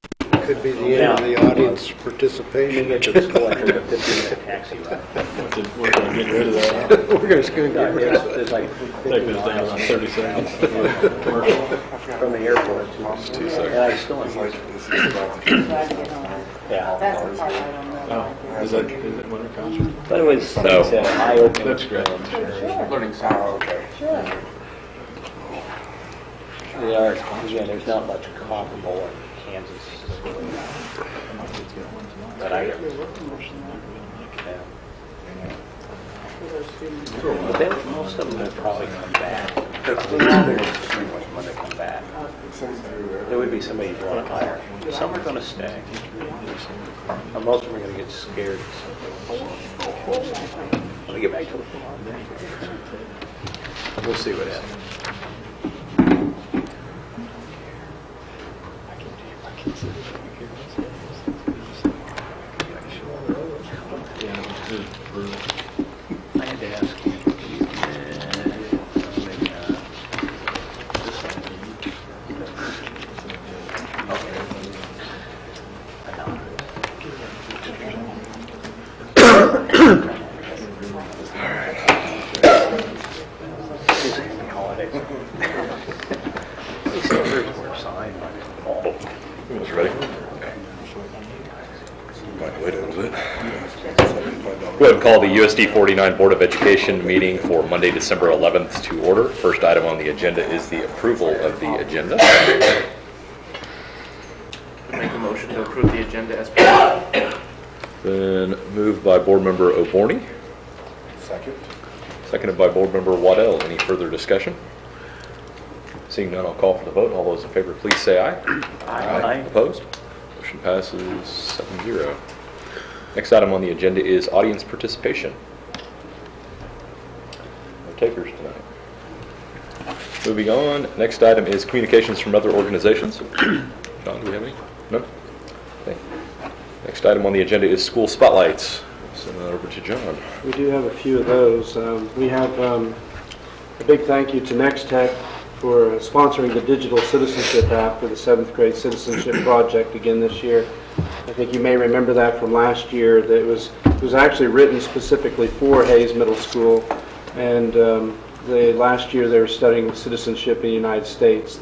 Could be the end of the audience participation. Get to the school, I took a 15-minute taxi ride. We're going to get rid of that. We're just going to get rid of it. It's like Take this down around 30 seconds. commercial from the airport to, and I still am. Yeah. That's the part I don't know. Oh, is it winter concert? But it was, like I said, eye-opening. That's great. Learning sound. Oh, okay. Sure. They are, again, there's not much comparable in Kansas. But I, yeah. But then most of them will probably come back. They're when they come back. There would be somebody you'd want to hire. Some are going to stay. And most of them are going to get scared. Let me get back to it. We'll see what happens. I had to ask you. Go ahead and call the USD 49 Board of Education meeting for Monday, December 11th to order. First item on the agenda is the approval of the agenda. Make a motion to approve the agenda as presented. Then moved by Board Member O'Borney. Second. Seconded by Board Member Waddell. Any further discussion? Seeing none, I'll call for the vote. All those in favor, please say aye. Aye. Opposed? Motion passes 7-0. Next item on the agenda is audience participation. No takers tonight. Moving on, next item is communications from other organizations. John, do we have any? No? Okay. Next item on the agenda is school spotlights. Send that over to John. We do have a few of those. We have a big thank you to Next Tech for sponsoring the digital citizenship app for the 7th grade citizenship project again this year. I think you may remember that from last year. That it was actually written specifically for Hayes Middle School, and last year they were studying citizenship in the United States.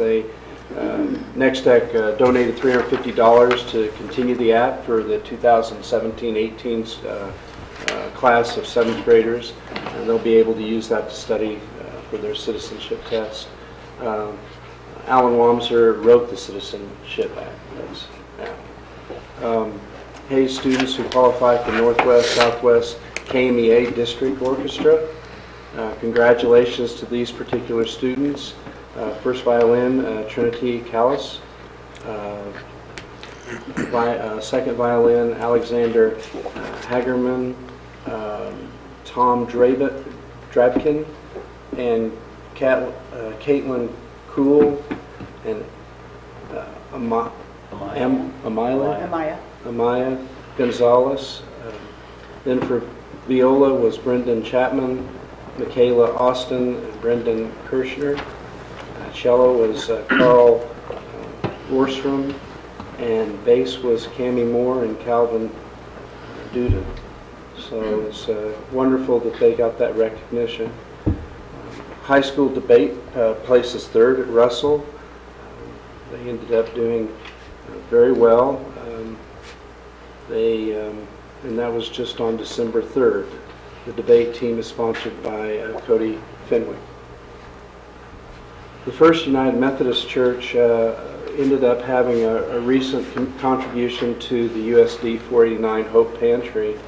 Next Tech donated $350 to continue the app for the 2017-18 class of 7th graders, and they'll be able to use that to study for their citizenship test. Alan Wamser wrote the Citizenship Act. Hayes students who qualify for Northwest, Southwest KMEA District Orchestra. Congratulations to these particular students. First violin, Trinity Callis. Second violin, Alexander Hagerman, Tom Drabkin, and Caitlin Kuhl, and Amaya Gonzalez. Then for viola was Brendan Chapman, Michaela Austin, and Brendan Kirshner. Cello was Carl Orstrom, and bass was Cammie Moore and Calvin Duden. So it's wonderful that they got that recognition. High school debate places third at Russell. They ended up doing very well. And that was just on December 3rd. The debate team is sponsored by Cody Fenwick. The First United Methodist Church ended up having a recent contribution to the USD 489 Hope Pantry.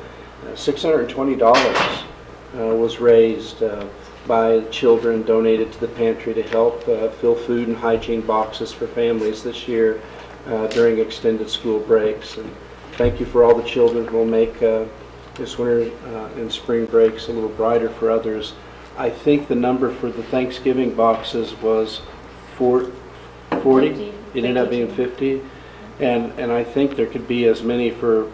$620 was raised by children donated to the pantry to help fill food and hygiene boxes for families this year during extended school breaks. And thank you for all the children who will make this winter and spring breaks a little brighter for others. I think the number for the Thanksgiving boxes was 40. It ended up being 50. And I think there could be as many for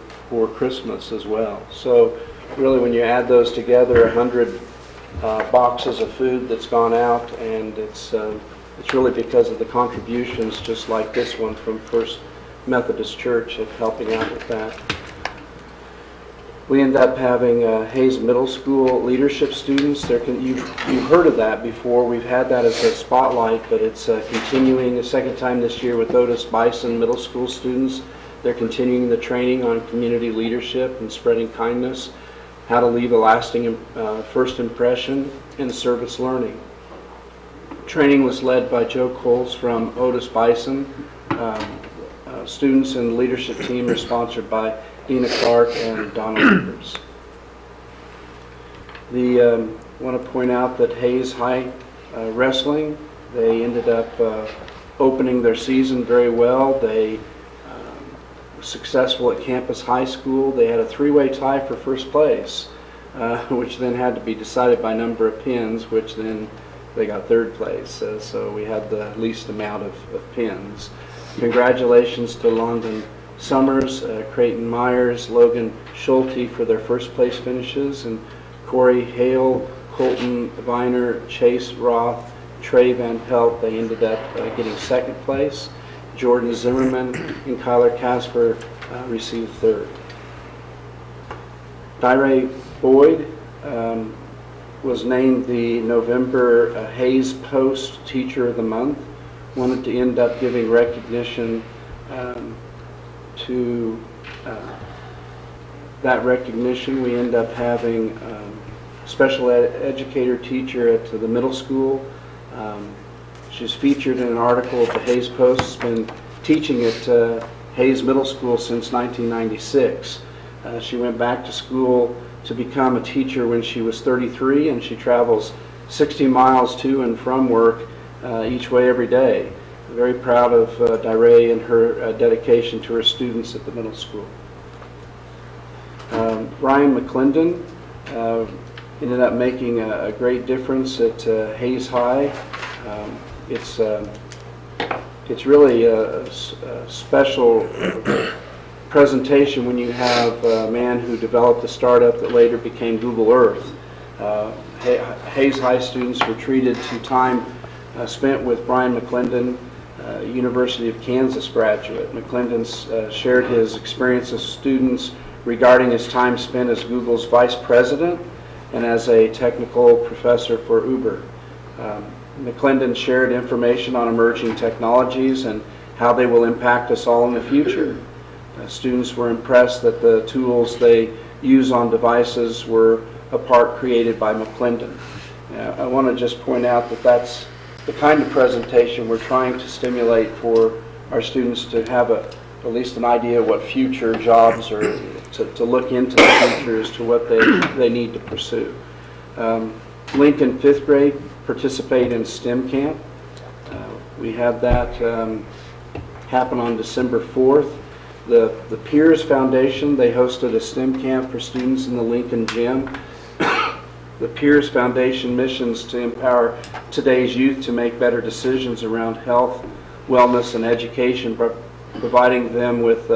Christmas as well. So really when you add those together, 100 boxes of food that's gone out, and it's really because of the contributions just like this one from First Methodist Church of helping out with that. We end up having Hayes Middle School leadership students. You've heard of that before. We've had that as a spotlight, but it's continuing the second time this year with Otis Bison Middle School students. They're continuing the training on community leadership and spreading kindness, how to leave a lasting first impression, and service learning. Training was led by Joe Coles from Otis Bison. Students and the leadership team are sponsored by Dina Clark and Donna Rivers. I want to point out that Hayes High Wrestling, they ended up opening their season very well. They were successful at Campus High School. They had a three-way tie for first place, which then had to be decided by number of pins, which then they got third place. So we had the least amount of pins. Congratulations to London Summers, Creighton Myers, Logan Schulte for their first place finishes, and Corey Hale, Colton Viner, Chase Roth, Trey Van Pelt, they ended up getting second place. Jordan Zimmerman and Kyler Casper received third. Dyray Boyd was named the November Hayes Post Teacher of the Month. Wanted to end up giving recognition to that recognition. We end up having special educator teacher at the middle school. She's featured in an article at the Hayes Post. Has been teaching at Hayes Middle School since 1996. She went back to school to become a teacher when she was 33, and she travels 60 miles to and from work each way every day. Very proud of Dyray and her dedication to her students at the middle school. Ryan McClendon ended up making a great difference at Hayes High. It's really a special presentation when you have a man who developed a startup that later became Google Earth. Hayes High students were treated to time spent with Brian McClendon, University of Kansas graduate. McClendon shared his experience as students regarding his time spent as Google's vice president and as a technical professor for Uber. McClendon shared information on emerging technologies and how they will impact us all in the future. Students were impressed that the tools they use on devices were a part created by McClendon. I want to just point out that that's the kind of presentation we're trying to stimulate for our students to have at least an idea of what future jobs are, to look into the future as to what they need to pursue. Lincoln 5th grade participate in STEM camp. We had that happen on December 4th. The Peers Foundation, they hosted a STEM camp for students in the Lincoln gym. The Peers Foundation missions to empower today's youth to make better decisions around health, wellness, and education, providing them with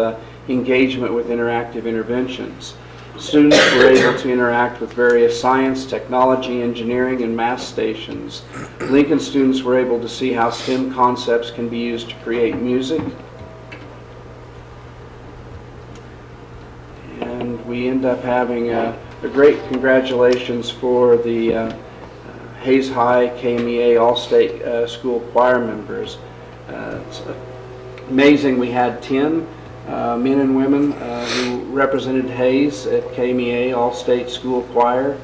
engagement with interactive interventions. Students were able to interact with various science, technology, engineering, and math stations. Lincoln students were able to see how STEM concepts can be used to create music. And we end up having a great congratulations for the Hayes High KMEA All-State School Choir members. It's amazing we had 10 men and women who represented Hayes at KMEA All-State School Choir.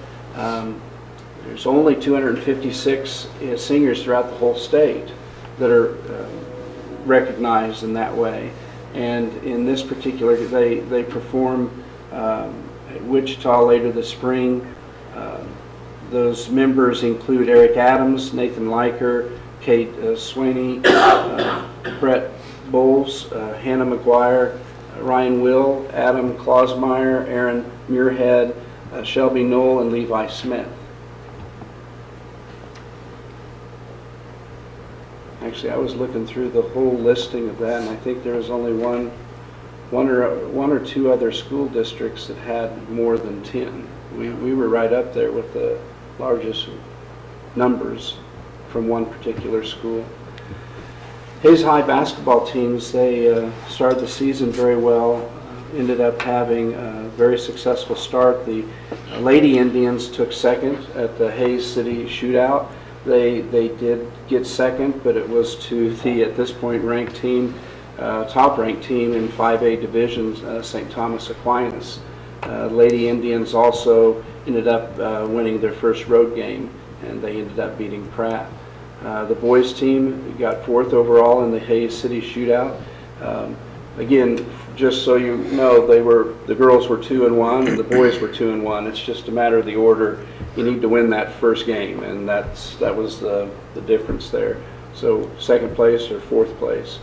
There's only 256 singers throughout the whole state that are recognized in that way. And in this particular, they perform at Wichita later this spring. Those members include Eric Adams, Nathan Leiker, Kate Sweeney, Brett Bowles, Hannah McGuire, Ryan Will, Adam Clausmeyer, Aaron Muirhead, Shelby Knoll, and Levi Smith. Actually, I was looking through the whole listing of that, and I think there was only one or two other school districts that had more than 10. We were right up there with the largest numbers from one particular school. Hayes High basketball teams, they started the season very well, ended up having a very successful start. The Lady Indians took second at the Hayes City Shootout. They did get second, but it was to the, at this point, ranked team, top-ranked team in 5A divisions, St. Thomas Aquinas. Lady Indians also ended up winning their first road game, and they ended up beating Pratt. The boys team got 4th overall in the Hayes City Shootout. Again, just so you know, the girls were 2-1 and the boys were 2-1. It's just a matter of the order. You need to win that first game, and that was the difference there. So 2nd place or 4th place.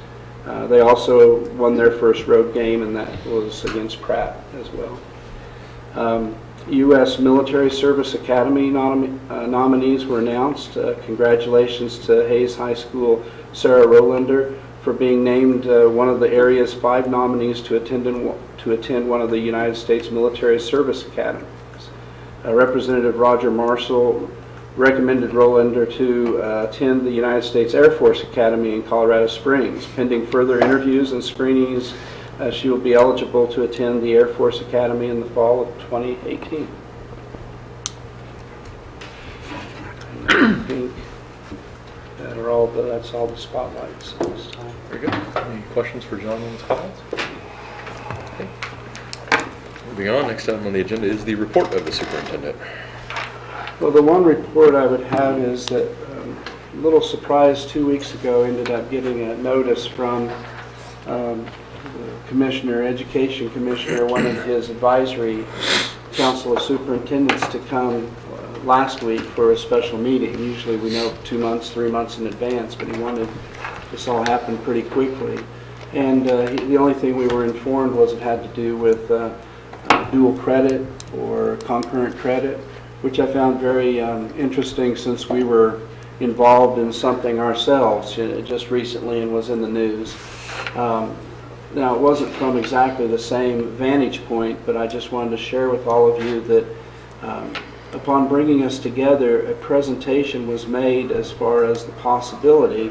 They also won their first road game, and that was against Pratt as well. U.S. Military Service Academy nominees were announced. Congratulations to Hayes High School Sarah Rolander for being named one of the area's 5 nominees to attend one of the United States Military Service Academies. Representative Roger Marshall recommended Rolander to attend the United States Air Force Academy in Colorado Springs. Pending further interviews and screenings, she will be eligible to attend the Air Force Academy in the fall of 2018. I think that's all the spotlights at this time. Very good. Any questions for John on the spotlights? Okay. Moving on, next item on the agenda is the report of the superintendent. Well, the one report I would have is that a little surprise 2 weeks ago ended up getting a notice from the commissioner, education commissioner, wanted his advisory council of superintendents to come last week for a special meeting. Usually we know 2 months, 3 months in advance, but he wanted this all happen pretty quickly. And the only thing we were informed was it had to do with dual credit or concurrent credit, which I found very interesting since we were involved in something ourselves just recently and was in the news. Now, it wasn't from exactly the same vantage point, but I just wanted to share with all of you that upon bringing us together, a presentation was made as far as the possibility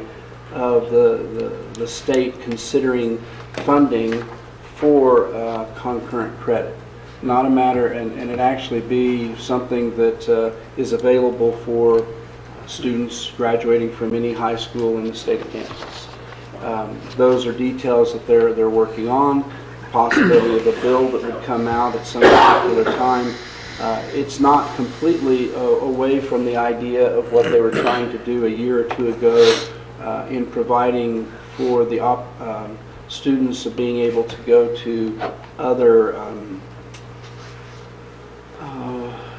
of the state considering funding for concurrent credit. Not a matter, and it actually be something that is available for students graduating from any high school in the state of Kansas. Those are details that they're working on. Possibility of a bill that would come out at some particular time. It's not completely away from the idea of what they were trying to do a year or two ago in providing for the students of being able to go to other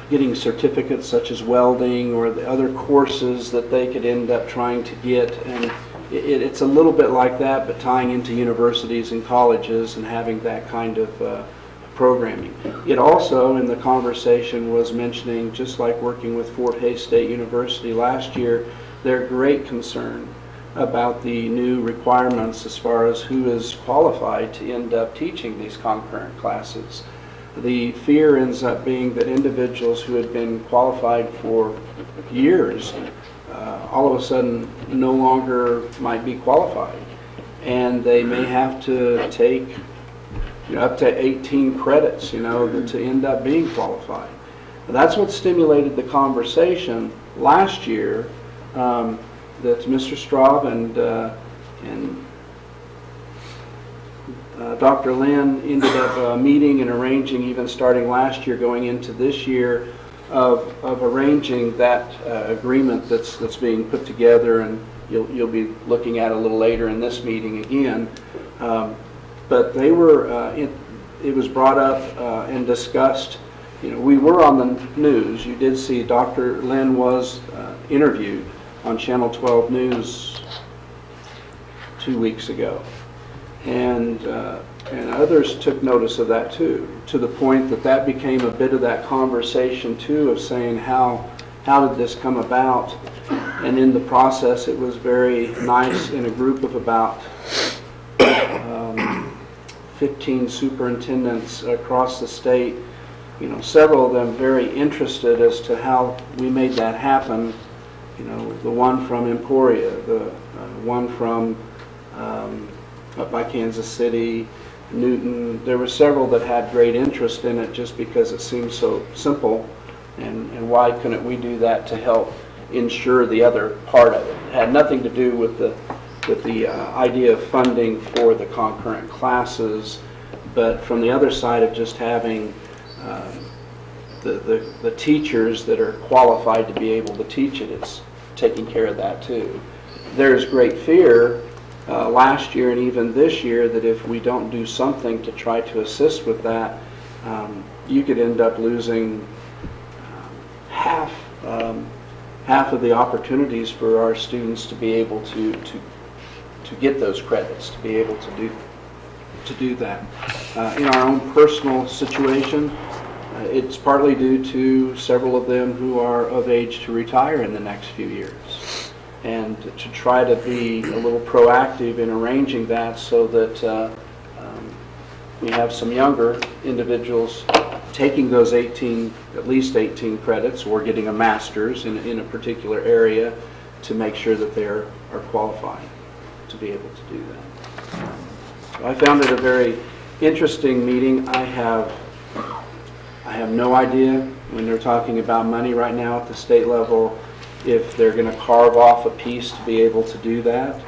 getting certificates such as welding or the other courses that they could end up trying to get. And it's a little bit like that, but tying into universities and colleges and having that kind of programming. It also, in the conversation, was mentioning, just like working with Fort Hays State University last year, their great concern about the new requirements as far as who is qualified to end up teaching these concurrent classes. The fear ends up being that individuals who had been qualified for years all of a sudden no longer might be qualified, and they may have to take up to 18 credits, to end up being qualified. That's what stimulated the conversation last year that Mr. Straub and Dr. Lynn ended up meeting and arranging, even starting last year going into this year, of arranging that agreement that's being put together, and you'll be looking at a little later in this meeting again. But they were, it was brought up and discussed. We were on the news. You did see Dr. Lynn was interviewed on Channel 12 News 2 weeks ago. And others took notice of that too, to the point that became a bit of that conversation too, of saying how did this come about. And in the process, it was very nice in a group of about 15 superintendents across the state, several of them very interested as to how we made that happen. The one from Emporia, the one from up by Kansas City, Newton. There were several that had great interest in it just because it seemed so simple, and why couldn't we do that to help ensure the other part of it? It had nothing to do with the idea of funding for the concurrent classes, but from the other side of just having the teachers that are qualified to be able to teach it, it's taking care of that too. There's great fear last year and even this year that if we don't do something to try to assist with that, you could end up losing half of the opportunities for our students to be able to get those credits, to be able to do that. In our own personal situation, it's partly due to several of them who are of age to retire in the next few years, and to try to be a little proactive in arranging that so that we have some younger individuals taking those at least 18 credits or getting a master's in a particular area to make sure that they are qualified to be able to do that. So I found it a very interesting meeting. I have no idea when they're talking about money right now at the state level if they're going to carve off a piece to be able to do that.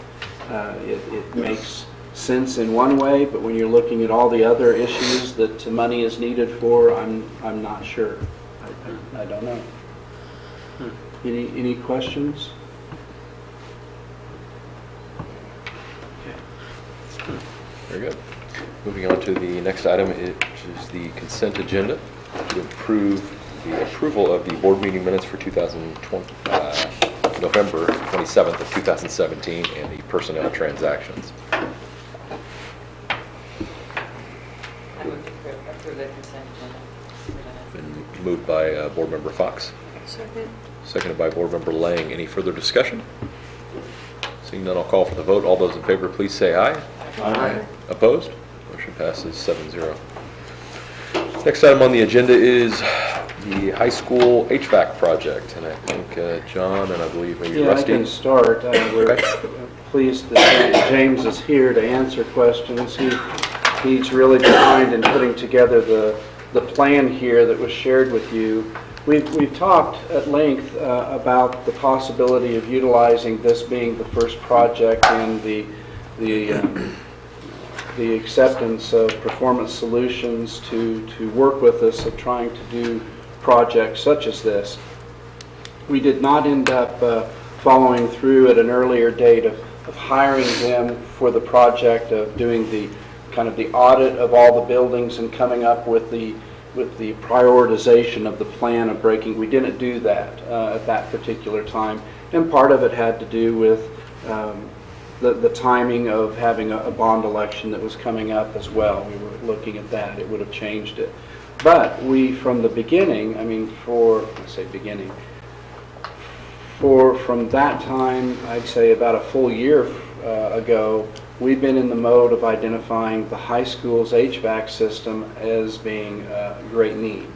It makes sense in one way, but when you're looking at all the other issues that money is needed for, I'm not sure. I don't know. Any questions? Very good. Moving on to the next item, which is the consent agenda to approve the approval of the board meeting minutes for November 27th of 2017 and the personnel transactions. I would approve the consent agenda. Been moved by Board Member Fox. Second. Seconded by Board Member Lang. Any further discussion? Seeing none, I'll call for the vote. All those in favor, please say aye. Aye. Opposed? Motion passes 7-0. Next item on the agenda is the high school HVAC project, and I think John and I believe maybe Rusty. I can start. We're pleased that James is here to answer questions. He's really behind in putting together the plan here that was shared with you. We've talked at length about the possibility of utilizing this being the first project in the acceptance of Performance Solutions to work with us of trying to do projects such as this. We did not end up following through at an earlier date of hiring them for the project of doing the kind of the audit of all the buildings and coming up with the prioritization of the plan of breaking. We didn't do that at that particular time, and part of it had to do with the timing of having a bond election that was coming up as well. We were looking at that. It would have changed it. But we, from the beginning, from that time, I'd say about a full year ago, we've been in the mode of identifying the high school's HVAC system as being a great need.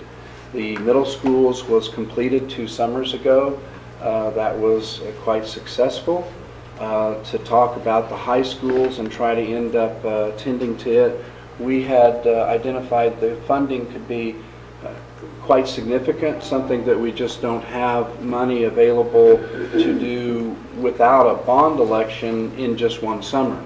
The middle school's was completed 2 summers ago. That was quite successful. To talk about the high schools and try to end up tending to it, we had identified the funding could be quite significant, something that we just don't have money available to do without a bond election in just 1 summer.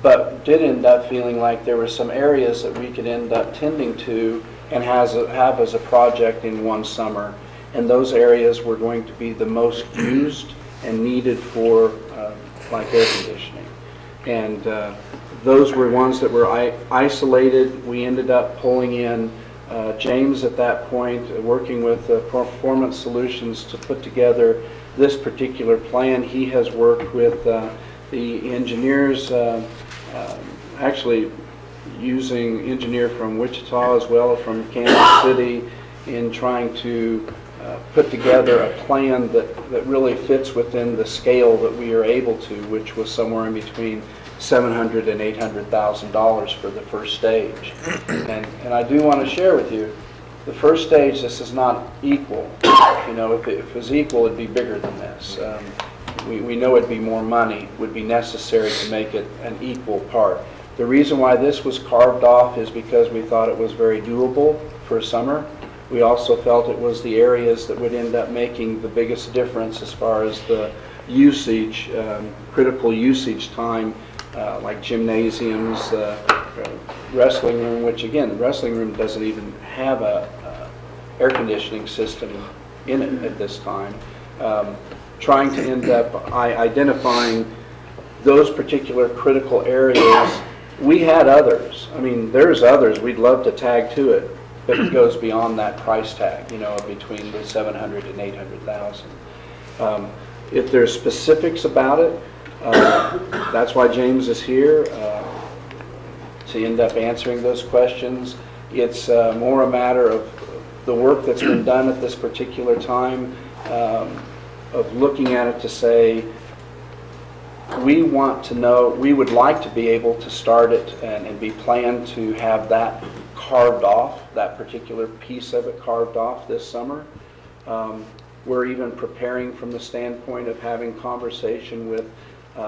But did end up feeling like there were some areas that we could end up tending to and have as a project in 1 summer, and those areas were going to be the most used and needed for like air conditioning. And those were ones that were isolated. We ended up pulling in James at that point, working with Performance Solutions to put together this particular plan. He has worked with the engineers, actually using engineer from Wichita as well as from Kansas City, in trying to put together a plan that really fits within the scale that we are able to, which was somewhere in between $700,000 and $800,000 for the first stage. And I do want to share with you, the first stage, this is not equal. You know, if it was equal, it'd be bigger than this. we know it'd be more money, would be necessary to make it an equal part. The reason why this was carved off is because we thought it was very doable for summer. We also felt it was the areas that would end up making the biggest difference as far as the usage, critical usage time, like gymnasiums, wrestling room, which again, the wrestling room doesn't even have a air conditioning system in it at this time. Trying to end up identifying those particular critical areas. We had others. I mean, there's others we'd love to tag to it, but it goes beyond that price tag, you know, between the 700 and 800,000. If there's specifics about it, that's why James is here, to end up answering those questions. It's more a matter of the work that's been done at this particular time, of looking at it to say, we want to know, we would like to be able to start it and be planned to have that carved off, that particular piece of it carved off this summer. We're even preparing from the standpoint of having conversation with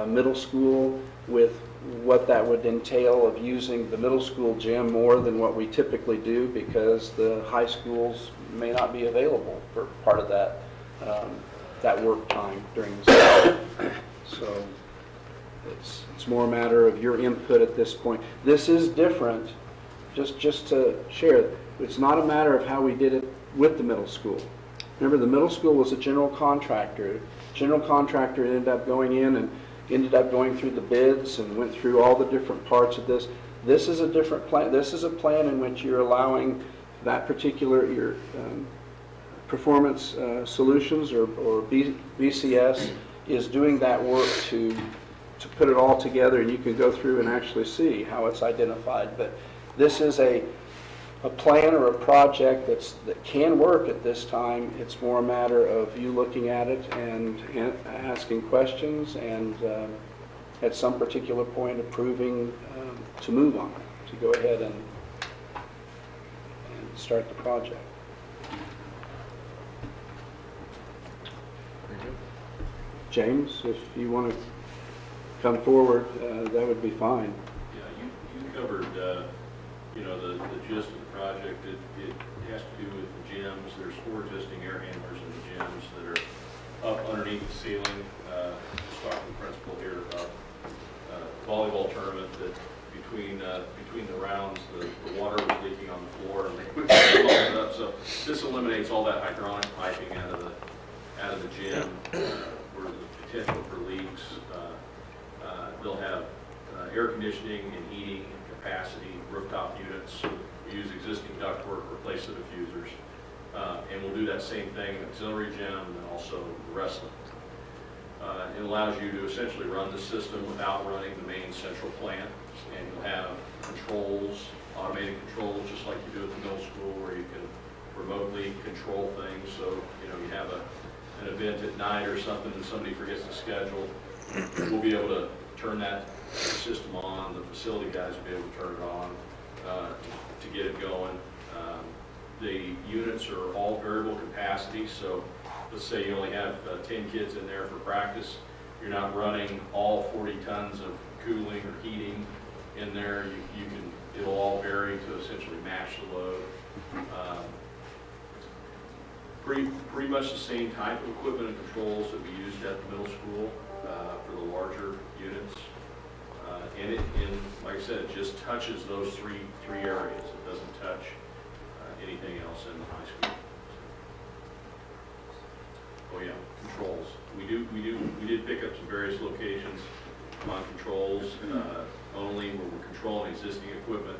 middle school, with what that would entail of using the middle school gym more than what we typically do, because the high schools may not be available for part of that that work time during the summer. So it's more a matter of your input at this point. This is different, just to share. It's not a matter of how we did it with the middle school. Remember, the middle school was a general contractor. General contractor ended up going in and ended up going through the bids and went through all the different parts of this. This is a different plan. This is a plan in which you're allowing that particular, your performance solutions or BCS is doing that work to put it all together, and you can go through and actually see how it's identified. But this is a plan or a project that can work at this time. It's more a matter of you looking at it and asking questions, and at some particular point approving to move on it, to go ahead and start the project. James, if you want to come forward, that would be fine. Yeah, you covered, you know, the gist of the project. It has to do with the gyms. There's 4 existing air handlers in the gyms that are up underneath the ceiling. Just talking to the principal here about volleyball tournament that between the rounds, the water was leaking on the floor, and they quickly closed it up. So this eliminates all that hydronic piping out of the gym, where the potential for leaks. They'll have air conditioning and heating capacity, rooftop units. We use existing ductwork, replace the diffusers. And we'll do that same thing in the auxiliary gym and also the wrestling. It allows you to essentially run the system without running the main central plant. And you'll have controls, automated controls, just like you do at the middle school, where you can remotely control things. So, you know, you have an event at night or something and somebody forgets to schedule, we'll be able to turn that system on. The facility guys will be able to turn it on to get it going. The units are all variable capacity, so let's say you only have 10 kids in there for practice. You're not running all 40 tons of cooling or heating in there. You can, it'll all vary to essentially match the load. Pretty much the same type of equipment and controls that we used at the middle school for the larger units. And like I said, it just touches those three areas. It doesn't touch anything else in the high school. Oh yeah, controls. We did pick up some various locations on controls only, where we're controlling existing equipment.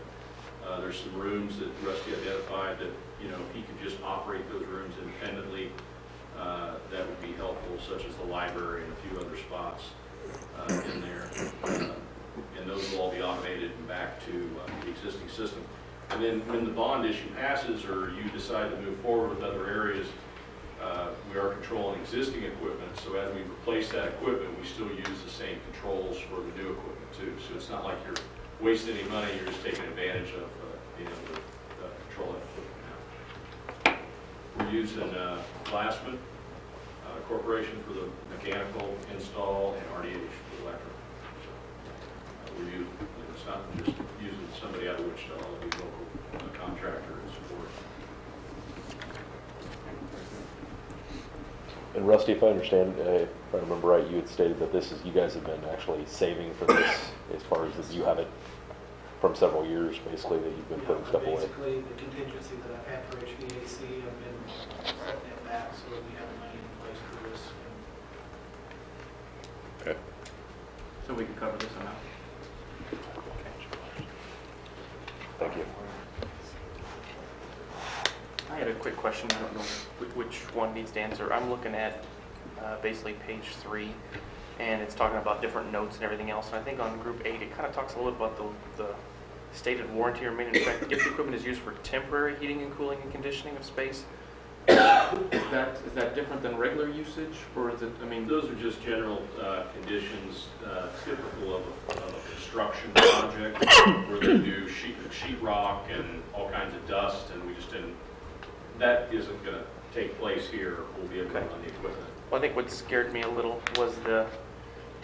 There's some rooms that Rusty identified that, you know, if he could just operate those rooms independently, that would be helpful, such as the library and a few other spots in there. And those will all be automated and back to the existing system. And then when the bond issue passes, or you decide to move forward with other areas, we are controlling existing equipment. So as we replace that equipment, we still use the same controls for the new equipment too. So it's not like you're wasting any money, you're just taking advantage of being able to control that equipment now. We're using Glassman, Corporation for the mechanical install and RDH for the electrical. So, we use, it's not just using somebody out of Wichita, it'll be local contractor and support. And Rusty, if I understand, if I remember right, you had stated that this is, you guys have been actually saving for this as far as that you have it from several years, basically, that you've been putting stuff away. Basically, the contingency that I've had for HVAC, I've been setting it back so that we have the money in place for this. Okay. So we can cover this amount. Thank you. I had a quick question. I don't know which one needs to answer. I'm looking at basically page 3, and it's talking about different notes and everything else. And I think on group 8, it kind of talks a little about the stated warranty or maintenance effect. If the equipment is used for temporary heating and cooling and conditioning of space, is that different than regular usage, or is it? I mean, Those are just general conditions typical of a construction project where they do sheet rock and all kinds of dust, and we just didn't. That isn't going to take place here. We'll be able to run the equipment. well, I think what scared me a little was the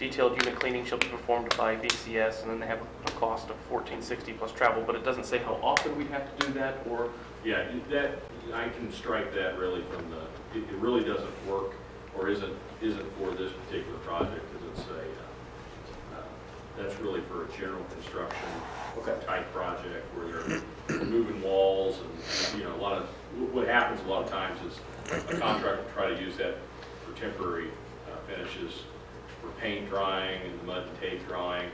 detailed unit cleaning shall be performed by BCS, and then they have a cost of $1460 plus travel, but it doesn't say how often we'd have to do that, or. Yeah, that I can strike that really from the. It really doesn't work, or isn't for this particular project, because it's a. That's really for a general construction type project where they're moving walls and a lot of what happens a lot of times is a contractor will try to use that for temporary finishes for paint drying and mud and tape drying,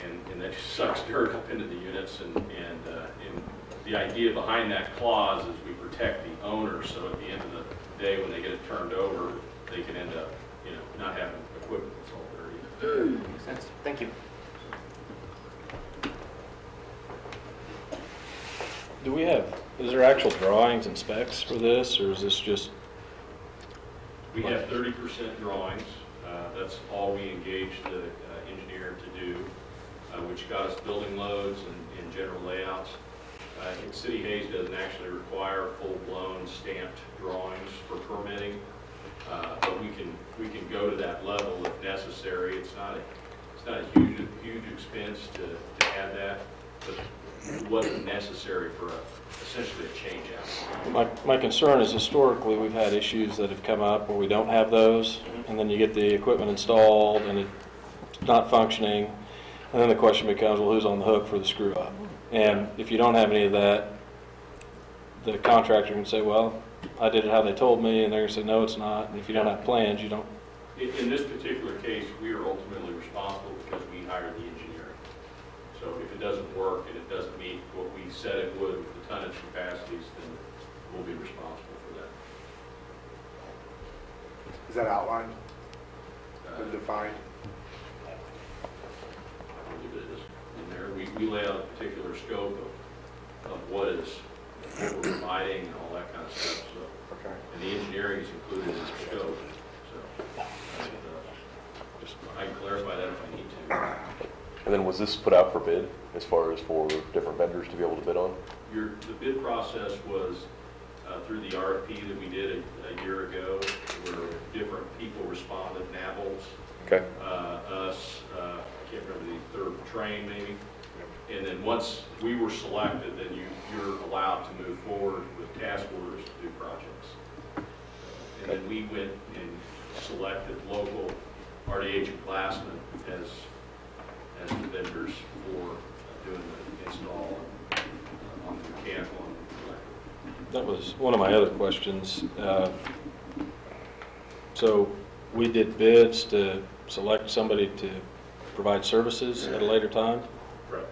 and that just sucks dirt up into the units and the idea behind that clause is we protect the owner, so at the end of the day when they get it turned over they can end up not having equipment that's all dirty. Makes sense. Thank you. Do we have, is there actual drawings and specs for this, or is this just? We have 30% drawings. That's all we engaged the engineer to do, which got us building loads and general layouts. I think City Hayes doesn't actually require full-blown stamped drawings for permitting, but we can go to that level if necessary. It's not a huge expense to add that, but it wasn't necessary for essentially a change out. My concern is historically we've had issues that have come up where we don't have those, and then you get the equipment installed and it's not functioning, and then the question becomes, well, who's on the hook for the screw up? And if you don't have any of that, the contractor can say, well, I did it how they told me, and they're going to say, no, it's not. And if you don't have plans, you don't. In this particular case, we are ultimately responsible because we hired the engineering. So if it doesn't work and it doesn't meet what we said it would with the tonnage capacities, then we'll be responsible for that. Is that outlined and defined? I believe it is in there. We lay out a particular scope of what we're providing and all that kind of stuff. So, Okay. and the engineering is included in the scope. So I can clarify that if I need to. And then was this put out for bid as far as for different vendors to be able to bid on? The bid process was through the RFP that we did a year ago, where different people responded, Nabbles, Okay. us, I can't remember the third, Train maybe. And then once we were selected, then you're allowed to move forward with task orders to do projects. And then we went and selected local RDH and Glassman as the vendors for doing the install on the mechanical and electrical. That was one of my other questions. So we did bids to select somebody to provide services at a later time? Right.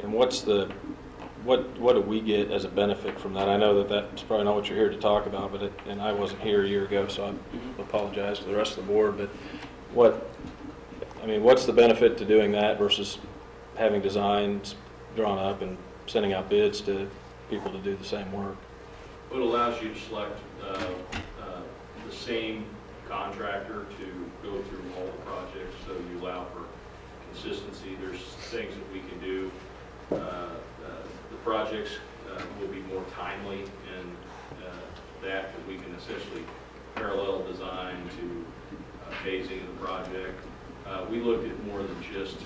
And what do we get as a benefit from that? I know that that's probably not what you're here to talk about, but and I wasn't here a year ago, so I apologize to the rest of the board. But what's the benefit to doing that versus having designs drawn up and sending out bids to people to do the same work? It allows you to select the same contractor to go through all the projects, so you allow for consistency. There's things that we can do. The projects will be more timely that because we can essentially parallel design to phasing of the project. We looked at more than just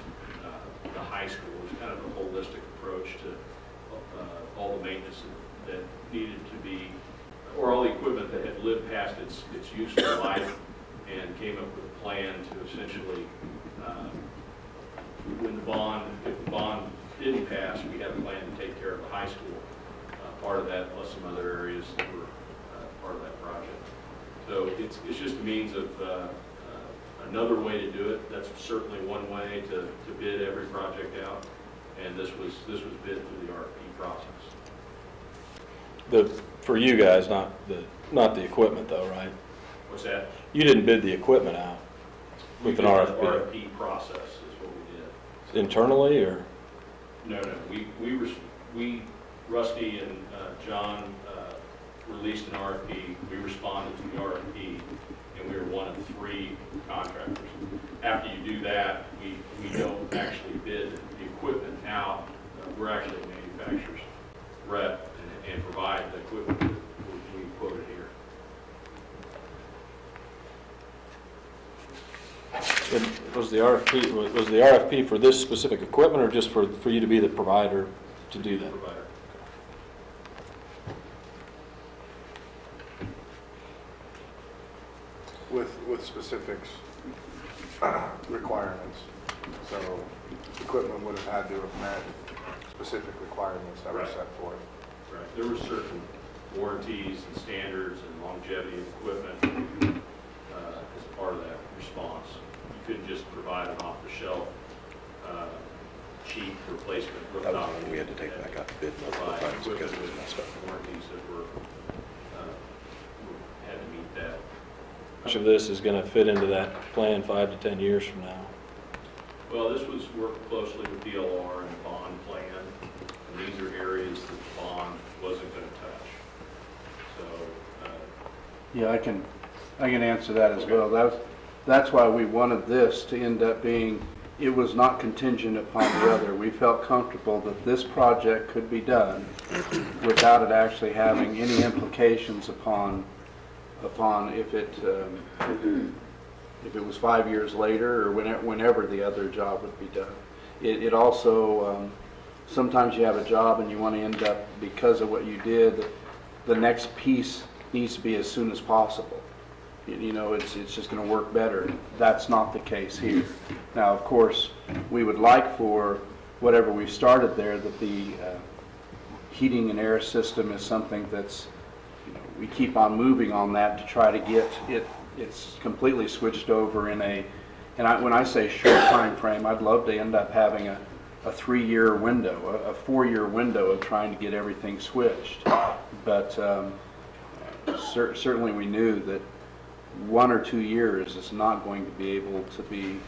the high school. It was kind of a holistic approach to all the maintenance that needed to be, or all the equipment that had lived past its useful life, and came up with a plan to essentially, when if the bond didn't pass, we had a plan to take care of the high school, part of that, plus some other areas that were part of that project. So it's just a means of another way to do it. That's certainly one way to bid every project out, and this was bid through the RFP process. For you guys, not the equipment though, right? What's that? You didn't bid the equipment out with an RFP. RFP process is what we did. Internally, or? No. We Rusty and John released an RFP. We responded to the RFP, and we were one of 3 contractors. After you do that, we don't actually bid the equipment out. We're actually a manufacturer's rep and provide the equipment that we quoted here. And was the RFP for this specific equipment, or just for you to be the provider to do that? Provider. With specifics, requirements. So equipment would have had to have met specific requirements that were set for it. Right. There were certain warranties and standards and longevity of equipment as a part of that response. You couldn't just provide an off-the-shelf cheap replacement rooftop. That was when we had to take back out the bid multiple times because it was messed up. Warranties that were had to meet that. Much of this is going to fit into that plan 5 to 10 years from now? Well, this was worked closely with DLR and the bond plan, and these are areas that the bond wasn't going to touch. So, Yeah, I can answer that as well. That's why we wanted this to end up being, it was not contingent upon the other. We felt comfortable that this project could be done without it actually having any implications upon if it was 5 years later or whenever the other job would be done. It also, sometimes you have a job and you want to end up, because of what you did, the next piece needs to be as soon as possible. You know, it's just going to work better. That's not the case here. Now, of course, we would like for whatever we've started there, that the heating and air system is something that's, we keep on moving on that to try to get it's completely switched over in when I say short time frame, I'd love to end up having a 3-year window, a 4-year window of trying to get everything switched. But certainly we knew that 1 or 2 years is not going to be able to be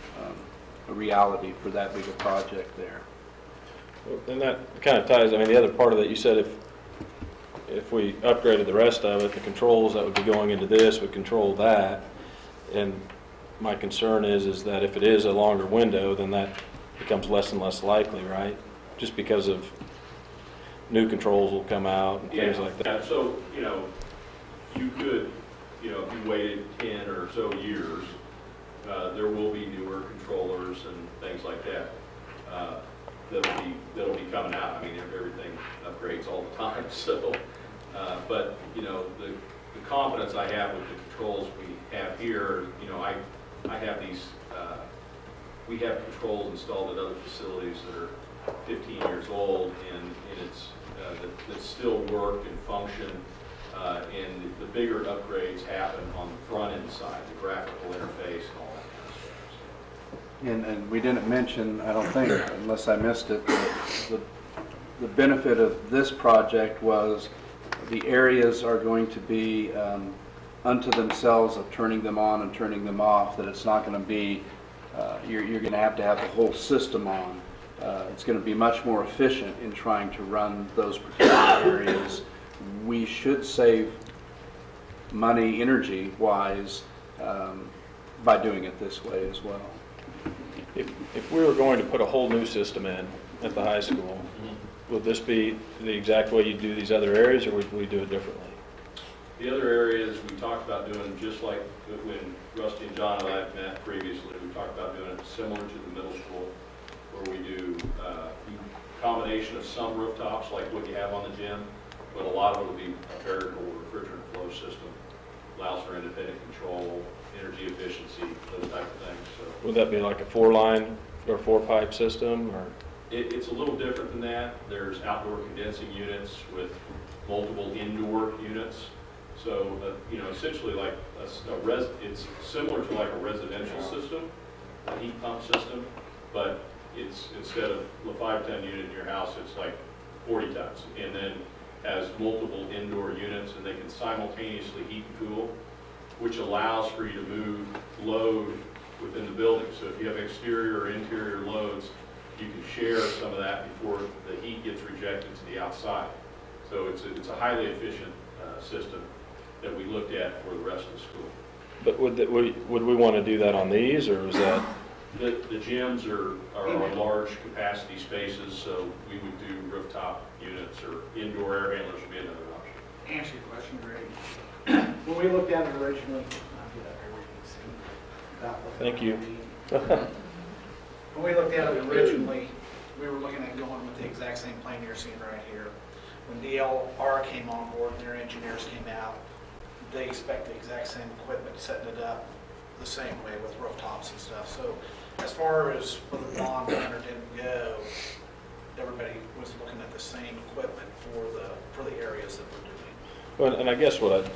a reality for that big a project there. Well, and that kind of ties, I mean, the other part of that, you said if we upgraded the rest of it, the controls that would be going into this would control that. And my concern is that if it is a longer window, then that becomes less and less likely, right? Just because of new controls will come out and things like that. Yeah, so, you could, if you waited 10 or so years, there will be newer controllers and things like that that'll be coming out. I mean, everything upgrades all the time. So, but the confidence I have with the controls we have here, I have these. We have controls installed at other facilities that are 15 years old, and it's that still work and function. And the bigger upgrades happen on the front end side, the graphical interface and all that kind of stuff. So. And we didn't mention, I don't think, unless I missed it, the benefit of this project was the areas are going to be unto themselves of turning them on and turning them off, that it's not going to be, you're going to have the whole system on. It's going to be much more efficient in trying to run those particular areas. We should save money energy-wise by doing it this way as well. If we were going to put a whole new system in at the high school, would this be the exact way you do these other areas, or would we do it differently? The other areas we talked about doing, just like when Rusty and John and I have met previously, we talked about doing it similar to the middle school, where we do a combination of some rooftops, like what you have on the gym, but a lot of it will be a variable refrigerant flow system, allows for independent control, energy efficiency, those type of things. So Would that be like a 4-line or 4-pipe system, or? it's a little different than that. There's outdoor condensing units with multiple indoor units. So, you know, essentially like it's similar to like a residential system, a heat pump system, but it's instead of the 5-ton unit in your house, it's like 40 tons, and then has multiple indoor units, and they can simultaneously heat and cool, which allows for you to move load within the building. So if you have exterior or interior loads, you can share some of that before the heat gets rejected to the outside. So it's a highly efficient system that we looked at for the rest of the school. But would we want to do that on these, or is that? The gyms are large capacity spaces, so we would do rooftop units, or indoor air handlers would be another option. Answer your question, Greg. When we looked at it originally, I'll get up here where you can see. Not looking Thank you. at me. When we looked at it originally, we were looking at going with the exact same plan you're seeing right here. When DLR came on board and their engineers came out, they expect the exact same equipment, setting it up the same way with rooftops and stuff. So as far as whether bond went or didn't go, everybody was looking at the same equipment for the areas that we're doing. Well, and I guess I'm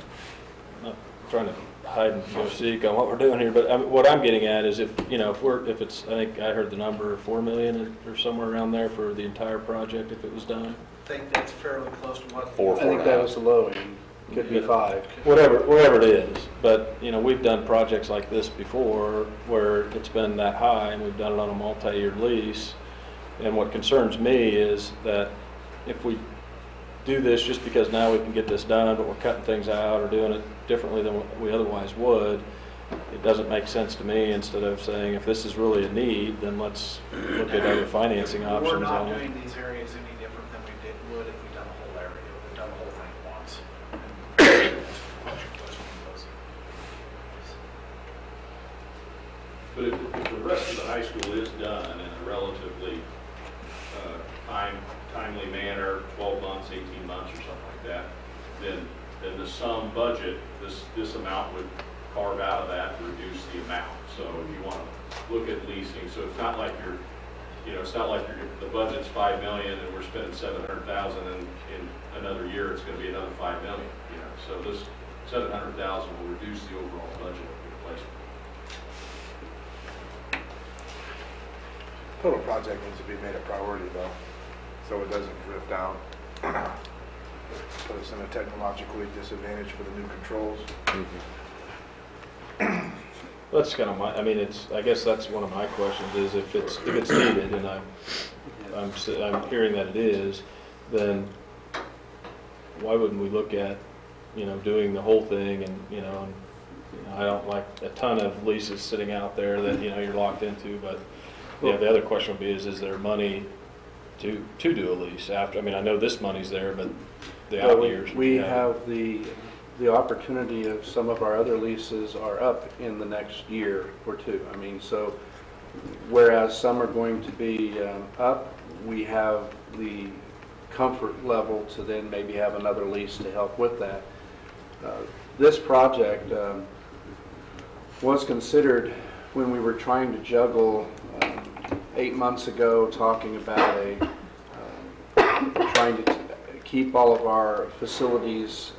not trying to hide and go seek on what we're doing here, but what I'm getting at is if it's, I think I heard the number $4 million or somewhere around there for the entire project if it was done. I think that's fairly close to what. I think that was the low end. Could be 5. Whatever it is, but you know, we've done projects like this before where it's been that high, and we've done it on a multi-year lease. And what concerns me is that if we do this just because now we can get this done, but we're cutting things out or doing it differently than what we otherwise would, it doesn't make sense to me. Instead of saying if this is really a need, then let's look at other financing options. We're not on it. doing these areas any different than we would if we done a whole area. We've done the whole thing once. But if the rest of the high school is done in a relatively timely manner, 12 months, 18 months or something like that, then the sum budget, this amount would carve out of that to reduce the amount. So if you want to look at leasing, so it's not like the budget's $5 million and we're spending $700,000, and in another year it's going to be another $5 million. You know, so this $700,000 will reduce the overall budget of the replacement. Total project needs to be made a priority though, so it doesn't drift down. Put us in a technologically disadvantage for the new controls. That's kind of I guess that's one of my questions is if it's needed, and I'm hearing that it is, then why wouldn't we look at, doing the whole thing, and I don't like a ton of leases sitting out there that, you're locked into, but the other question would be is there money to do a lease after? I know this money's there, but the out years. We have the opportunity of some of our other leases are up in the next year or two. So whereas some are going to be up, we have the comfort level to then maybe have another lease to help with that. This project was considered when we were trying to juggle 8 months ago, talking about trying to keep all of our facilities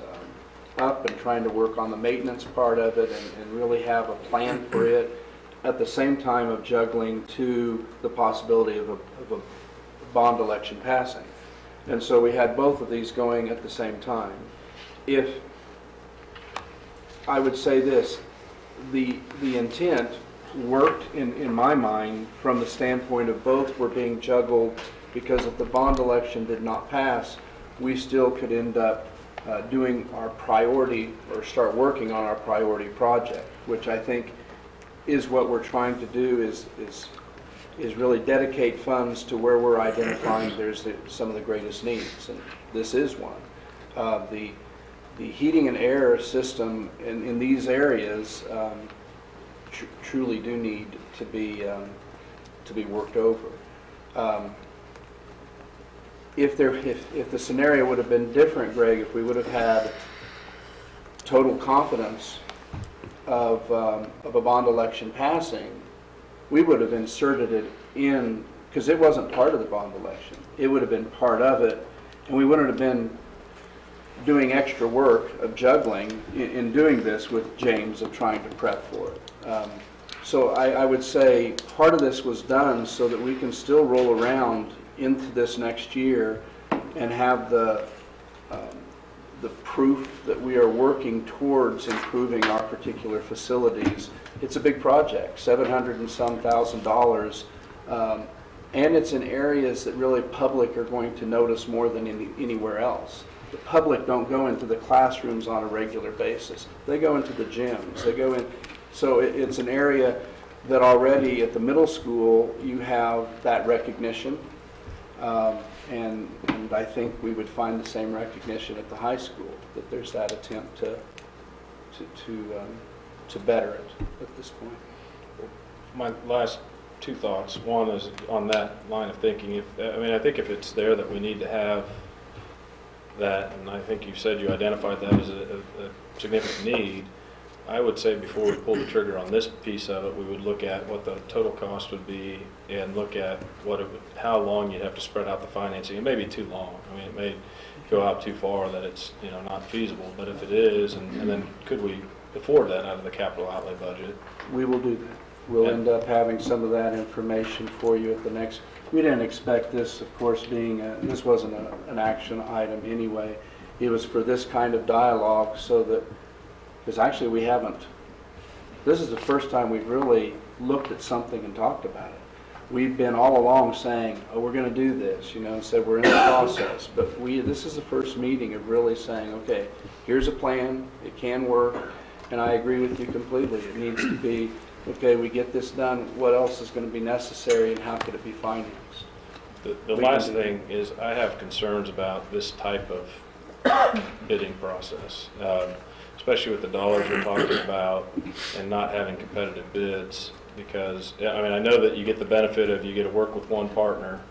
up and trying to work on the maintenance part of it and really have a plan for it, at the same time of juggling to the possibility of a bond election passing. And so we had both of these going at the same time. If I would say this, the intent worked in my mind from the standpoint of both were being juggled, because if the bond election did not pass, we still could end up doing our priority or start working on our priority project, which I think is what we're trying to do is really dedicate funds to where we're identifying there's some of the greatest needs, and this is one. the heating and air system in these areas truly do need to be worked over. If the scenario would have been different, Greg, if we would have had total confidence of a bond election passing, we would have inserted it in, because it wasn't part of the bond election. It would have been part of it, and we wouldn't have been doing extra work of juggling in doing this with James of trying to prep for it. So I would say part of this was done so that we can still roll around into this next year and have the proof that we are working towards improving our particular facilities. It's a big project, $700 and some thousand, and it's in areas that really public are going to notice more than anywhere else. The public don't go into the classrooms on a regular basis. They go into the gyms. They go in. So it's an area that already at the middle school you have that recognition, and I think we would find the same recognition at the high school, that there's that attempt to better it at this point. My last two thoughts. One is on that line of thinking. I think if it's there that we need to have that, and I think you said you identified that as a significant need, I would say before we pull the trigger on this piece of it, we would look at what the total cost would be and look at how long you'd have to spread out the financing. It may be too long. I mean, it may go out too far that it's not feasible. But if it is, and then could we afford that out of the capital outlay budget? We will do that. We'll end up having some of that information for you at the next. We didn't expect this, of course, this wasn't an action item anyway. It was for this kind of dialogue so that, because actually we haven't, this is the first time we've really looked at something and talked about it. We've been all along saying, oh, we're going to do this, and said we're in the process, but this is the first meeting of really saying, okay, here's a plan, it can work, and I agree with you completely. It needs to be, okay, we get this done, what else is going to be necessary and how could it be financed? The last thing is I have concerns about this type of bidding process. Especially with the dollars we're talking about and not having competitive bids, because I know that you get the benefit of you get to work with one partner.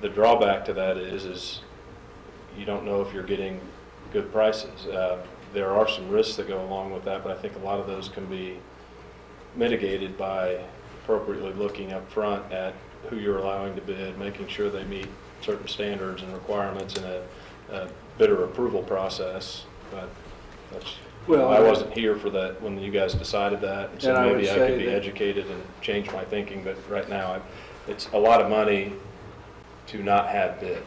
The drawback to that is you don't know if you're getting good prices. There are some risks that go along with that, but I think a lot of those can be mitigated by appropriately looking up front at who you're allowing to bid, making sure they meet certain standards and requirements in a bidder approval process. But I wasn't here for that when you guys decided that, and so maybe I could be educated and change my thinking, but right now it's a lot of money to not have bid.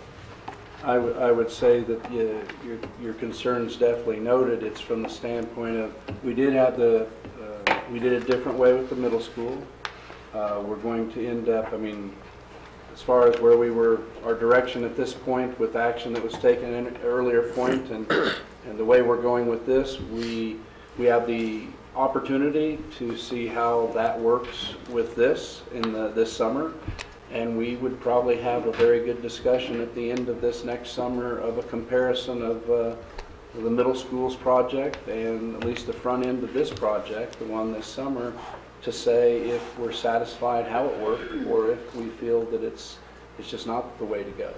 I would say that your concerns definitely noted. It's from the standpoint of we did a different way with the middle school. We're going to end up, as far as where we were, our direction at this point with action that was taken in an earlier point, and the way we're going with this, we have the opportunity to see how that works with this in this summer, and we would probably have a very good discussion at the end of this next summer of a comparison of the middle school's project and at least the front end of this project, the one this summer, to say if we're satisfied how it worked or if we feel that it's just not the way to go.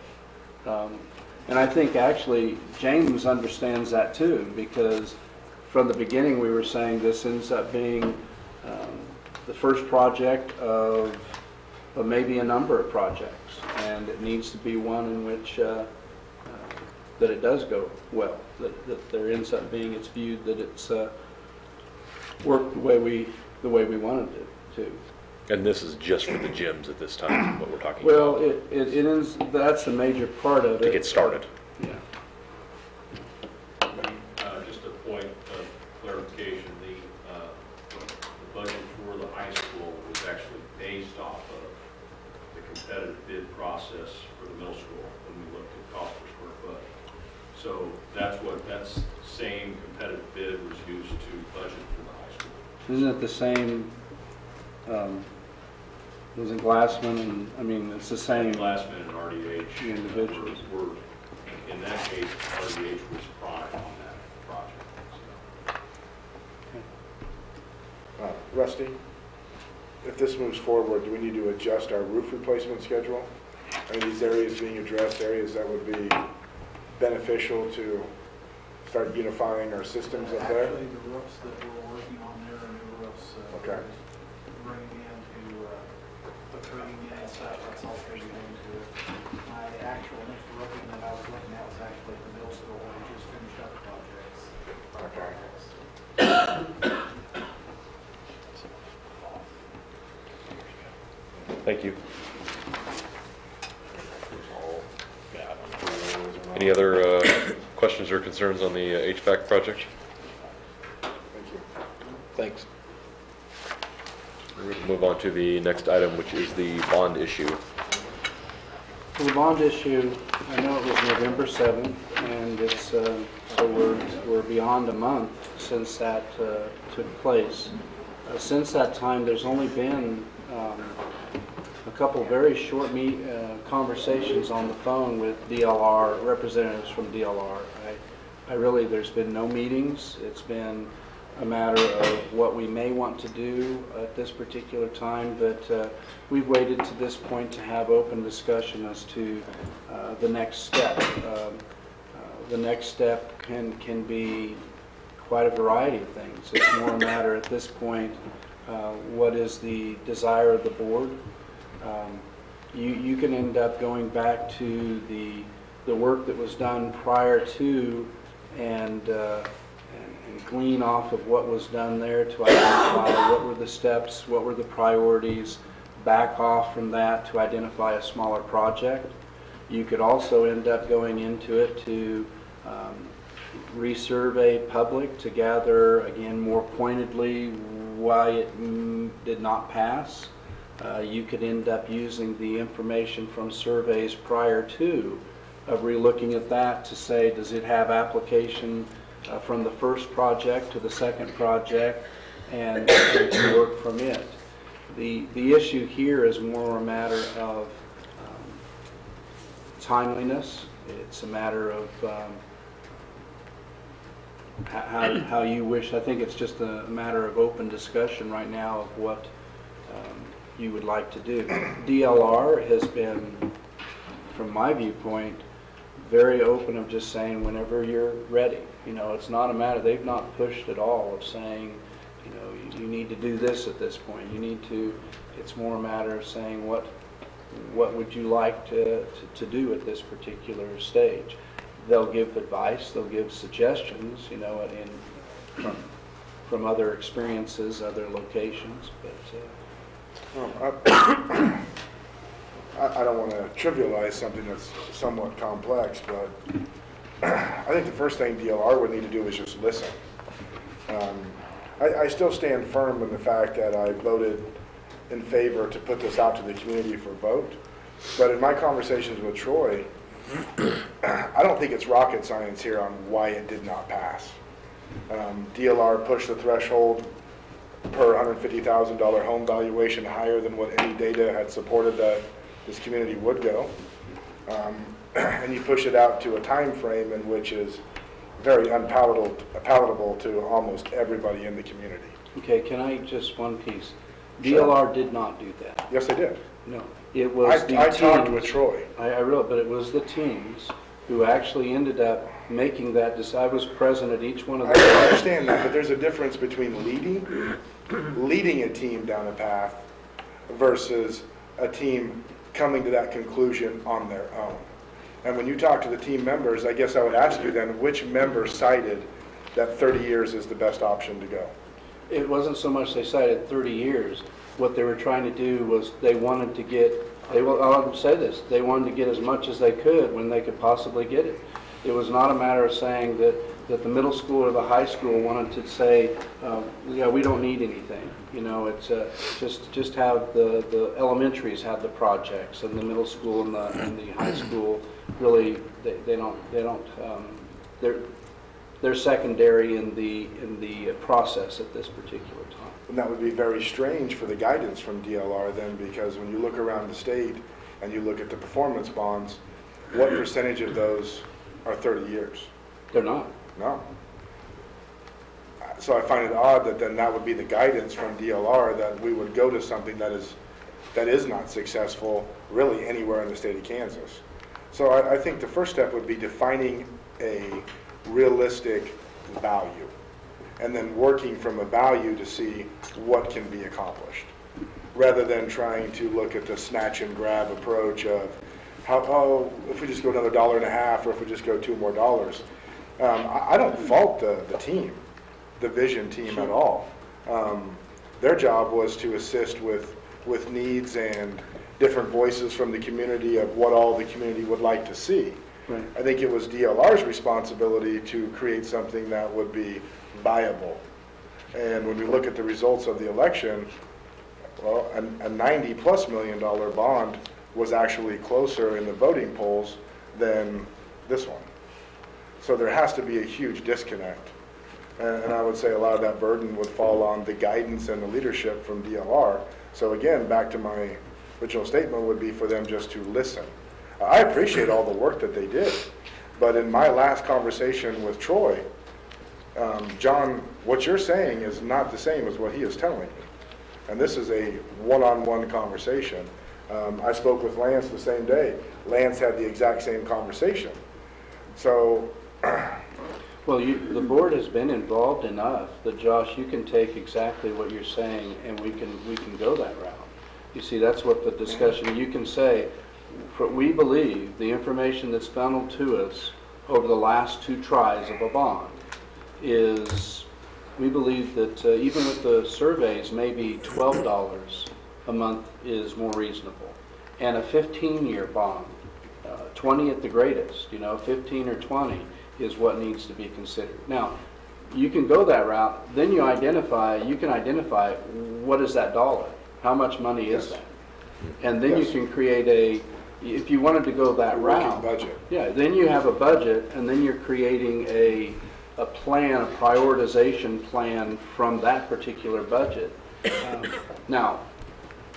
And I think actually James understands that too, because from the beginning we were saying this ends up being the first project of maybe a number of projects, and it needs to be one in which that it does go well, that there ends up being, it's viewed that it's worked the way we wanted it to. And this is just for the gyms at this time, what we're talking well, about? Well, it is, that's a major part of it. To get started. Yeah. Just a point of clarification, the budget for the high school was actually based off of the competitive bid process for the middle school when we looked at cost per square foot. So that's same competitive bid was used to budget for the high school. Isn't it the same? Was it Glassman? And it's the same. Glassman and RDH individuals were in that case, RDH was prime on that. Rusty, if this moves forward, do we need to adjust our roof replacement schedule? Are these areas being addressed, areas that would be beneficial to start unifying our systems up there? Actually, the roofs that we're working on there are new roofs. Okay. Bringing in to put treating in and stuff, that's all figured into it. My actual next roofing that I was looking at was actually at the middle school, where we just finished up projects. Okay. Thank you. Any other questions or concerns on the HVAC project? Thank you. Thanks. We're going to move on to the next item, which is the bond issue. For the bond issue, I know it was November 7th, and it's so we're beyond a month since that took place. Since that time, there's only been a couple very short conversations on the phone with DLR, representatives from DLR. There's been no meetings. It's been a matter of what we may want to do at this particular time, but we've waited to this point to have open discussion as to the next step. The next step can be quite a variety of things. It's more a matter at this point, what is the desire of the board? You can end up going back to the work that was done prior to and glean off of what was done there to identify what were the steps, what were the priorities, back off from that to identify a smaller project. You could also end up going into it to resurvey public to gather, again, more pointedly why it did not pass. You could end up using the information from surveys prior to of relooking at that to say, does it have application from the first project to the second project, and to work from it. The issue here is more a matter of timeliness. It's a matter of how you wish. I think it's just a matter of open discussion right now of what you would like to do. DLR has been, from my viewpoint, very open of just saying whenever you're ready. You know, it's not a matter, they've not pushed at all of saying, you know, you need to do this at this point. You need to, it's more a matter of saying what would you like to do at this particular stage. They'll give advice, they'll give suggestions, you know, from other experiences, other locations, but I don't want to trivialize something that's somewhat complex, but I think the first thing DLR would need to do is just listen. I still stand firm in the fact that I voted in favor to put this out to the community for vote, but in my conversations with Troy, I don't think it's rocket science here on why it did not pass. DLR pushed the threshold per $150,000 home valuation higher than what any data had supported that this community would go. And you push it out to a time frame in which is very unpalatable to almost everybody in the community. Okay, can I just one piece? Sure. DLR did not do that. Yes, they did. No, it was the I teams. talked with Troy. I wrote, but it was the teams who actually ended up making that decision. I was present at each one of those. I understand that, but there's a difference between leading a team down a path versus a team coming to that conclusion on their own. And when you talk to the team members, I guess I would ask you then, which member cited that 30 years is the best option to go? It wasn't so much they cited 30 years. What they were trying to do was they wanted to get, I'll say this, they wanted to get as much as they could when they could possibly get it. It was not a matter of saying that the middle school or the high school wanted to say, yeah, we don't need anything. You know, it's just have the elementaries have the projects, and the middle school and the high school really they're secondary in the process at this particular time. And that would be very strange for the guidance from DLR then, because when you look around the state and you look at the performance bonds, what percentage of those are 30 years? They're not. No. So I find it odd that then that would be the guidance from DLR, that we would go to something that is not successful really anywhere in the state of Kansas. So I think the first step would be defining a realistic value, and then working from a value to see what can be accomplished, rather than trying to look at the snatch and grab approach of how, oh, if we just go another $1.50, or if we just go $2 more. I don't fault the team, the vision team at all. Their job was to assist with needs and different voices from the community of what all the community would like to see. Right. I think it was DLR's responsibility to create something that would be viable. And when we look at the results of the election, well, a $90+ million bond was actually closer in the voting polls than this one. So there has to be a huge disconnect. And I would say a lot of that burden would fall on the guidance and the leadership from DLR. So again, back to my original statement would be for them just to listen. I appreciate all the work that they did, but in my last conversation with Troy, John, what you're saying is not the same as what he is telling me. And this is a one-on-one conversation. I spoke with Lance the same day. Lance had the exact same conversation. So, Well, the board has been involved enough that, Josh, you can take exactly what you're saying and we can go that route. You see, that's what the discussion, you can say, we believe the information that's funneled to us over the last 2 tries of a bond is, we believe that even with the surveys, maybe $12 a month is more reasonable. And a 15-year bond, 20 at the greatest, 15 or 20 is what needs to be considered. Now, you can go that route, then you can identify what is that dollar? How much money is that? And then you can create if you wanted to go that route, budget. Yeah, then you have a budget, and then you're creating a plan, a prioritization plan from that particular budget. Now,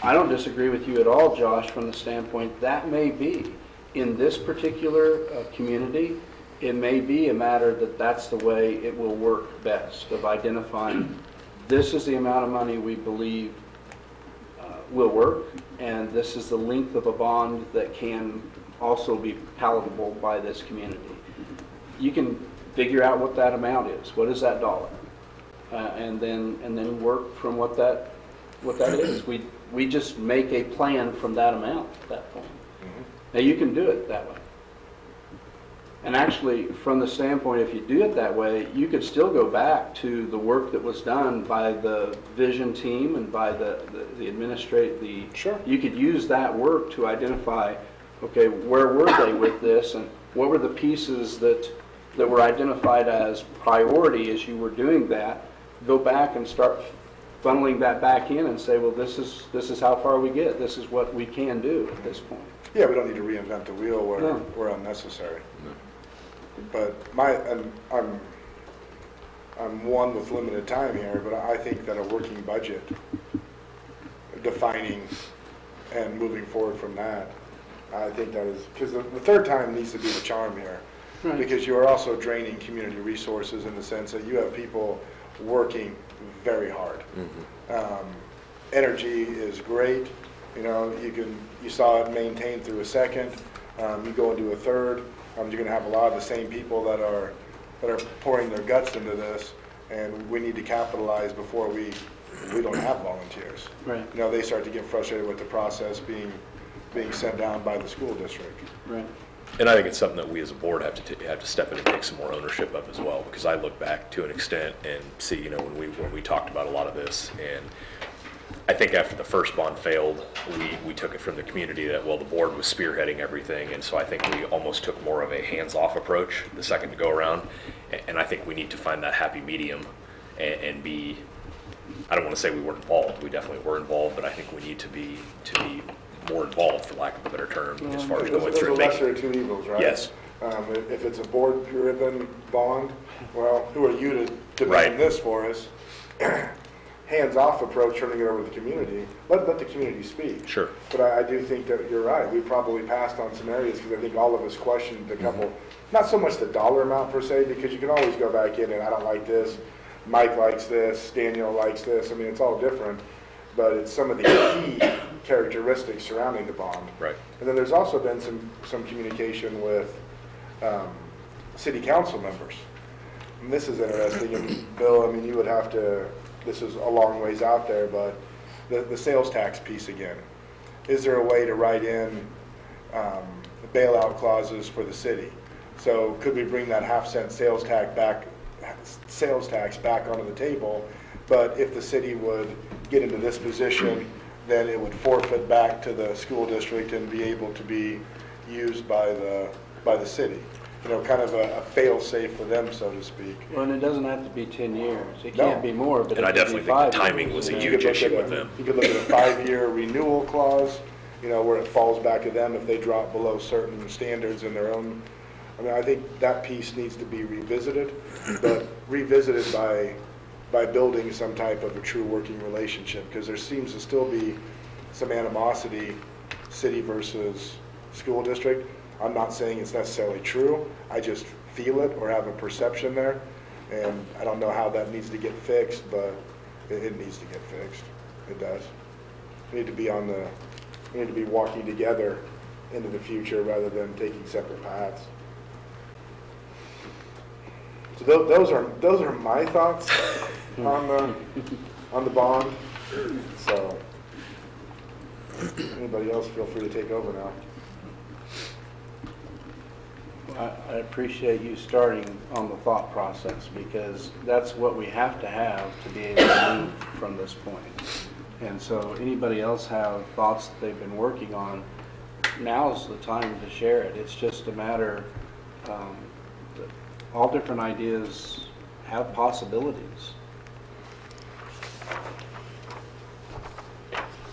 I don't disagree with you at all, Josh, from the standpoint that may be, in this particular community, it may be a matter that that's the way it will work best, of identifying this is the amount of money we believe will work, and this is the length of a bond that can also be palatable by this community. You can figure out what that amount is. What is that dollar? And then work from what that is. We just make a plan from that amount at that point. Now you can do it that way. And actually, from the standpoint, if you do it that way, you could still go back to the work that was done by the vision team and by the Sure. You could use that work to identify, okay, where were they with this, and what were the pieces that were identified as priority as you were doing that. Go back and start funneling that back in and say, well, this is how far we get. This is what we can do at this point. Yeah, we don't need to reinvent the wheel where unnecessary. No. But I'm one with limited time here, but I think that a working budget, defining and moving forward from that, I think that is, because the third time needs to be the charm here. Right. Because you are also draining community resources in the sense that you have people working very hard. Energy is great. You saw it maintained through a second. You go into a third. You're going to have a lot of the same people that are pouring their guts into this, and we need to capitalize before we don't have volunteers. Right. They start to get frustrated with the process being sent down by the school district. Right. And I think it's something that we as a board have to step in and take some more ownership of as well, because I look back to an extent and see, when we talked about a lot of this, and I think after the first bond failed, we took it from the community that, well, the board was spearheading everything, and so I think we almost took more of a hands-off approach the second to go around, and I think we need to find that happy medium and be, I don't want to say we weren't involved, we definitely were involved, but I think we need to be more involved, for lack of a better term, as far as going through and There's a lesser making. of two evils, right? Yes. If it's a board-driven bond, well, who are you to demand Right. this for us? Hands-off approach, turning it over to the community. Let the community speak. Sure. But I do think that you're right. We probably passed on some areas because I think all of us questioned a couple, not so much the dollar amount per se, because you can always go back in and I don't like this. Mike likes this, Daniel likes this. I mean, it's all different, but it's some of the key characteristics surrounding the bond. Right. And then there's also been some communication with city council members. And this is interesting, and Bill, I mean, you would have to, this is a long ways out there, but the sales tax piece again. Is there a way to write in bailout clauses for the city? So could we bring that half-cent sales tax back onto the table? But if the city would get into this position, then it would forfeit back to the school district and be able to be used by the city. You know, kind of a fail-safe for them, so to speak. Well, and it doesn't have to be 10 years. It No. can't be more, but And it I could definitely be think 5 the timing years, was a you know. huge issue with them. You could look at a 5-year renewal clause, you know, where it falls back to them if they drop below certain standards in their own. I mean, I think that piece needs to be revisited, but revisited by building some type of a true working relationship, because there seems to still be some animosity, city versus school district. I'm not saying it's necessarily true. I just feel it or have a perception there, and I don't know how that needs to get fixed, but it needs to get fixed. It does. We need to be walking together into the future rather than taking separate paths. So those are my thoughts on the bond. So anybody else, feel free to take over now. I appreciate you starting on the thought process, because that's what we have to be able to move from this point. And so anybody else have thoughts that they've been working on, now's the time to share it. It's just a matter, all different ideas have possibilities.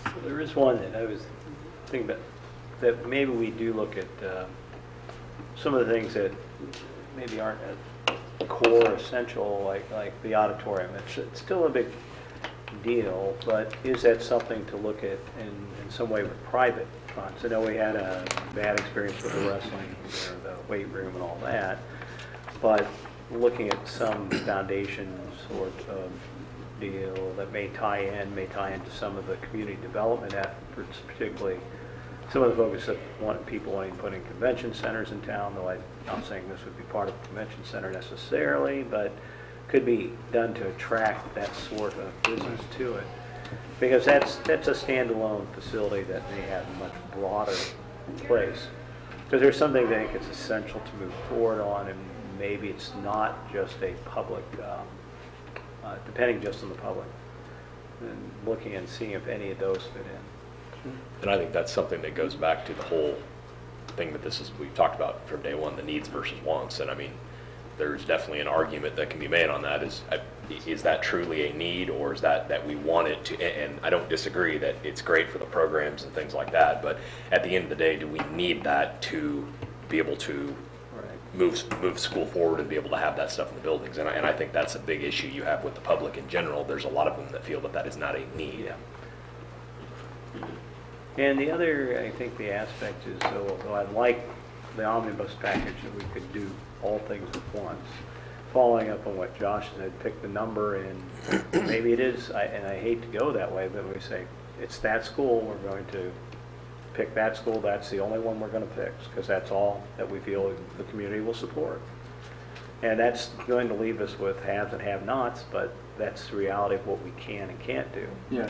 Well, there is one that I was thinking about, that maybe we do look at some of the things that maybe aren't core essential, like the auditorium. It's still a big deal, but is that something to look at in some way with private funds? I know we had a bad experience with the wrestling, or the weight room and all that, but looking at some foundation sort of deal that may tie into some of the community development efforts, particularly some of the focus that people wanting to put in convention centers in town, though I'm not saying this would be part of the convention center necessarily, but could be done to attract that sort of business to it. Because that's a standalone facility that may have a much broader place. Because there's something that I think it's essential to move forward on, and maybe it's not just a public, depending just on the public, and looking and seeing if any of those fit in. And I think that's something that goes back to the whole thing that we've talked about from day one, the needs versus wants. And I mean, there's definitely an argument that can be made on that. Is that truly a need, or is that we want it to? And I don't disagree that it's great for the programs and things like that, but at the end of the day, do we need that to be able to move school forward and be able to have that stuff in the buildings? And I think that's a big issue you have with the public in general. There's a lot of them that feel that is not a need. Yeah. And the other, I think the aspect is, though I'd like the omnibus package that we could do all things at once, following up on what Josh said, pick the number, and maybe it is, and I hate to go that way, but we say, it's that school, we're going to pick that school, that's the only one we're going to fix, because that's all that we feel the community will support. And that's going to leave us with haves and have-nots, but that's the reality of what we can and can't do. Yeah,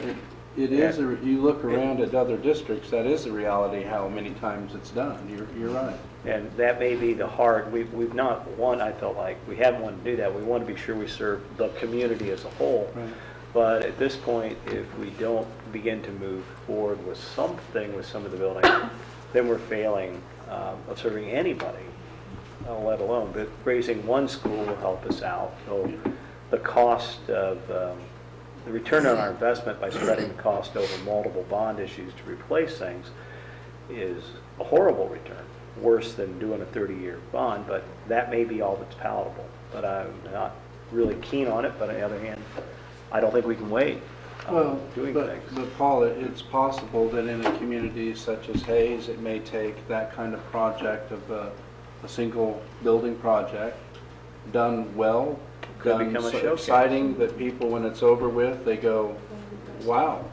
it is. You look around at other districts, that is the reality how many times it's done. You're right. And that may be the hard, we've not I felt like we haven't wanted to do that. We want to be sure we serve the community as a whole. Right. But at this point, if we don't begin to move forward with something with some of the buildings, then we're failing of serving anybody, let alone. But raising one school will help us out. So the cost of the return on our investment by spreading the cost over multiple bond issues to replace things is a horrible return, worse than doing a 30-year bond, but that may be all that's palatable. But I'm not really keen on it, but on the other hand, I don't think we can wait doing things. But Paul, it's possible that in a community such as Hayes, it may take that kind of project of a single building project done well Could done become a so showcase. exciting that people, when it's over with, they go, wow.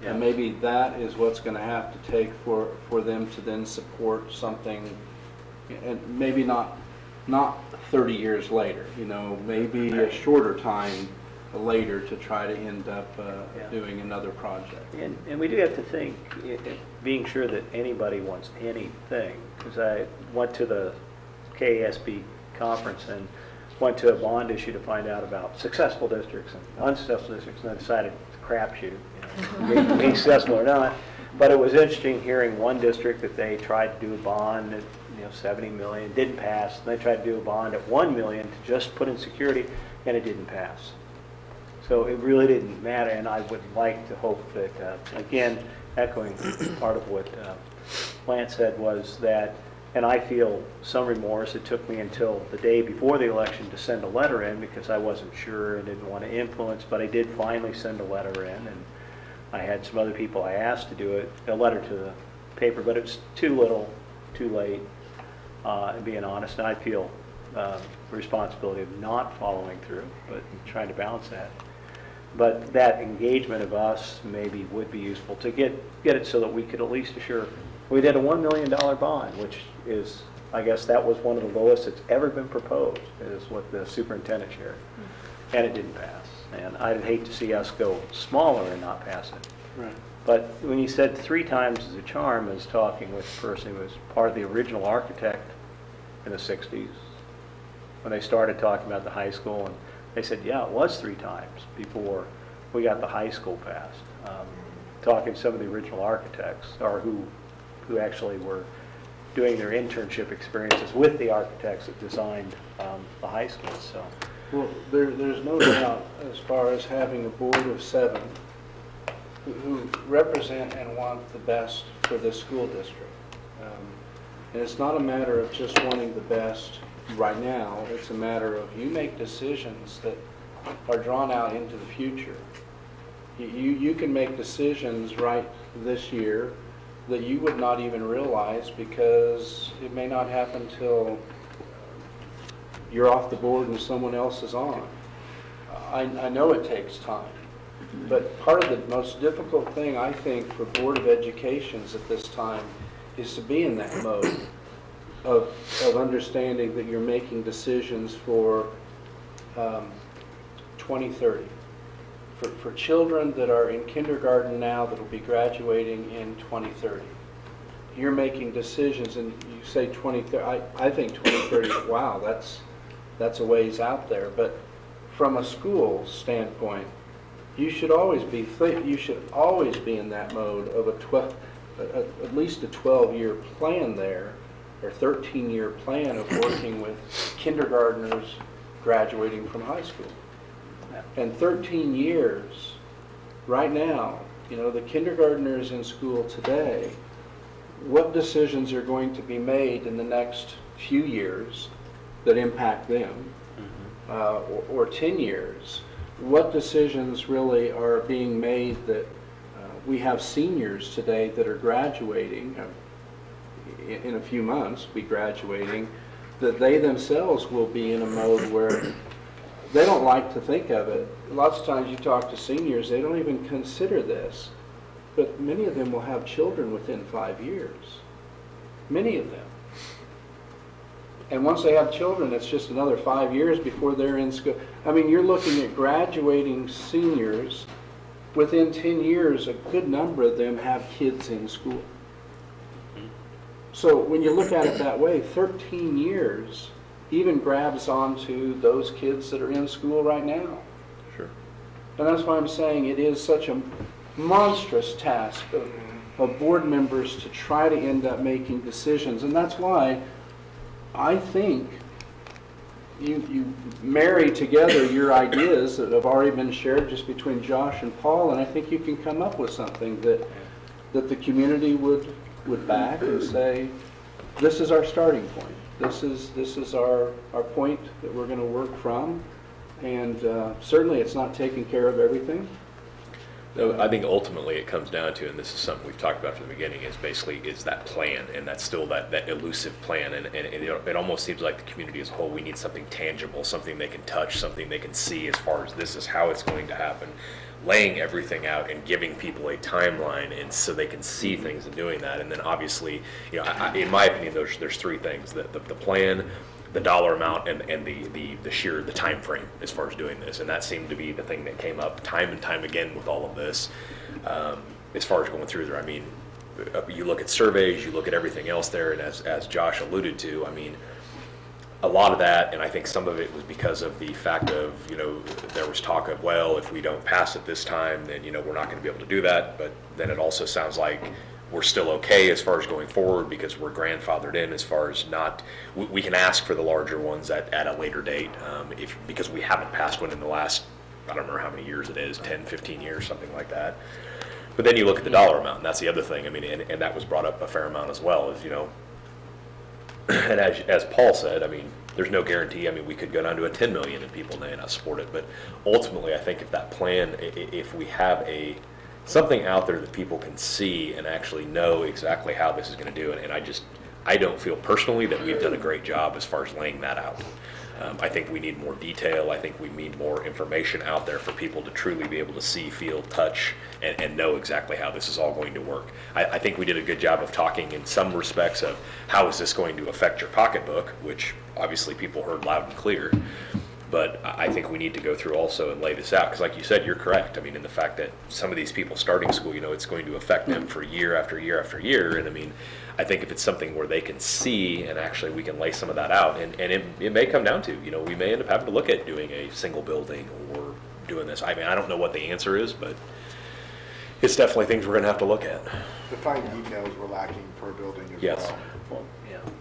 Yeah. And maybe that is what's going to have to take for them to then support something, and maybe not 30 years later, you know, maybe a shorter time later to try to end up doing another project. And we do have to think, being sure that anybody wants anything, because I went to the KASB conference and went to a bond issue to find out about successful districts and unsuccessful districts, and I decided it's a crapshoot, you know, being successful or not. But it was interesting hearing one district that they tried to do a bond at 70 million, didn't pass, and they tried to do a bond at 1 million to just put in security, and it didn't pass. So it really didn't matter, and I would like to hope that, again, echoing part of what Lance said, was that, and I feel some remorse, it took me until the day before the election to send a letter in because I wasn't sure and didn't want to influence, but I did finally send a letter in, and I had some other people I asked to do it, a letter to the paper, but it was too little, too late, and being honest, and I feel the responsibility of not following through, but trying to balance that. But that engagement of us maybe would be useful to get it so that we could at least assure. We did a $1 million bond, which is, I guess that was one of the lowest that's ever been proposed, is what the superintendent shared. And it didn't pass. And I'd hate to see us go smaller and not pass it. Right. But when you said 3 times as a charm, I was talking with a person who was part of the original architect in the 60s, when they started talking about the high school, and they said, yeah, it was 3 times before we got the high school passed. Talking to some of the original architects, or who actually were doing their internship experiences with the architects that designed the high school. So, Well, there's no doubt as far as having a board of 7 who represent and want the best for this school district. And it's not a matter of just wanting the best right now. It's a matter of you make decisions that are drawn out into the future. You can make decisions right this year that you would not even realize because it may not happen till you're off the board and someone else is on. I know it takes time, but part of the most difficult thing I think for Board of Educations at this time is to be in that mode of understanding that you're making decisions for 2030. For children that are in kindergarten now that will be graduating in 2030. You're making decisions, and you say 2030, I think 2030, wow, that's a ways out there. But from a school standpoint, you should always be in that mode of at least a 12-year plan there, or 13-year plan of working with kindergartners graduating from high school. And 13 years, right now, the kindergartners in school today, what decisions are going to be made in the next few years that impact them, or 10 years? What decisions really are being made that we have seniors today that are graduating, in a few months, be graduating, that they themselves will be in a mode where they don't like to think of it. Lots of times you talk to seniors, they don't even consider this. But many of them will have children within 5 years. Many of them. And once they have children, it's just another 5 years before they're in school. I mean, you're looking at graduating seniors. Within 10 years, a good number of them have kids in school. So when you look at it that way, 13 years even grabs onto those kids that are in school right now. Sure. And that's why I'm saying it is such a monstrous task of board members to try to end up making decisions. And that's why I think you marry together your ideas that have already been shared just between Josh and Paul, and I think you can come up with something that the community would back and say, this is our starting point. This is our point that we're going to work from, and certainly it's not taking care of everything, No, I think ultimately it comes down to, and this is something we've talked about from the beginning, is basically is that plan, and that's still that elusive plan, and it almost seems like the community as a whole, we need something tangible, something they can touch, something they can see as far as this is how it's going to happen, laying everything out and giving people a timeline, and so they can see things and doing that. And then obviously, you know, in my opinion, there's three things: the plan, the dollar amount, and the time frame as far as doing this. And that seemed to be the thing that came up time and time again with all of this. As far as going through there, I mean, you look at surveys, you look at everything else there, and as Josh alluded to, I mean, a lot of that, and I think some of it was because of the fact of, you know, there was talk of, well, if we don't pass it this time, then, you know, we're not going to be able to do that. But then it also sounds like we're still okay as far as going forward because we're grandfathered in as far as not, we can ask for the larger ones at a later date because we haven't passed one in the last, I don't remember how many years it is, 10, 15 years, something like that. But then you look at the dollar amount, and that's the other thing. I mean, and that was brought up a fair amount as well, is, you know, and as Paul said, I mean, there's no guarantee. I mean, we could go down to a 10 million and people may not support it. But ultimately, I think if that plan, if we have something out there that people can see and actually know exactly how this is going to do it, and I don't feel personally that we've done a great job as far as laying that out. I think we need more detail. I think we need more information out there for people to truly be able to see, feel, touch, and know exactly how this is all going to work. I think we did a good job of talking in some respects of how is this going to affect your pocketbook, which obviously people heard loud and clear. But I think we need to go through also and lay this out, because like you said, you're correct. I mean, in the fact that some of these people starting school, you know, it's going to affect them for year after year after year. And I mean, I think if it's something where they can see and actually we can lay some of that out, and it may come down to, you know, we may end up having to look at doing a single building or doing this. I mean, I don't know what the answer is, but it's definitely things we're going to have to look at. The fine details were lacking per building as Yes. well.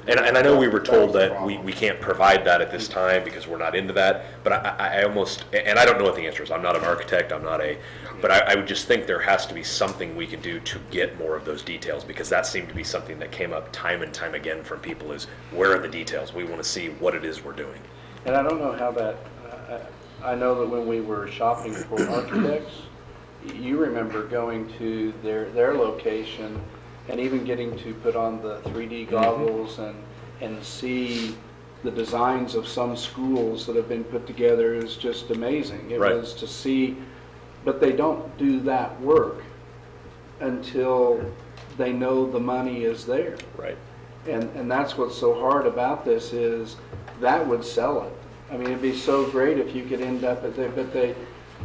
And I know we were told that we can't provide that at this time because we're not into that, but I almost, and I don't know what the answer is. I'm not an architect, but I would just think there has to be something we can do to get more of those details, because that seemed to be something that came up time and time again from people is, where are the details? We want to see what it is we're doing. And I don't know how that, I know that when we were shopping for architects, you remember going to their location and even getting to put on the 3D goggles and see the designs of some schools that have been put together is just amazing. It was to see, but they don't do that work until they know the money is there. Right. And that's what's so hard about this is that would sell it. I mean, it'd be so great if you could end up at there, but they,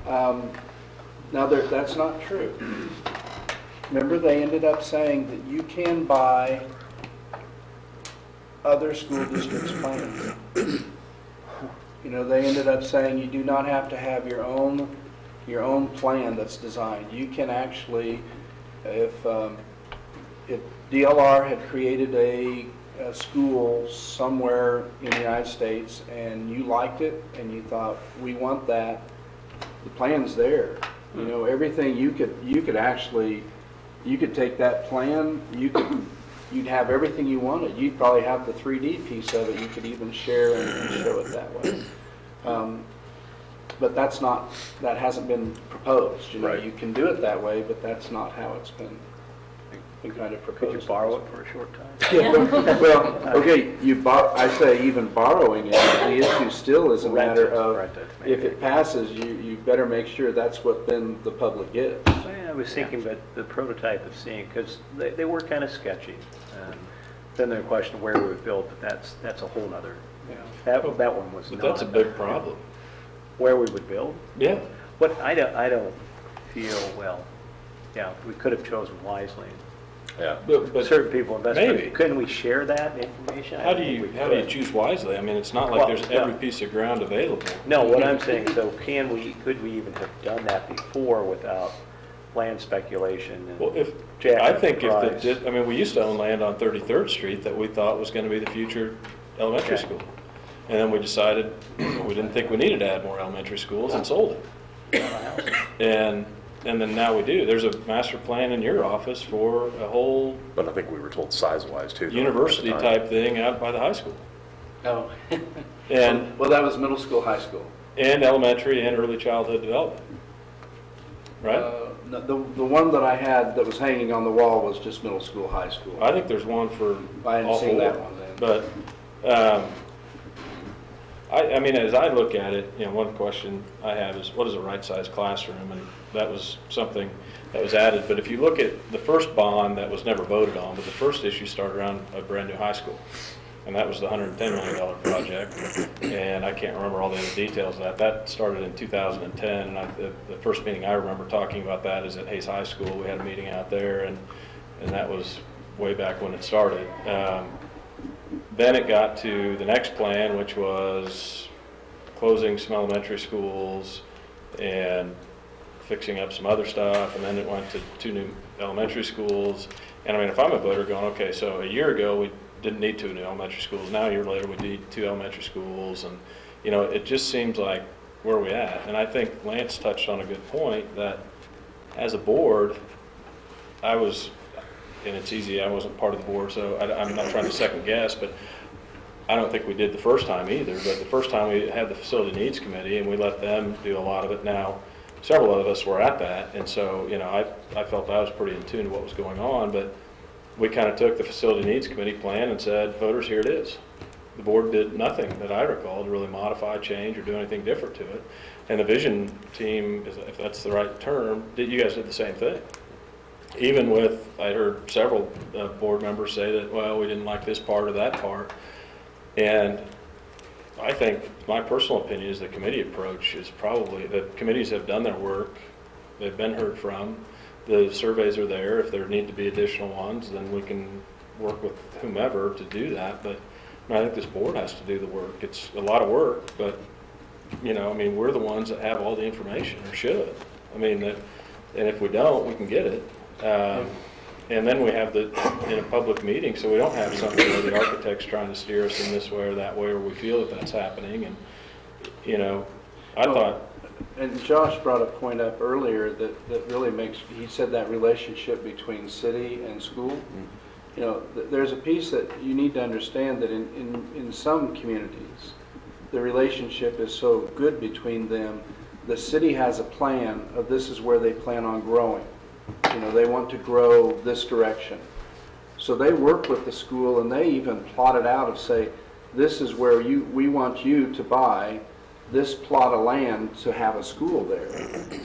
now that's not true. Remember, they ended up saying that you can buy other school districts' plans. You know, they ended up saying you do not have to have your own plan that's designed. You can actually, if DLR had created a school somewhere in the United States and you liked it and you thought, we want that, the plan's there. You know, everything you could actually. You could take that plan, you'd have everything you wanted. You'd probably have the 3D piece of it. You could even share and show it that way. But that hasn't been proposed. You know, you can do it that way, but that's not how it's been kind of proposed. Could you borrow it for a short time? Yeah, well, okay, I say even borrowing it, the issue still is a matter of, if it passes, you better make sure that's what then the public gets. I was thinking about the prototype of seeing, because they were kind of sketchy. Then the question of where we would build, but that's a whole nother, you know, that one was But not. that's a big problem. Where we would build? Yeah. What I don't feel, well, yeah, we could have chosen wisely. Yeah. But Certain people invest. maybe. Couldn't we share that information? How do you choose wisely? I mean, it's not like there's every piece of ground available. No, what I'm saying, so could we even have done that before without land speculation and Well, jacking I think the price? I mean, we used to own land on 33rd Street that we thought was going to be the future elementary Okay. school. And then we decided we didn't think we needed to add more elementary schools and sold it. And then now we do. There's a master plan in your office for a whole But I think we were told size-wise too. university type thing out by the high school. Oh. And Well, that was middle school, high school. elementary and early childhood development. Right? The one that I had that was hanging on the wall was just middle school, high school. I think there's one for I hadn't all seen four. that one then. But, I mean, as I look at it, you know, one question I have is, what is a right-sized classroom? And that was something that was added. But if you look at the first bond that was never voted on, but the first issue started around a brand-new high school. And that was the $110 million project. And I can't remember all the other details of that. That started in 2010. And the first meeting I remember talking about that is at Hayes High School. We had a meeting out there, and that was way back when it started. Then it got to the next plan, which was closing some elementary schools and fixing up some other stuff, and then it went to 2 new elementary schools. And I mean, if I'm a voter going, okay, so a year ago we didn't need 2 new elementary schools, now a year later we need 2 elementary schools, and you know, it just seems like, where are we at? And I think Lance touched on a good point, that as a board, I was, and it's easy, I wasn't part of the board, so I'm not trying to second guess, but I don't think we did the first time either. But the first time we had the Facility Needs Committee, and we let them do a lot of it. Now, several of us were at that, and so, you know, I felt I was pretty in tune to what was going on, but we kind of took the Facility Needs Committee plan and said, voters, here it is. The board did nothing that I recall to really modify, change, or do anything different to it. And the vision team, if that's the right term, you guys did the same thing. Even with, I heard several board members say that, well, we didn't like this part or that part. And I think, my personal opinion is the committee approach is probably, the committees have done their work, they've been heard from, the surveys are there. If there need to be additional ones, then we can work with whomever to do that. But I think this board has to do the work. It's a lot of work, but, you know, I mean, we're the ones that have all the information, or should. I mean, and if we don't, we can get it. And then we have in a public meeting, so we don't have something where the architect's trying to steer us in this way or that way, or we feel that that's happening. And, you know, I thought. And Josh brought a point up earlier that really makes, he said that relationship between city and school. You know, there's a piece that you need to understand that in some communities, the relationship is so good between them. The city has a plan of this is where they plan on growing. You know, they want to grow this direction. So they work with the school, and they even plot it out of, say, this is where we want you to buy this plot of land to have a school there.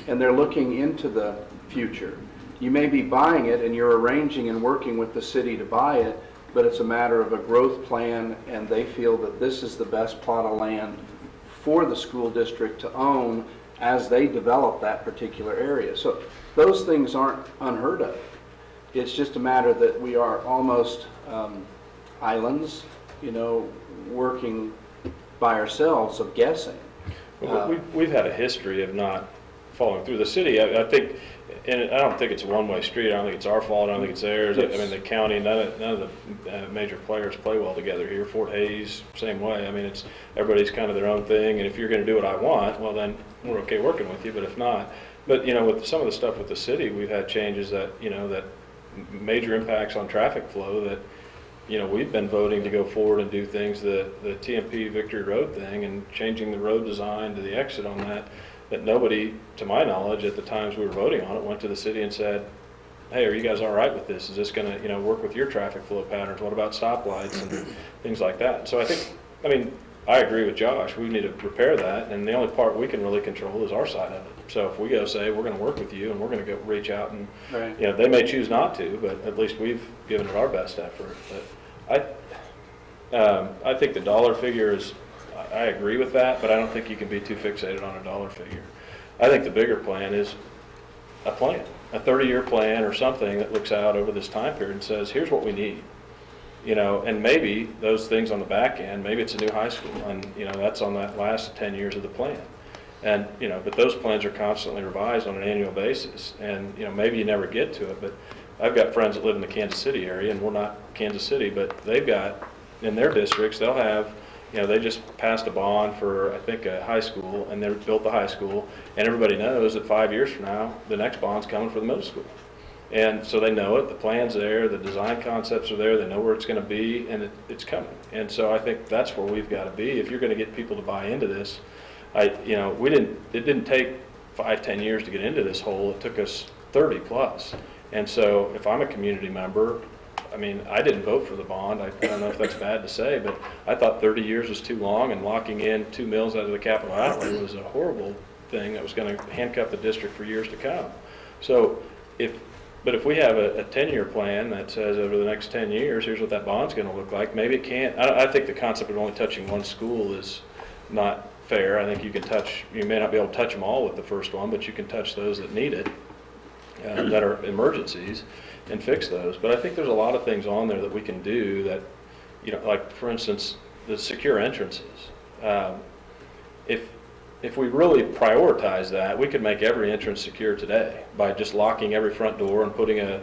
And they're looking into the future. You may be buying it and you're arranging and working with the city to buy it, but it's a matter of a growth plan, and they feel that this is the best plot of land for the school district to own as they develop that particular area. So those things aren't unheard of. It's just a matter that we are almost islands, you know, working by ourselves of guessing. Well, we've had a history of not following through. The city, I think, and I don't think it's a one-way street. I don't think it's our fault. I don't think it's theirs. Yes. I mean, the county, none of the major players play well together here. Fort Hays, same way. I mean, it's everybody's kind of their own thing. And if you're going to do what I want, well, then we're okay working with you. But if not, but you know, with some of the stuff with the city, we've had changes that, you know, that major impacts on traffic flow that, you know, we've been voting to go forward and do things, the TMP Victory Road thing, and changing the road design to the exit on that nobody, to my knowledge, at the times we were voting on it, went to the city and said, hey, are you guys all right with this? Is this going to, you know, work with your traffic flow patterns? What about stoplights and things like that? So I think, I mean, I agree with Josh. We need to repair that, and the only part we can really control is our side of it. So if we go say, we're going to work with you, and we're going to go reach out, and Right. you know, they may choose not to, but at least we've given it our best effort. But I think the dollar figure is, I agree with that, but I don't think you can be too fixated on a dollar figure. I think the bigger plan is a plan, a 30-year plan or something that looks out over this time period and says, here's what we need. You know, and maybe those things on the back end, maybe it's a new high school, and you know, that's on that last 10 years of the plan. And you know, but those plans are constantly revised on an annual basis, and you know, maybe you never get to it. But I've got friends that live in the Kansas City area, and we're not Kansas City, but they've got, in their districts, they'll have, you know, they just passed a bond for, I think, a high school, and they built the high school, and everybody knows that 5 years from now, the next bond's coming for the middle school. And so they know it, the plan's there, the design concepts are there, they know where it's going to be, and it's coming. And so I think that's where we've got to be. If you're going to get people to buy into this, you know, it didn't take 5-10 years to get into this hole. It took us 30 plus. And so if I'm a community member, I mean, I didn't vote for the bond. I don't know if that's bad to say, but I thought 30 years was too long, and locking in 2 mills out of the capital outlay was a horrible thing that was going to handcuff the district for years to come. So but if we have a 10-year plan that says over the next 10 years, here's what that bond's going to look like, maybe it can't. I think the concept of only touching one school is not fair. I think you may not be able to touch them all with the first one, but you can touch those that need it, that are emergencies, and fix those. But I think there's a lot of things on there that we can do that, like for instance, the secure entrances. If we really prioritize that, we could make every entrance secure today by just locking every front door and putting a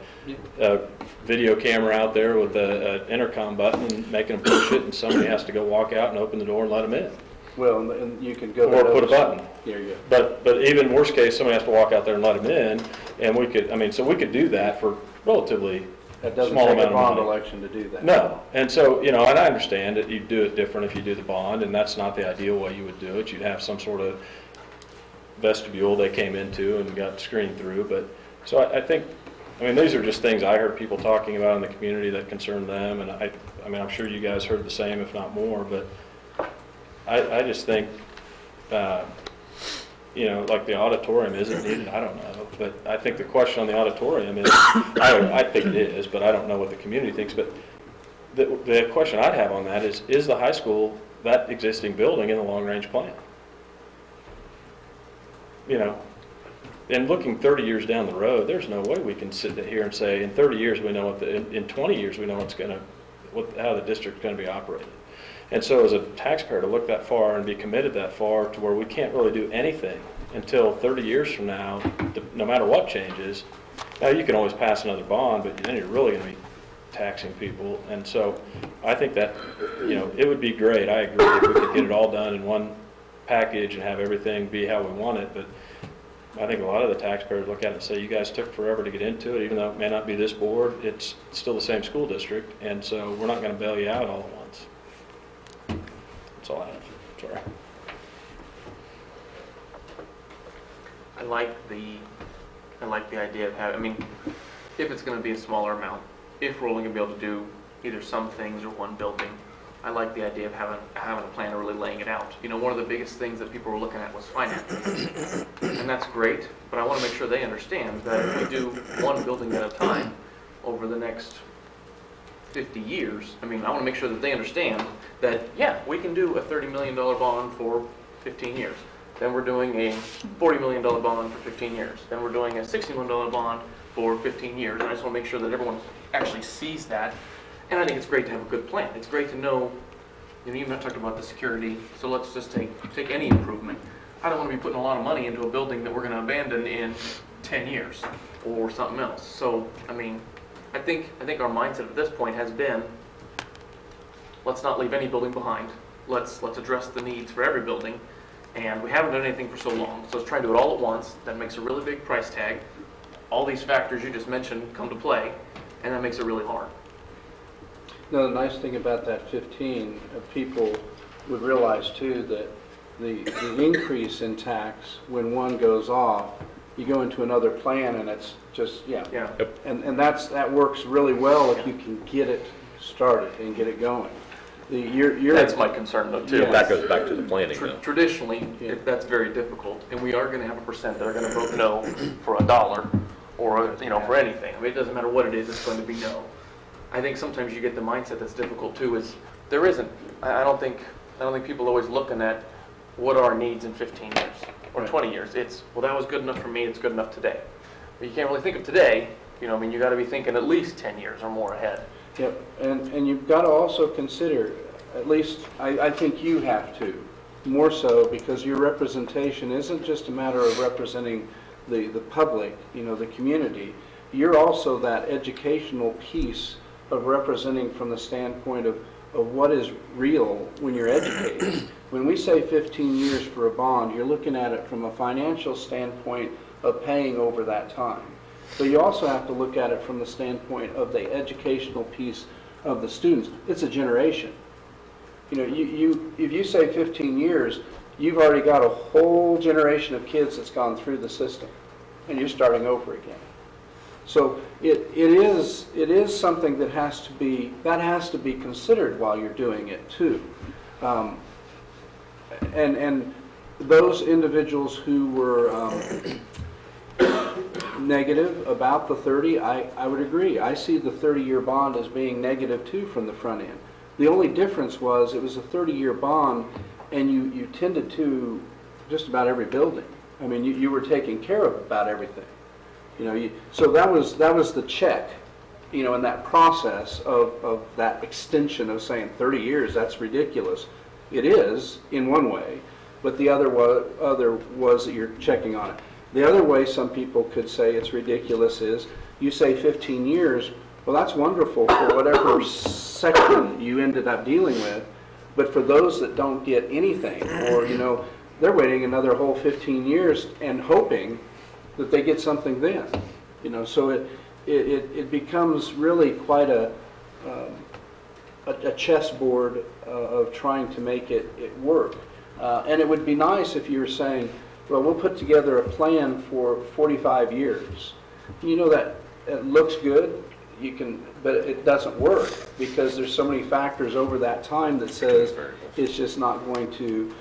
video camera out there with an intercom button and making them push it, and somebody has to go walk out and open the door and let them in. Well, and you could go or put a button. There you go. But even worst case, somebody has to walk out there and let them in, and we could, so we could do that for relatively that doesn't small take amount a bond of money. election to do that. No, and so, and I understand that you do it different if you do the bond, and that's not the ideal way you would do it. You'd have some sort of vestibule they came into and got screened through, but, so I think, these are just things I heard people talking about in the community that concern them, and I'm sure you guys heard the same, if not more, but I just think, like the auditorium isn't needed, I don't know. But I think the question on the auditorium is, I think it is, but I don't know what the community thinks. But the question I'd have on that is the high school, that existing building, in the long-range plan? And looking 30 years down the road, there's no way we can sit here and say, in 30 years we know in 20 years we know how the district's going to be operated. And so as a taxpayer, to look that far and be committed that far to where we can't really do anything until 30 years from now, no matter what changes. Now, you can always pass another bond, but then you're really going to be taxing people. And so I think that, it would be great, I agree, if we could get it all done in one package and have everything be how we want it. But I think a lot of the taxpayers look at it and say, you guys took forever to get into it, even though it may not be this board, it's still the same school district, and so we're not going to bail you out all at once. That's all I have. Sorry. I like the idea of having, if it's going to be a smaller amount, if we're only going to be able to do either some things or one building, I like the idea of having a plan or really laying it out. One of the biggest things that people were looking at was finances. And that's great, but I want to make sure they understand that if we do one building at a time over the next 50 years, I want to make sure that they understand that, yeah, we can do a $30 million bond for 15 years. Then we're doing a $40 million bond for 15 years. Then we're doing a $60 million bond for 15 years. And I just want to make sure that everyone actually sees that. And I think it's great to have a good plan. It's great to know, you've not talked about the security, so let's just take any improvement. I don't want to be putting a lot of money into a building that we're going to abandon in 10 years or something else. So, I think our mindset at this point has been, let's not leave any building behind. Let's address the needs for every building. And we haven't done anything for so long, so let's try and do it all at once. That makes a really big price tag. All these factors you just mentioned come to play, and that makes it really hard. Now, the nice thing about that 15, people would realize too that the increase in tax, when one goes off, you go into another plan and it's just, yeah. Yep. And that works really well if you can get it started and get it going. That's my concern though too. Yeah. That goes back to the planning though. Traditionally, that's very difficult, and we are going to have a percent that are going to vote no for $1 or for anything. It doesn't matter what it is, it's going to be no. I think sometimes you get the mindset that's difficult too. Is there isn't. I don't think people are always looking at what are our needs in 15 years or 20 years. It's, well, that was good enough for me. It's good enough today. But you can't really think of today. You got to be thinking at least 10 years or more ahead. Yep, and you've got to also consider, at least I think you have to, more so because your representation isn't just a matter of representing the public, the community. You're also that educational piece of representing from the standpoint of what is real when you're educated. When we say 15 years for a bond, you're looking at it from a financial standpoint of paying over that time. But you also have to look at it from the standpoint of the educational piece of the students. It's a generation. If you say 15 years, you've already got a whole generation of kids that's gone through the system, and you're starting over again. So it is something that has to be considered while you're doing it too. And those individuals who were negative about the 30, I would agree. I see the 30-year bond as being negative too from the front end. The only difference was it was a 30-year bond, and you tended to just about every building. I mean, you were taking care of about everything. You know, so that was the check, you know, in that process of that extension of saying 30 years, that's ridiculous. It is in one way, but the other was that you're checking on it. The other way some people could say it's ridiculous is you say 15 years, well, that's wonderful for whatever section you ended up dealing with, but for those that don't get anything, or, you know, they're waiting another whole 15 years and hoping that they get something then. You know, so it becomes really quite a chessboard of trying to make it work. And it would be nice if you were saying, well, we'll put together a plan for 45 years. You know, that it looks good, but it doesn't work because there's so many factors over that time that says it's just not going to,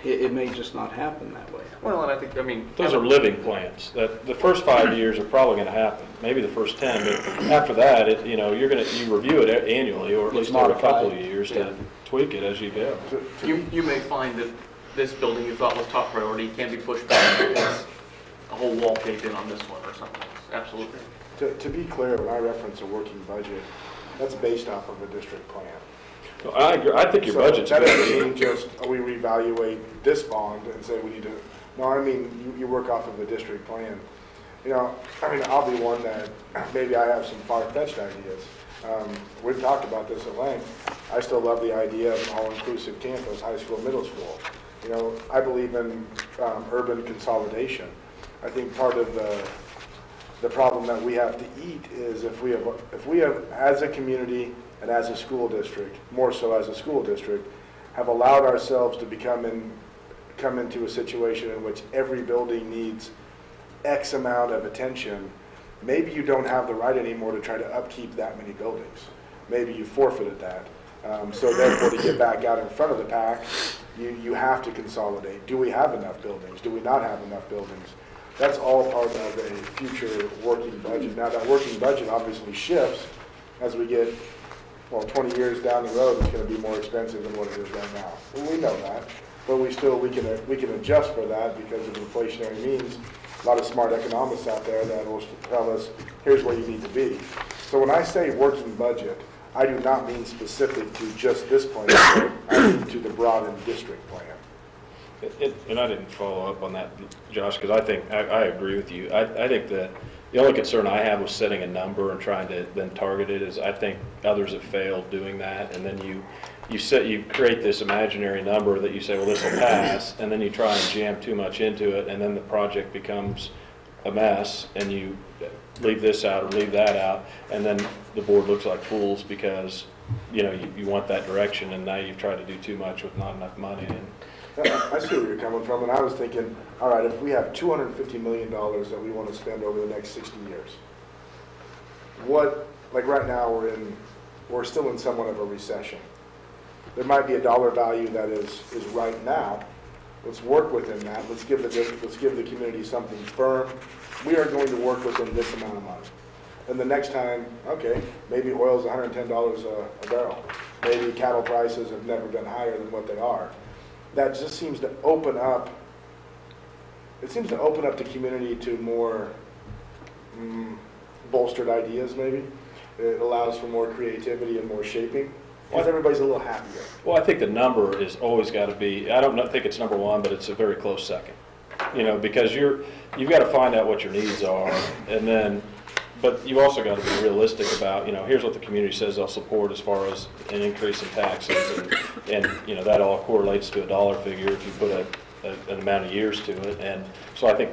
it may just not happen that way. Well, and I mean... Those are living plans. The first 5 years are probably going to happen, maybe the first 10, but after that, you know, you review it annually, or at least every couple of years to tweak it as you go. You may find that this building you thought was top priority can be pushed back because a whole wall caved in on this one or something. Absolutely. To be clear, when I reference a working budget, that's based off of a district plan. Well, I agree. I think your budget's that good. doesn't mean just we reevaluate this bond and say we need to. No, I mean you work off of a district plan. You know, I mean I'll be one that maybe I have some far-fetched ideas. We've talked about this at length. I still love the idea of an all-inclusive campus, high school, middle school. You know, I believe in urban consolidation. I think part of the problem that we have to eat is if we have as a community and as a school district, more so as a school district, have allowed ourselves to come into a situation in which every building needs X amount of attention, maybe you don't have the right anymore to try to upkeep that many buildings. Maybe you forfeited that. So therefore, to get back out in front of the pack, you have to consolidate. Do we have enough buildings? Do we not have enough buildings? That's all part of a future working budget. Now, that working budget obviously shifts as we get, well, 20 years down the road, it's going to be more expensive than what it is right now. Well, we know that, but we can adjust for that because of inflationary means. A lot of smart economists out there that will tell us, here's where you need to be. So when I say working budget, I do not mean specific to just this plan, I mean to the broadened district plan. And I didn't follow up on that, Josh, because I think I agree with you. I think that the only concern I have with setting a number and trying to then target it is I think others have failed doing that, and then you create this imaginary number that you say, well, this will pass, and then you try and jam too much into it, and then the project becomes a mess, and you leave this out or leave that out, and then the board looks like fools because you know you want that direction, and now you've tried to do too much with not enough money. And I see where you're coming from, and I was thinking, all right, if we have $250 million that we want to spend over the next 60 years, like right now we're still in somewhat of a recession. There might be a dollar value that is right now. Let's work within that. Let's give the community something firm. We are going to work within this amount of money. And the next time, okay, maybe oil's $110 a barrel. Maybe cattle prices have never been higher than what they are. That just seems to open up. It seems to open up the community to more bolstered ideas. Maybe it allows for more creativity and more shaping. Because everybody's a little happier. well, I think the number is always got to be. I don't think it's number one, but it's a very close second. You know, because you've got to find out what your needs are, and then. But you also got to be realistic about, you know, here's what the community says they'll support as far as an increase in taxes, and you know, that all correlates to a dollar figure if you put an amount of years to it. And so I think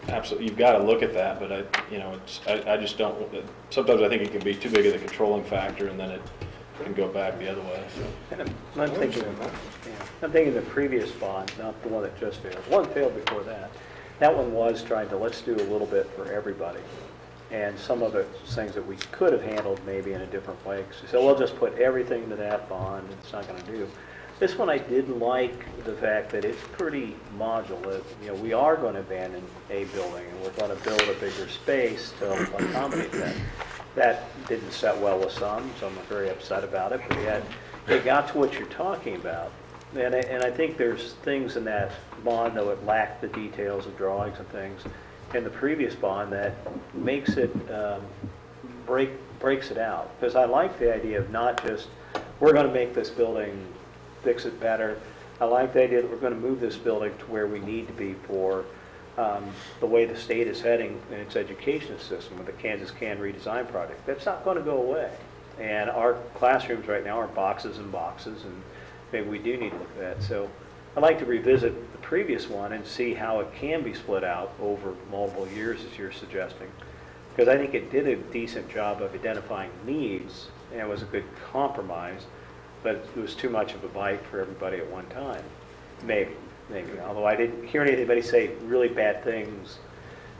absolutely you've got to look at that, but I just don't, sometimes I think it can be too big of a controlling factor, and then it can go back the other way. So. And I'm thinking the previous bond, not the one that just failed. One failed before that. that one was trying to, let's do a little bit for everybody. And some of it's things that we could have handled maybe in a different way. So we'll just put everything to that bond, and it's not going to do. This one I did like the fact that it's pretty modular. You know, we are going to abandon a building, and we're going to build a bigger space to accommodate that. That didn't set well with some, so I'm very upset about it, but yet it got to what you're talking about. And I think there's things in that bond, though it lacked the details of drawings and things, in the previous bond that makes it, breaks it out. Because I like the idea of not just, we're going to make this building, fix it better. I like the idea that we're going to move this building to where we need to be for the way the state is heading in its education system with the Kansas Can redesign project. That's not going to go away. And our classrooms right now are boxes and boxes, and maybe we do need to look at that. So I'd like to revisit the previous one and see how it can be split out over multiple years, as you're suggesting. Because I think it did a decent job of identifying needs, and it was a good compromise, but it was too much of a bite for everybody at one time. Maybe. Although I didn't hear anybody say really bad things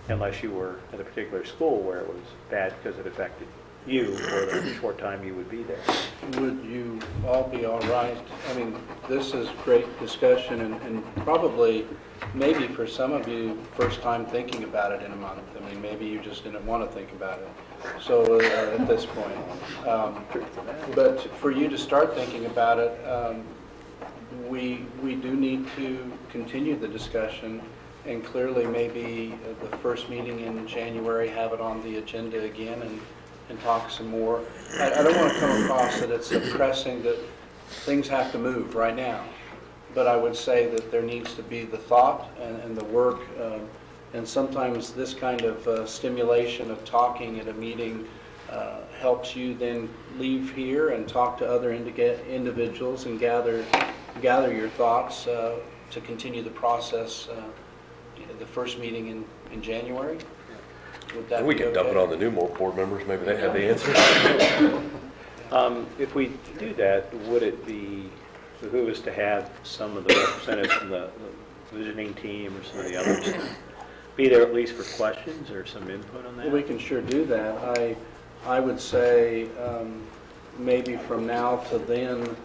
unless you were at a particular school where it was bad because it affected you for the short time you would be there. Would you all be all right? I mean, this is great discussion and probably, maybe for some of you, first time thinking about it in a month. I mean, maybe you just didn't want to think about it. So at this point. But for you to start thinking about it, we do need to continue the discussion, and clearly maybe the first meeting in January have it on the agenda again and talk some more. I don't want to come across that it's pressing that things have to move right now, but I would say that there needs to be the thought and the work, and sometimes this kind of stimulation of talking at a meeting helps you then leave here and talk to other individuals and gather your thoughts to continue the process. The first meeting in January. Would that we be can dump okay? it on the new board members. Maybe they have the answers. If we do that, would it be behoove us to have some of the representatives from the visioning team or some of the others be there at least for questions or some input on that? Well, we can sure do that. I would say maybe from now to then,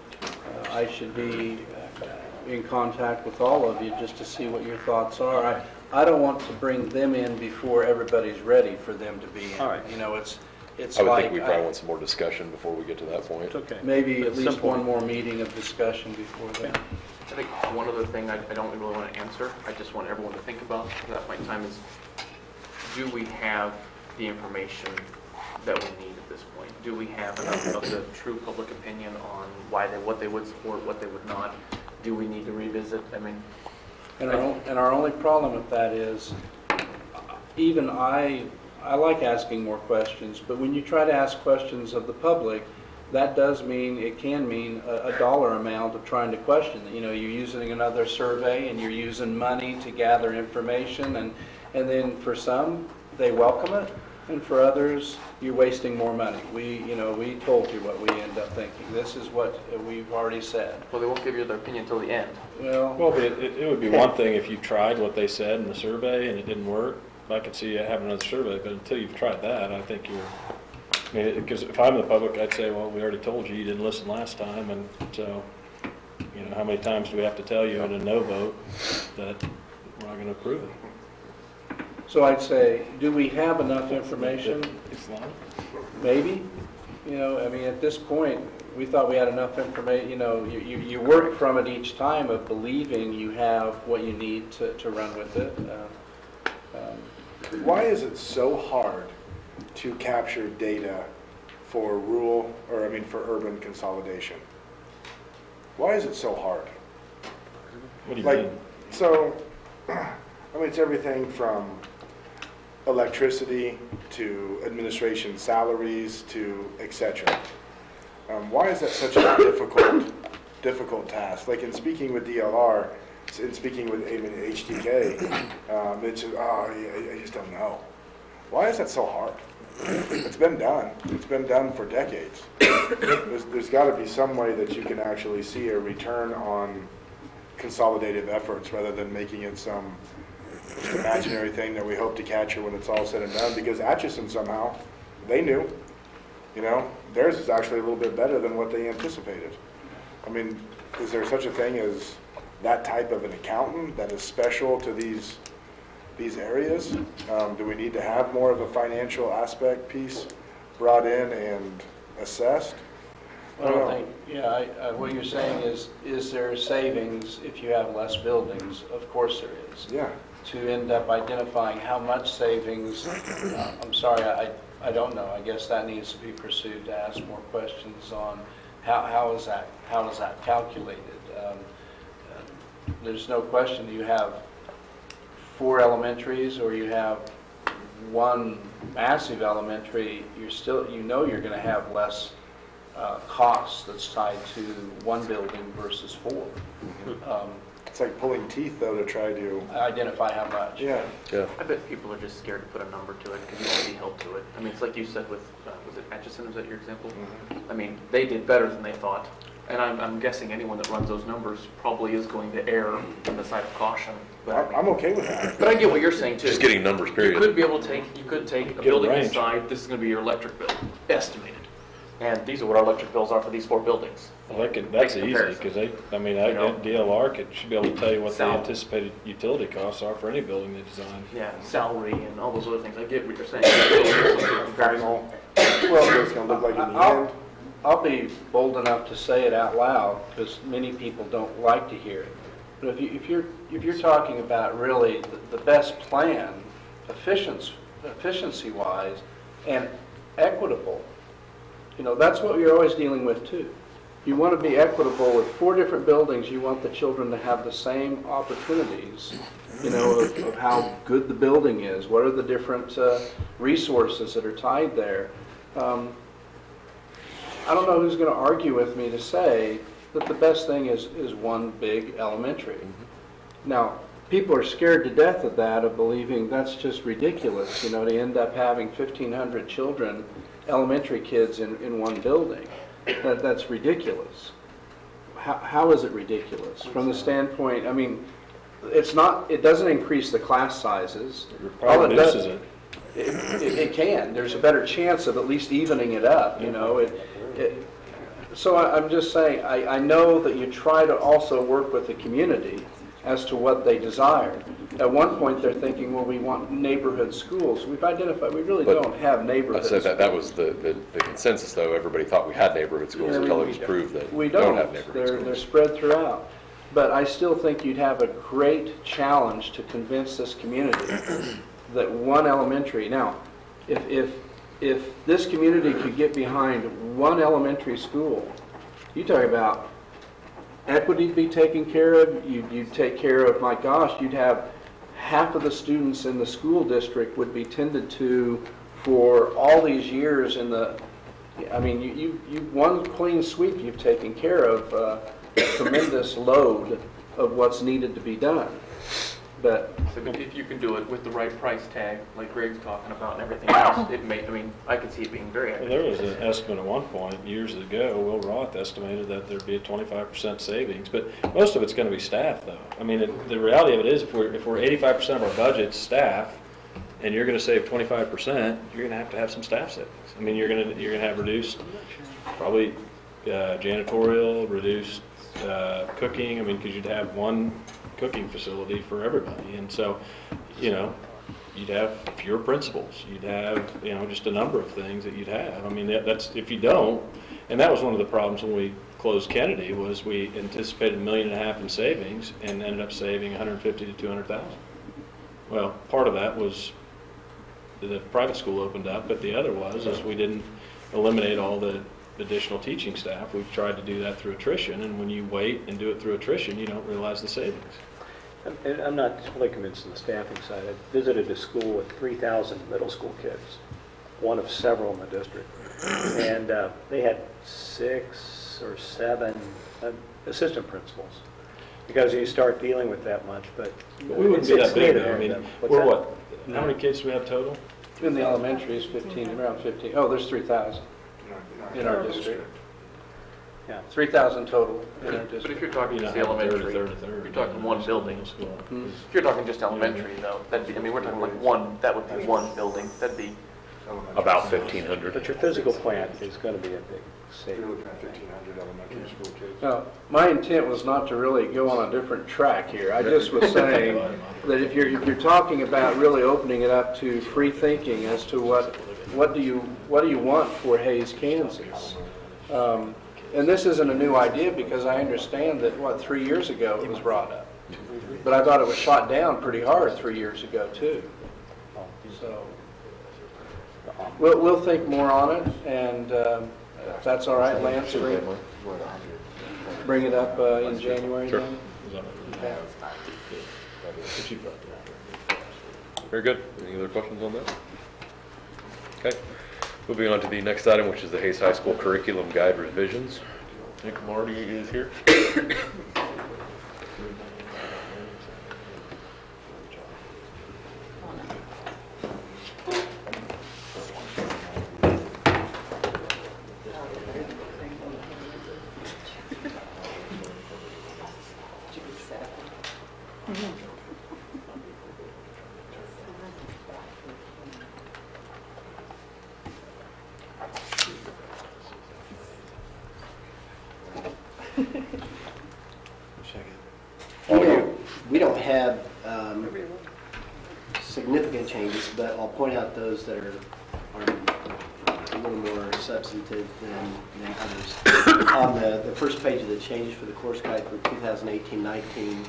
I should be in contact with all of you just to see what your thoughts are. I don't want to bring them in before everybody's ready for them to be in. All right. You know, it's I would like think we probably want some more discussion before we get to that point. It's okay. maybe at It's least simple. one more meeting of discussion before then. I think one other thing I don't really want to answer, I just want everyone to think about at that point in time is, do we have the information that we need at this point? Do we have enough of the true public opinion on what they would support, what they would not? Do we need to revisit? I mean, And our only problem with that is, even I like asking more questions, but when you try to ask questions of the public, that does mean, it can mean a dollar amount of trying to question. You know, you're using another survey and you're using money to gather information, and then for some, they welcome it, and for others, you're wasting more money. We told you what we end up thinking. This is what we've already said. well, they won't give you their opinion until the end. Well, Well, but it would be one thing if you tried what they said in the survey and it didn't work. I could see you having another survey, but until you've tried that, I think because if I'm the public, I'd say, well, we already told you didn't listen last time, and so, how many times do we have to tell you in a no vote that we're not going to approve it? so I'd say, do we have enough information? It's not. Maybe. I mean, at this point, we thought we had enough information. You work from it each time of believing you have what you need to run with it. Why is it so hard to capture data for for urban consolidation? Why is it so hard? What do you mean? So, it's everything from electricity to administration salaries to etc. Why is that such a difficult task? Like in speaking with DLR, in speaking with HDK, it's just, I just don't know. Why is that so hard? It's been done. It's been done for decades. There's got to be some way that you can actually see a return on consolidative efforts rather than making it some just imaginary thing that we hope to capture when it's all said and done, because Atchison somehow, they knew, you know, theirs is actually a little bit better than what they anticipated. I mean, is there such a thing as that type of an accountant that is special to these areas? Do we need to have more of a financial aspect piece brought in and assessed? I don't think, yeah, what you're saying is there savings if you have less buildings? Of course there is. Yeah. To end up identifying how much savings, I'm sorry, I don't know. I guess that needs to be pursued, to ask more questions on how is that calculated. There's no question you have 4 elementaries or you have one massive elementary, you know you're going to have less costs that's tied to one building versus 4. It's like pulling teeth, though, to try to Identify how much. Yeah. I bet people are just scared to put a number to it because you don't see help to it. I mean, it's like you said with, was it Atchison, was that your example? I mean, they did better than they thought. And I'm guessing anyone that runs those numbers probably is going to err on the side of caution. But I mean, I'm okay with that. But I get what you're saying too. Just getting numbers, period. You could be able to take a building inside, this is going to be your electric bill, estimated. And these are what our electric bills are for these 4 buildings. Well, that's easy, because DLR should be able to tell you what the anticipated utility costs are for any building they design. Yeah, salary and all those other things. I get what you're saying. Final. Well, it's going to look like in the end. I'll be bold enough to say it out loud because many people don't like to hear it. But if you're talking about really the best plan, efficiency-wise, and equitable, you know, that's what you're always dealing with too. You want to be equitable with 4 different buildings. You want the children to have the same opportunities, you know, of how good the building is. What are the different resources that are tied there? I don't know who's going to argue with me to say that the best thing is one big elementary. Now, people are scared to death of that, of believing that's just ridiculous, you know, to end up having 1,500 children, elementary kids in one building. That's ridiculous. How is it ridiculous? From the standpoint, I mean, it doesn't increase the class sizes. All it does, it can. There's a better chance of at least evening it up, you know. So I'm just saying, I know that you try to also work with the community as to what they desire. At one point, they're thinking, well, we want neighborhood schools. We've identified we really don't have neighborhood schools. That was the consensus, though. Everybody thought we had neighborhood schools until it was proved that we don't have neighborhood schools. They're spread throughout. But I still think you'd have a great challenge to convince this community that one elementary. Now, if this community could get behind one elementary school, you talk about equity be taken care of, you'd take care of, my gosh, you'd have half of the students in the school district would be tended to for all these years in the, I mean, you one clean sweep, you've taken care of a tremendous load of what's needed to be done. But if you can do it with the right price tag, like Greg's talking about, and everything else, I mean, I can see it being very Well, there was an estimate at one point, years ago, Will Roth estimated that there'd be a 25% savings, but most of it's going to be staff, though. I mean, the reality of it is, if we're 85% of our budget's staff, and you're going to save 25%, you're going to have some staff savings. I mean, you're going to have reduced, probably janitorial, reduced cooking. I mean, because you'd have one cooking facility for everybody, and so, you know, you'd have fewer principals, you'd have, you know, just a number of things that you'd have. I mean, that's, if you don't, and that was one of the problems when we closed Kennedy, was we anticipated $1.5 million in savings and ended up saving $150,000 to $200,000. Well, part of that was the private school opened up, but the other is we didn't eliminate all the additional teaching staff. We've tried to do that through attrition, and when you wait and do it through attrition, you don't realize the savings. And I'm not totally convinced on the staffing side. I visited a school with 3,000 middle school kids, one of several in the district, and they had 6 or 7 assistant principals, because you start dealing with that much. But we wouldn't be that big, though. I mean, we're what? How many kids do we have total? in the elementary is 15, around 15. Oh, there's 3,000 in our district. Yeah. 3,000 total in our But if district. you're talking You know, just have a third, elementary, a third. you're talking one building. Hmm. If you're talking just elementary though, that'd be, I mean, we're talking like one, that would be one building. That'd be, About 1,500. But your physical plant is going to be a big You're saving. looking at 1,500 elementary school kids. Now, my intent was not to really go on a different track here. I just was saying that if you're talking about really opening it up to free thinking as to what do you want for Hayes, Kansas? And this isn't a new idea because I understand that, 3 years ago it was brought up. But I thought it was shot down pretty hard 3 years ago too. So we'll think more on it, and if that's all right, Lance, bring it up in January Sure. then? Okay. Very good. Any other questions on that? Okay. Moving on to the next item, which is the Hayes High School Curriculum Guide revisions. I think Marty is here. We don't have significant changes, but I'll point out those that are a little more substantive than others. On the first page of the changes for the course guide for 2018-19,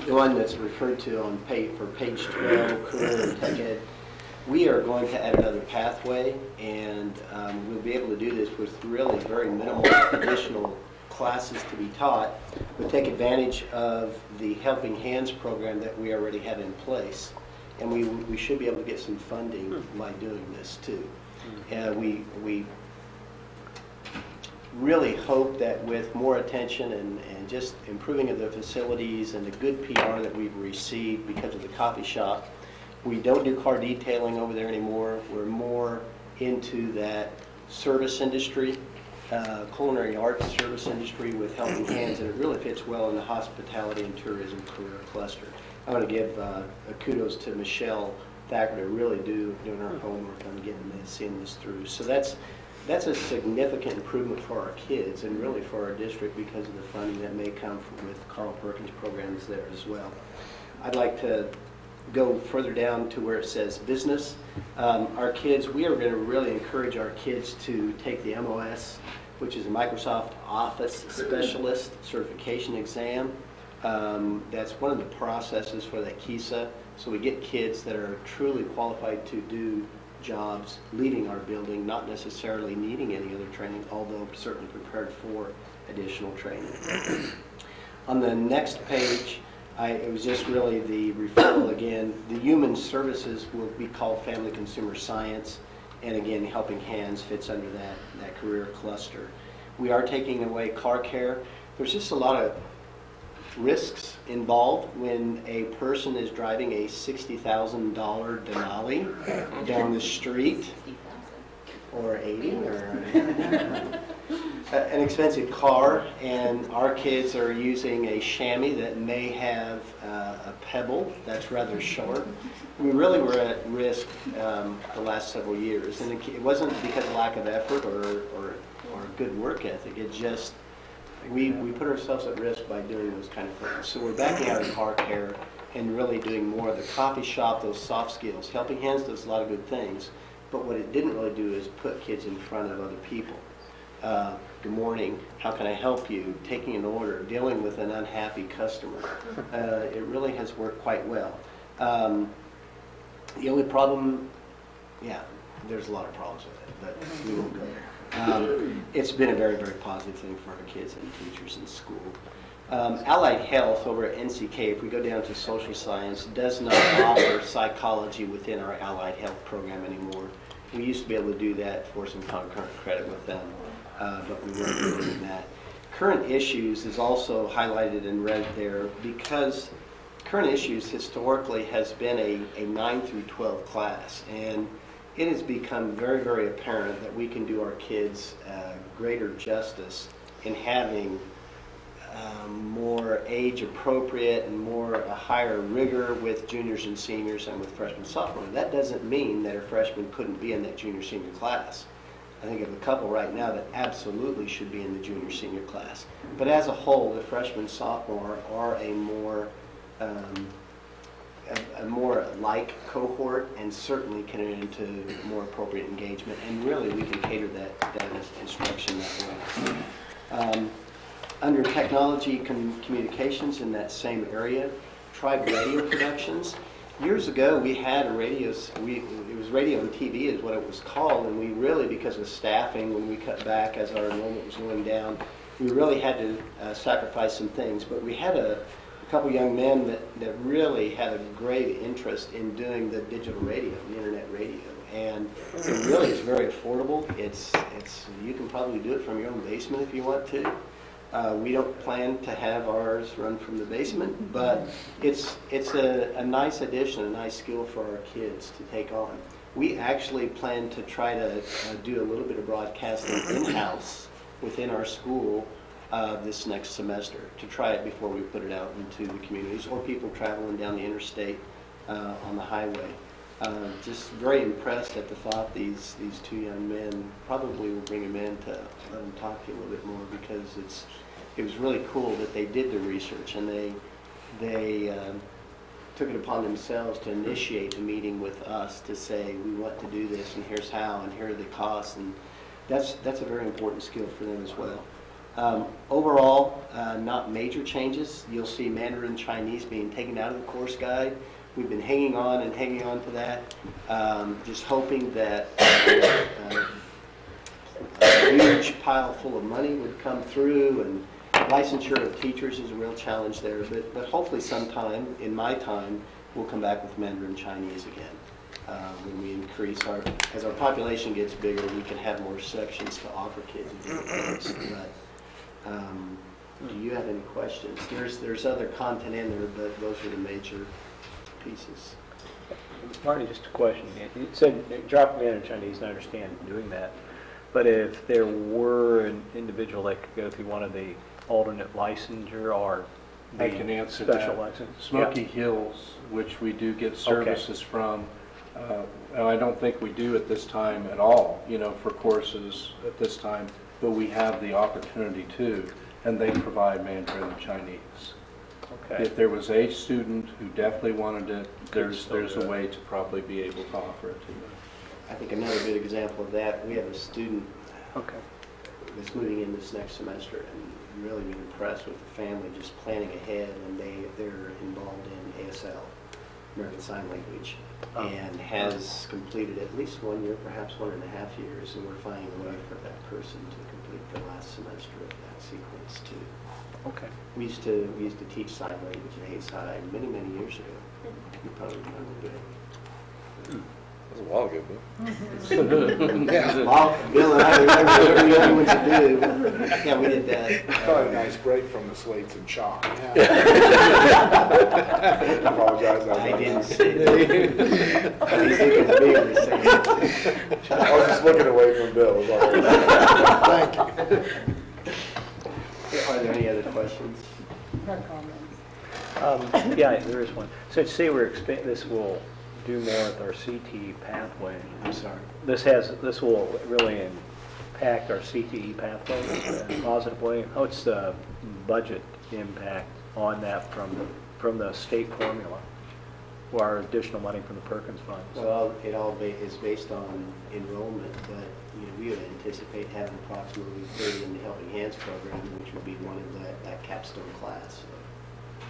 the one that's referred to on page 12, Career and Tech Ed, we are going to add another pathway, and we'll be able to do this with really very minimal additional classes to be taught. We'll take advantage of the Helping Hands program that we already have in place, and we should be able to get some funding by doing this too. And we really hope that with more attention and just improving of the facilities and the good PR that we've received because of the coffee shop, we don't do car detailing over there anymore. We're more into that service industry, culinary arts service industry with Helping Hands, and it really fits well in the hospitality and tourism career cluster. I want to give kudos to Michelle Thacker to really doing her homework on seeing this through. So that's a significant improvement for our kids and really for our district because of the funding that may come with Carl Perkins programs there as well. I'd like to go further down to where it says business. Our kids, we are going to really encourage our kids to take the MOS, which is a Microsoft Office Specialist Certification Exam. That's one of the processes for that KISA. So we get kids that are truly qualified to do jobs leading our building, not necessarily needing any other training, although certainly prepared for additional training. On the next page, it was just really the referral again. The human services will be called Family Consumer Science, and again, Helping Hands fits under that career cluster. We are taking away car care. There's just a lot of risks involved when a person is driving a $60,000 Denali down the street, or 80, or an expensive car, and our kids are using a chamois that may have a pebble that's rather short. We really were at risk the last several years, and it wasn't because of lack of effort or good work ethic. It just we put ourselves at risk by doing those kind of things. So we're backing out of car care and really doing more of the coffee shop, those soft skills. Helping Hands does a lot of good things, but what it didn't really do is put kids in front of other people. Good morning, how can I help you? Taking an order, dealing with an unhappy customer. It really has worked quite well. The only problem, there's a lot of problems with it, but we won't go there. It's been a very, very positive thing for our kids and teachers in school. Allied Health over at NCK, if we go down to social science, does not offer psychology within our Allied Health program anymore. We used to be able to do that for some concurrent credit with them, but we weren't doing that. Current issues is also highlighted in red there because current issues historically has been a 9 through 12 class, and it has become very, very apparent that we can do our kids greater justice in having more age appropriate and more a higher rigor with juniors and seniors and with freshmen, sophomore. That doesn't mean that a freshman couldn't be in that junior senior class. I think of a couple right now that absolutely should be in the junior senior class. But as a whole, the freshman sophomore are a more like cohort and certainly can enter into more appropriate engagement. And really, we can cater that instruction that way. Under technology communications in that same area, Tribe Radio Productions. Years ago, we had a radio, it was radio and TV is what it was called, and we really, because of staffing, when we cut back as our enrollment was going down, we really had to sacrifice some things. But we had a couple young men that really had a great interest in doing the digital radio, the internet radio. And it really is very affordable. It's you can probably do it from your own basement if you want to. We don't plan to have ours run from the basement, but it's a nice addition, a nice skill for our kids to take on. We actually plan to try to do a little bit of broadcasting in-house within our school this next semester, to try it before we put it out into the communities or people traveling down the interstate on the highway. Just very impressed at the thought these two young men, probably will bring them in to let them talk to you a little bit more, because it was really cool that they did the research and they took it upon themselves to initiate a meeting with us to say, we want to do this and here's how and here are the costs, and that's a very important skill for them as well. Overall, not major changes. You'll see Mandarin Chinese being taken out of the course guide. We've been hanging on to that, just hoping that a huge pile full of money would come through, and licensure of teachers is a real challenge there. But hopefully sometime in my time, we'll come back with Mandarin Chinese again. When we increase as our population gets bigger, we can have more sections to offer kids in different things. But do you have any questions? There's other content in there, but those are the major pieces. Marty, just a question. You said drop Mandarin Chinese, and I understand doing that. But if there were an individual that could go through one of the alternate licensure or the I can answer special that. license? Smoky Hills, which we do get services from, and I don't think we do at this time at all, for courses at this time, but we have the opportunity to, and they provide Mandarin and Chinese. Okay. If there was a student who definitely wanted it, there's a way to probably be able to offer it to them. I think another good example of that, we have a student that's moving in this next semester, and really been impressed with the family just planning ahead, and they're involved in ASL, American Sign Language, and has completed at least 1 year, perhaps 1.5 years, and we're finding a way for that person to complete the last semester of that sequence too. Okay. We used to teach sign language at ASI many years ago. You probably remember doing it. That was a while ago, but Well, Bill and I remember what we only went to do. Yeah, we did that. Probably a nice break from the slates and chalk. I apologize. I didn't see it. I was looking at me when he said it. I was just looking away from Bill. Thank you. Are there any other questions? Yeah, there is one. So say this will do more with our CTE pathway. I'm sorry. This will really impact our CTE pathway in a positive way. What's the budget impact on that from the state formula or our additional money from the Perkins funds? Well, it all is based on enrollment, but we would anticipate having approximately 30 in the Helping Hands program, which would be one of that capstone class.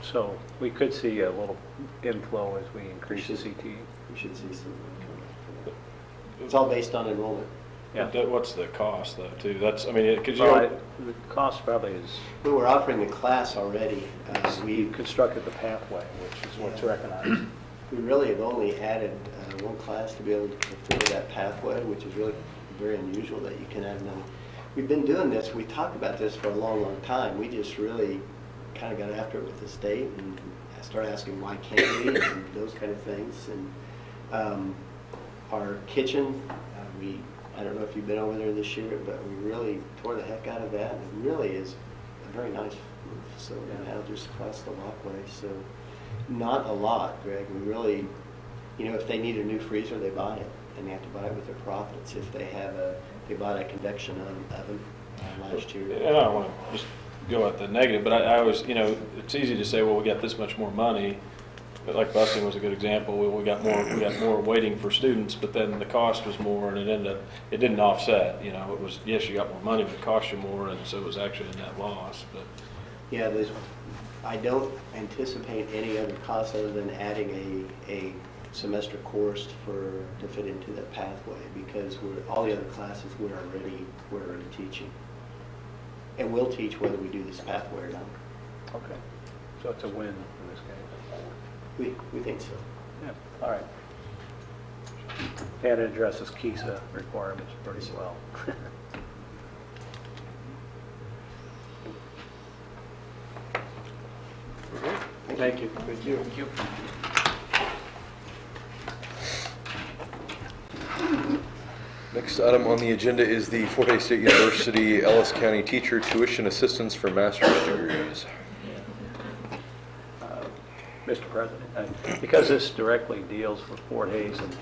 So we could see a little inflow as we increase the CTE. We should see some coming up. It's all based on enrollment. Yeah. What's the cost though, too? That's, I mean, because the cost probably is. We were offering the class already. We constructed the pathway, which is what's recognized. We really have only added one class to be able to fulfill that pathway, which is really very unusual that you can have none. We've been doing this. We talked about this for a long time. We just really kind of got after it with the state and started asking why can't we and those kind of things. And our kitchen, we I don't know if you've been over there this year, but we really tore the heck out of that. It really is a very nice facility now, just across the walkway. So not a lot, Greg. We really, you know, if they need a new freezer, they buy it, and they have to buy it with their profits. If they have they bought a convection oven last year. And I don't want to just go at the negative, but I always, you know, it's easy to say, well, we got this much more money. But like busing was a good example. We got more waiting for students, but then the cost was more, and it didn't offset. You know, it was, yes, you got more money, but it cost you more, and so it was actually a net loss. But yeah, I don't anticipate any other costs other than adding a semester course to fit into that pathway, because all the other classes we're already teaching, and we'll teach whether we do this pathway or not. Okay. So it's a win in this case. We think so. Yeah, all right. And it addresses KISA requirements pretty well. Thank you. Thank you. Thank you. Next item on the agenda is the Fort Hays State University Ellis County Teacher Tuition Assistance for Master's Degrees. Mr. President, because this directly deals with Fort Hays and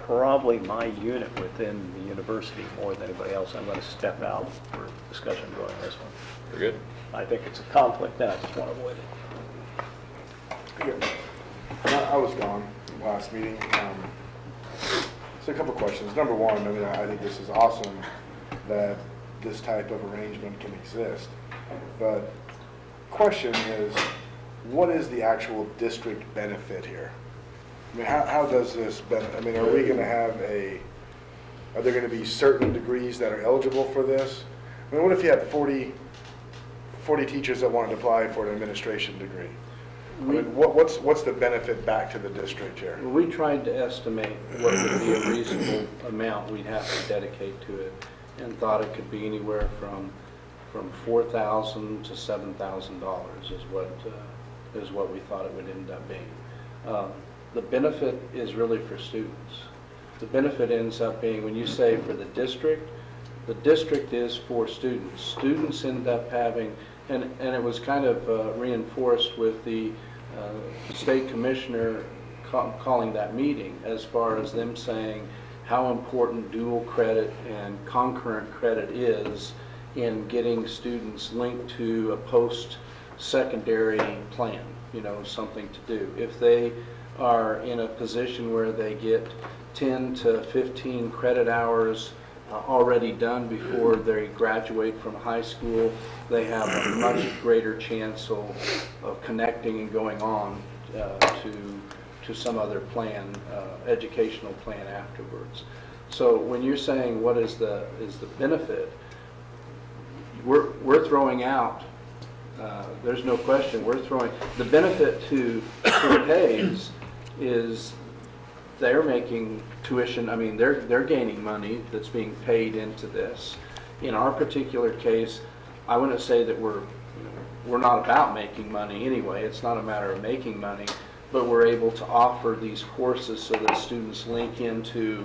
probably my unit within the university more than anybody else, I'm going to step out for discussion during this one. Very good. I think it's a conflict and I just want to avoid it. Yeah. I was gone last meeting. So a couple questions. Number one, I mean, I think this is awesome that this type of arrangement can exist. But question is, what is the actual district benefit here? I mean, how does this benefit? I mean, are we going to have are there going to be certain degrees that are eligible for this? I mean, what if you had 40 teachers that wanted to apply for an administration degree? I mean, what's the benefit back to the district here? We tried to estimate what would be a reasonable amount we'd have to dedicate to it, and thought it could be anywhere from $4,000 to $7,000 is what we thought it would end up being. The benefit is really for students. The benefit ends up being, when you say for the district is for students. Students end up having, and it was kind of reinforced with the state commissioner calling that meeting, as far as them saying how important dual credit and concurrent credit is in getting students linked to a post-secondary plan, you know, something to do. If they are in a position where they get 10 to 15 credit hours already done before they graduate from high school, they have a much greater chance of connecting and going on to some other plan, educational plan afterwards. So when you're saying what is the benefit, we're throwing out, there's no question, we're throwing, the benefit to Fort Hays is they're making tuition, I mean, they're gaining money that's being paid into this. In our particular case, I wouldn't say that we're not about making money anyway. It's not a matter of making money, but we're able to offer these courses so that students link into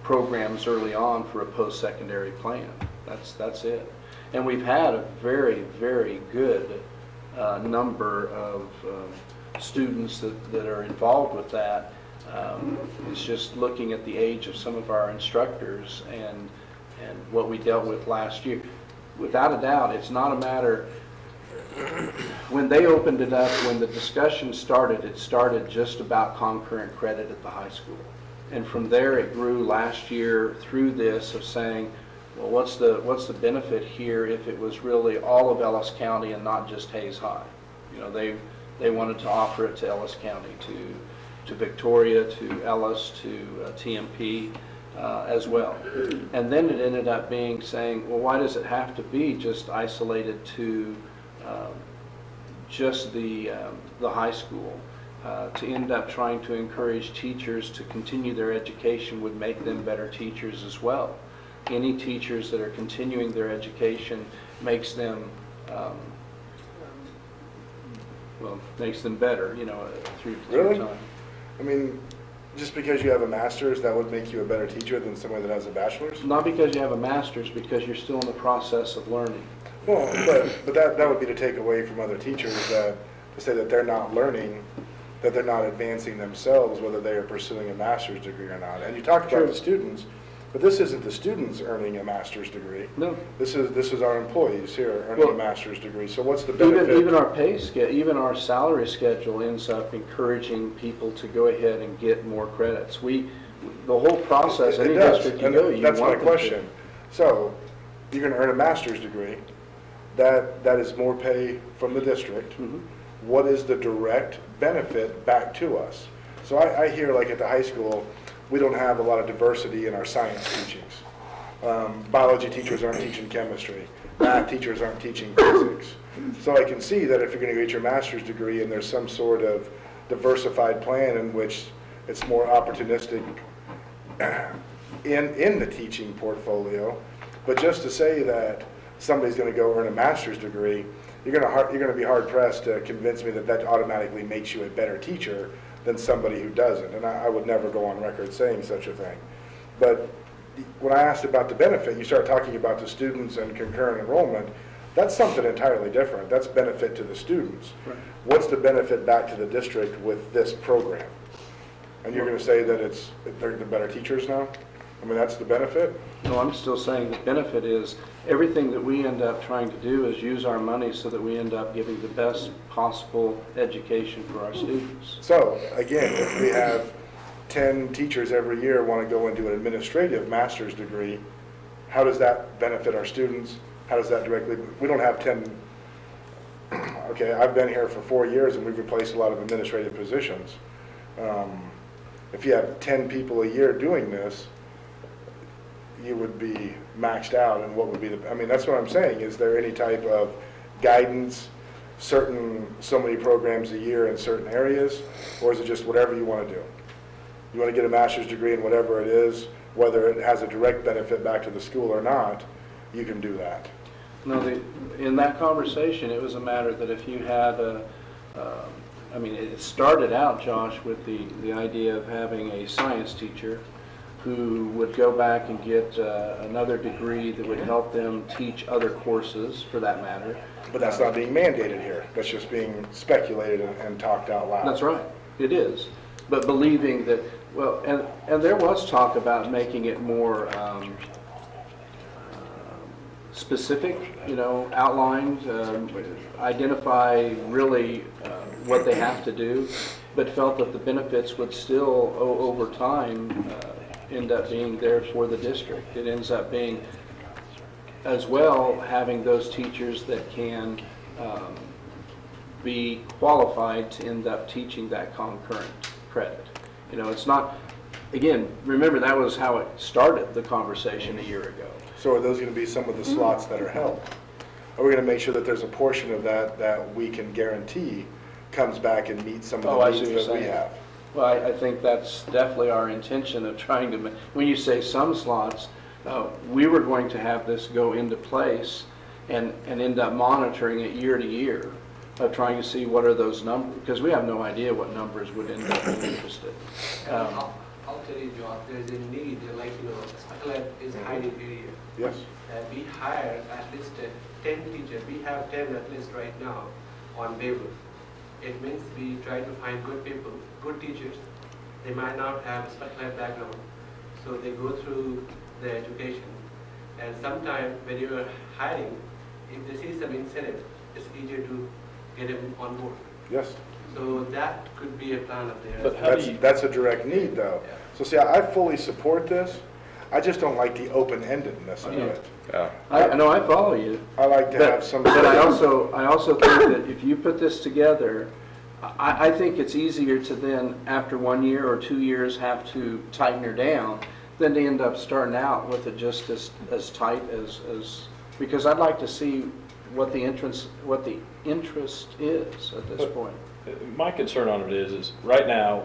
programs early on for a post-secondary plan. That's it. And we've had a very, very good number of students that are involved with that. It's just looking at the age of some of our instructors and what we dealt with last year. Without a doubt, it's not a matter, when they opened it up, when the discussion started, it started just about concurrent credit at the high school. And from there it grew last year through this of saying, well, what's the benefit here if it was really all of Ellis County and not just Hays High? You know, they wanted to offer it to Ellis County, to Victoria, to Ellis, to TMP as well. And then it ended up being saying, well, why does it have to be just isolated to just the high school? To end up trying to encourage teachers to continue their education would make them better teachers as well. Any teachers that are continuing their education makes them makes them better, you know, through Really? time. I mean, Just because you have a master's, that would make you a better teacher than somebody that has a bachelor's? Not because you have a master's, because you're still in the process of learning. Well, but that would be to take away from other teachers that, to say that they're not learning, that they're not advancing themselves, whether they are pursuing a master's degree or not. And you talked about True. the students, but this isn't the students earning a master's degree. No. This is our employees here earning a master's degree. So what's the benefit? Even our pay scale, even our salary schedule ends up encouraging people to go ahead and get more credits. The whole process, any district you go, you want That's my them to. question. So you're going to earn a master's degree. That is more pay from the district. Mhm. What is the direct benefit back to us? So I hear, like at the high school, we don't have a lot of diversity in our science teachings. Biology teachers aren't teaching chemistry. Math teachers aren't teaching physics. So I can see that if you're going to get your master's degree and there's some sort of diversified plan in which it's more opportunistic in the teaching portfolio, but just to say that somebody's going to go earn a master's degree, you're going to be hard pressed to convince me that that automatically makes you a better teacher than somebody who doesn't. And I would never go on record saying such a thing. But when I asked about the benefit, you start talking about the students and concurrent enrollment. That's something entirely different. That's benefit to the students. Right. What's the benefit back to the district with this program? And you're going to say that they're the better teachers now? I mean, that's the benefit? No, I'm still saying the benefit is everything that we end up trying to do is use our money so that we end up giving the best possible education for our students. So, again, if we have 10 teachers every year want to go and do an administrative master's degree, how does that benefit our students? How does that directly, we don't have 10, okay, I've been here for 4 years and we've replaced a lot of administrative positions. If you have 10 people a year doing this, you would be maxed out, and what would be I mean, that's what I'm saying. Is there any type of guidance, so many programs a year in certain areas, or is it just whatever you want to do? You want to get a master's degree in whatever it is, whether it has a direct benefit back to the school or not, you can do that. No, in that conversation, it was a matter that if you had I mean, it started out, Josh, with the idea of having a science teacher who would go back and get another degree that would help them teach other courses, for that matter. But that's not being mandated here. That's just being speculated and talked out loud. That's right. It is. But believing that, well, and there was talk about making it more specific, outlined, identify really what they have to do, but felt that the benefits would still, over time, end up being there for the district. It ends up being, as well, having those teachers that can be qualified to end up teaching that concurrent credit. It's not, again, remember that was how it started, the conversation a year ago. So are those going to be some of the slots that are held? Are we going to make sure that there's a portion of that we can guarantee comes back and meets some of the needs that we have? Well, I think that's definitely our intention of trying to, when you say some slots, we were going to have this go into place and end up monitoring it year to year, of trying to see what are those numbers, because we have no idea what numbers would end up being interested. I'll tell you, John, there's a need, special ed is a high need area. Yes. We hire at least 10 teachers. We have 10 at least right now on waiver. It means we try to find good people, good teachers. They might not have a special ed background, so they go through the education. And sometimes when you are hiring, if they see some incentive, it's easier to get them on board. Yes. So that could be a plan up there. But that's a direct need, though. Yeah. So see, I fully support this. I just don't like the open-endedness of it. Yeah. I know, I follow you. I like to have some. But I also think that if you put this together, I think it's easier to then, after 1 year or 2 years, have to tighten her down than to end up starting out with it just as tight as because I'd like to see what the interest is at this point. My concern on it is right now,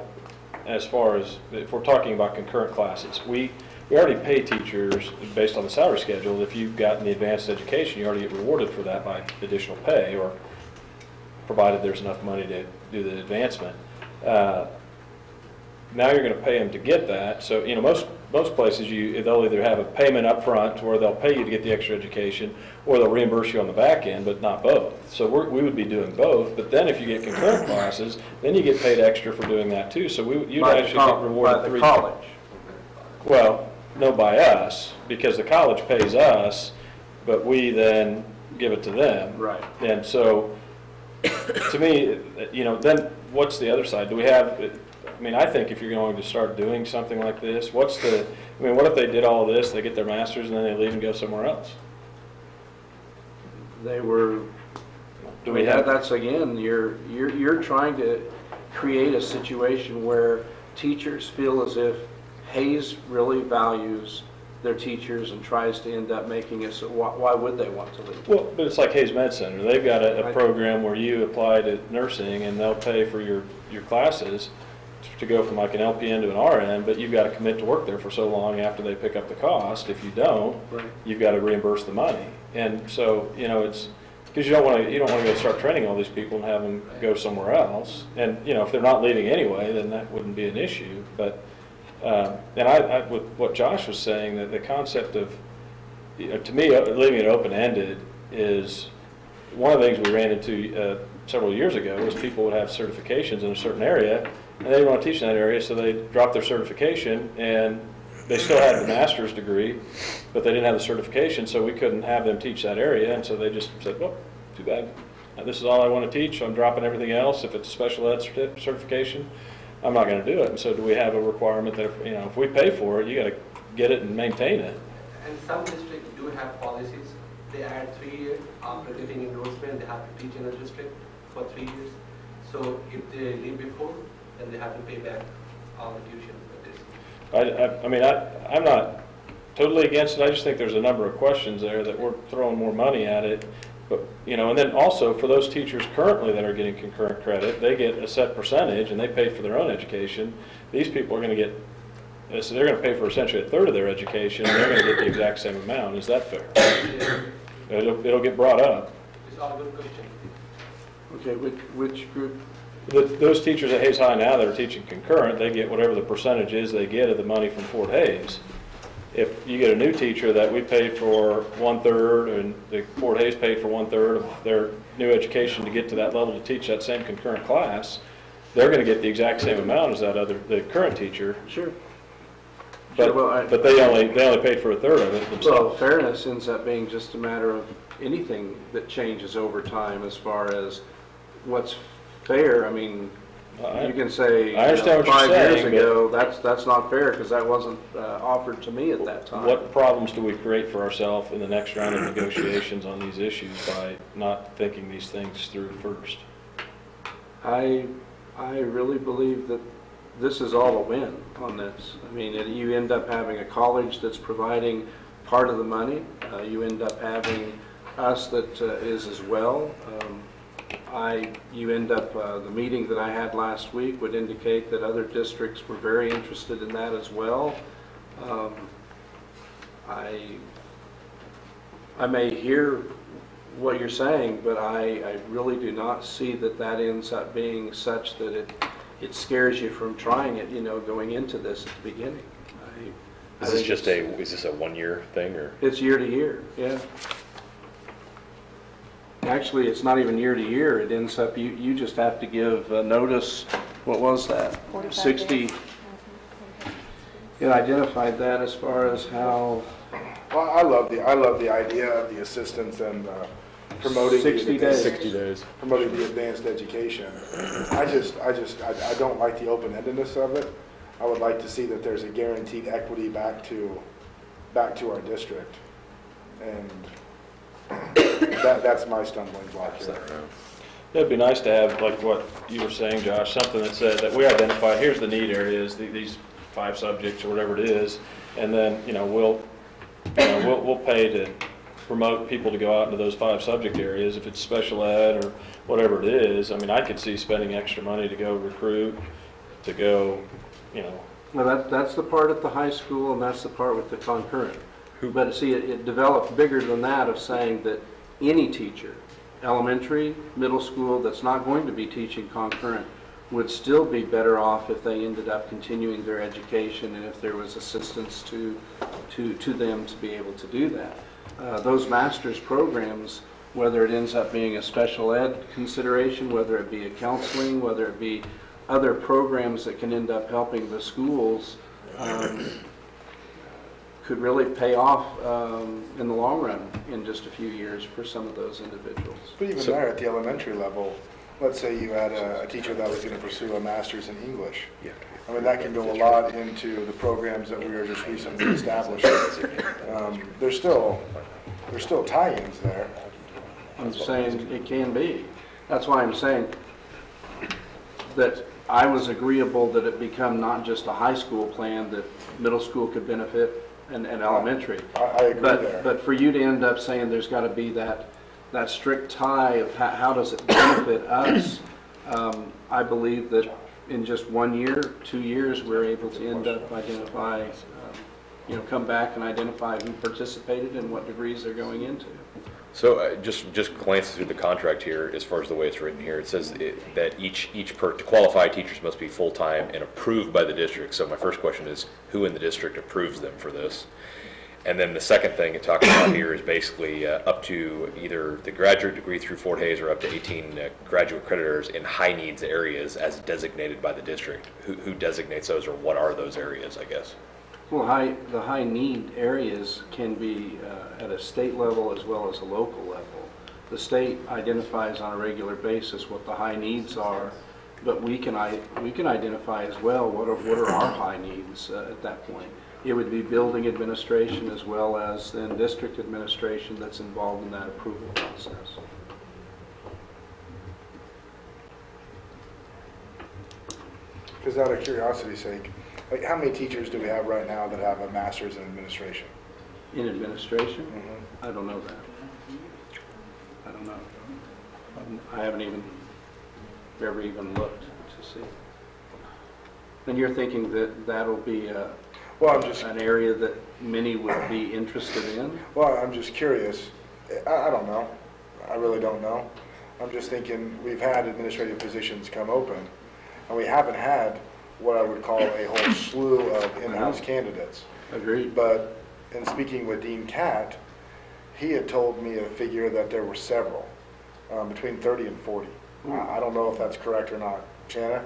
as far as if we're talking about concurrent classes, we already pay teachers based on the salary schedule. If you've gotten the advanced education, you already get rewarded for that by additional pay, or provided there's enough money to do the advancement. now you're going to pay them to get that. So, you know, most places they'll either have a payment up front where they'll pay you to get the extra education, or they'll reimburse you on the back end, but not both. So we would be doing both. But then if you get concurrent classes, then you get paid extra for doing that too. So you'd actually get rewarded by the college. Well, no, by us, because the college pays us, but we then give it to them. Right. And so, to me, you know, then what's the other side? Do we have, I mean, I think if you're going to start doing something like this, what if they did all this, they get their master's, and then they leave and go somewhere else? They were, Do we have, that's again, you're trying to create a situation where teachers feel as if Hayes really values their teachers and tries to end up making it so why would they want to leave? well, but it's like Hayes Med Center. They've got a program where you apply to nursing, and they'll pay for your classes to go from like an LPN to an RN, but you've got to commit to work there for so long after they pick up the cost. If you don't, Right. you've got to reimburse the money. And so, you know, it's because you don't want to go start training all these people and have them go somewhere else. And, you know, if they're not leaving anyway, then that wouldn't be an issue. But and I with what Josh was saying, that the concept of, you know, to me, leaving it open-ended is one of the things we ran into several years ago was people would have certifications in a certain area, and they didn't want to teach in that area, so they dropped their certification, and they still had the master's degree, but they didn't have the certification, so we couldn't have them teach that area, and so they just said, well, too bad. This is all I want to teach, so I'm dropping everything else. If it's a special ed certification, I'm not going to do it. And so do we have a requirement that, you know, if we pay for it, you got to get it and maintain it? And some districts do have policies. They add 3 years after getting endorsement. They have to teach in a district for 3 years. So if they leave before, then they have to pay back all the tuition for this. I mean, I'm not totally against it. I just think there's a number of questions there that we're throwing more money at it. But, you know, and then also for those teachers currently that are getting concurrent credit, they get a set percentage and they pay for their own education. These people are going to get, so they're going to pay for essentially a third of their education, and they're going to get the exact same amount. Is that fair? Yeah. It'll get brought up. It's all good question. Okay, which group? Those teachers at Hayes High now that are teaching concurrent, they get whatever the percentage is they get of the money from Fort Hayes. If you get a new teacher that we pay for 1/3 and the Fort Hayes paid for 1/3 of their new education to get to that level to teach that same concurrent class, they're going to get the exact same amount as the current teacher. Sure. But, Sure, well, but they only paid for 1/3 of it themselves. Well, fairness ends up being just a matter of anything that changes over time as far as what's fair. I mean, you can say, I understand what you're 5 years saying, ago, that's not fair because that wasn't offered to me at that time. What problems do we create for ourselves in the next round of negotiations on these issues by not thinking these things through first? I really believe that this is all a win on this. I mean, you end up having a college that's providing part of the money. You end up having us that is as well. You end up, the meeting that I had last week would indicate that other districts were very interested in that as well. I may hear what you're saying, but I really do not see that that ends up being such that it scares you from trying it, you know, going into this at the beginning. Is this a 1-year thing, or? It's year to year, yeah. Actually, it's not even year to year. It ends up, you just have to give notice, what was that? 60. It identified that as far as how. Well, I love the idea of the assistance and promoting 60 days. 60 days. Promoting the advanced education. I don't like the open-endedness of it. I would like to see that there's a guaranteed equity back to our district, and that's my stumbling block here. It'd be nice to have, like what you were saying, Josh, something that said that we identify, here's the need areas, these 5 subjects or whatever it is, and then, you know, we'll pay to promote people to go out into those 5 subject areas. If it's special ed or whatever it is, I mean, I could see spending extra money to go recruit, to go, you know. Well, that's the part at the high school, and that's the part with the concurrent. But see, it developed bigger than that of saying that any teacher, elementary, middle school, that's not going to be teaching concurrent, would still be better off if they ended up continuing their education and if there was assistance to them to be able to do that. Those master's programs, whether it ends up being a special ed consideration, whether it be a counseling, whether it be other programs that can end up helping the schools, could really pay off in the long run in just a few years for some of those individuals. But even there at the elementary level, let's say you had a teacher that was going to pursue a master's in English. I mean, that can go a lot into the programs that we were just recently establishing. There's still tie-ins there. I'm saying it can be. That's why I'm saying that I was agreeable that it become not just a high school plan, that middle school could benefit and elementary. I agree there. But for you to end up saying there's got to be that strict tie of how does it benefit us, I believe that in just 1 year, 2 years, we're able to end up identify, come back and identify who participated and what degrees they're going into. So just glancing through the contract here, as far as the way it's written here, it says that to qualify teachers must be full-time and approved by the district. So my first question is, who in the district approves them for this? And then the second thing it talks about here is basically up to either the graduate degree through Fort Hays or up to 18 graduate creditors in high needs areas as designated by the district. Who designates those, or what are those areas, I guess? Well, the high need areas can be at a state level as well as a local level. The state identifies on a regular basis what the high needs are, but we can identify as well what are our high needs at that point. It would be building administration as well as then district administration that's involved in that approval process. Because out of curiosity's sake, like, how many teachers do we have right now that have a master's in administration? In administration? Mm-hmm. I don't know that. I don't know. I haven't ever even looked to see. And you're thinking that that'll be an area that many would be interested in? Well, I'm just curious. I don't know. I really don't know. I'm just thinking we've had administrative positions come open, and we haven't had what I would call a whole slew of in-house candidates. Agreed. But in speaking with Dean Catt, he had told me a figure that there were several, between 30 and 40. I don't know if that's correct or not. Shanna?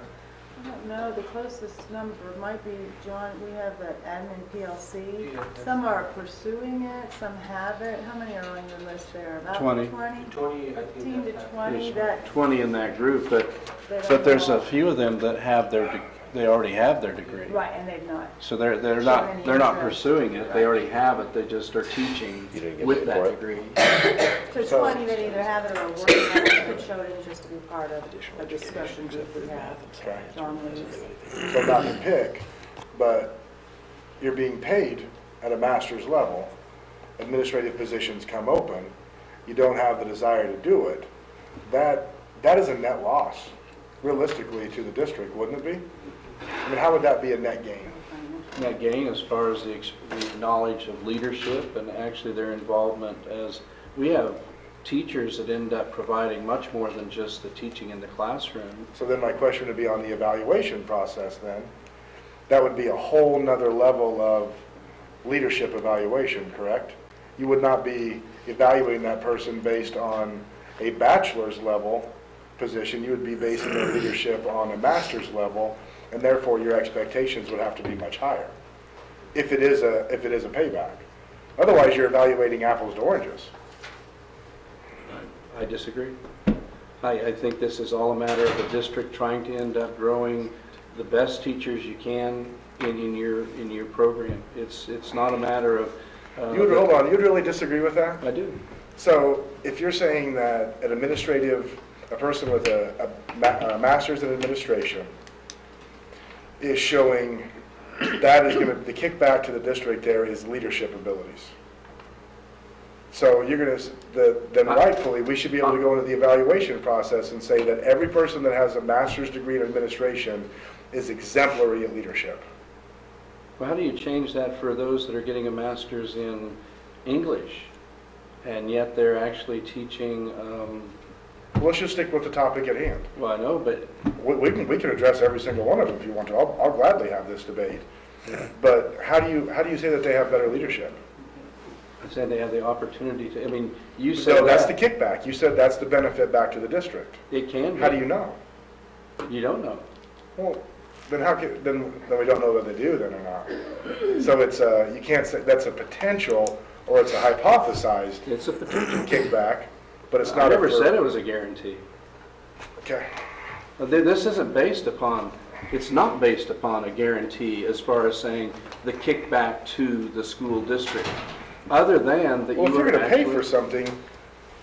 I don't know. The closest number might be, John, we have that admin PLC. Some are pursuing it, some have it. How many are on your list there? About 20. 15 to 20. There's 20 in that group, but there's a few of them that have they already have their degree. Right, and they've not. So they're not pursuing it. They already have it. They just are teaching with that degree. So 20 that either have it or are working on it but showed interest to be part of a discussion group we have. John leads. So not to pick, but you're being paid at a master's level. Administrative positions come open. You don't have the desire to do it. That is a net loss, realistically, to the district, wouldn't it be? I mean, how would that be a net gain? Net gain as far as the knowledge of leadership and actually their involvement, as we have teachers that end up providing much more than just the teaching in the classroom. So then my question would be on the evaluation process then. That would be a whole nother level of leadership evaluation, correct? You would not be evaluating that person based on a bachelor's level position. You would be basing their leadership on a master's level, and therefore your expectations would have to be much higher if it is a payback. Otherwise, you're evaluating apples to oranges. I disagree. I think this is all a matter of the district trying to end up growing the best teachers you can in your program. It's not a matter of Hold on, you'd really disagree with that? I do. So if you're saying that a person with a master's in administration is showing that is going to, the kickback to the district there is leadership abilities. So you're going to, then rightfully, we should be able to go into the evaluation process and say that every person that has a master's degree in administration is exemplary in leadership. Well, how do you change that for those that are getting a master's in English, and yet they're actually teaching Let's just stick with the topic at hand. Well, I know, but We can address every single one of them if you want to. I'll gladly have this debate. But how do you say that they have better leadership? I said they have the opportunity to, I mean, you said So that's that. the kickback. You said that's the benefit back to the district. It can be. How do you know? You don't know. Well, then then we don't know whether they do then or not. So it's you can't say that's a potential or it's a hypothesized It's a potential. kickback, but it's I not. never said it was a guarantee. Okay. This isn't based upon, it's not based upon a guarantee as far as saying the kickback to the school district, other than that you Well, if you're are going to pay actually- for something,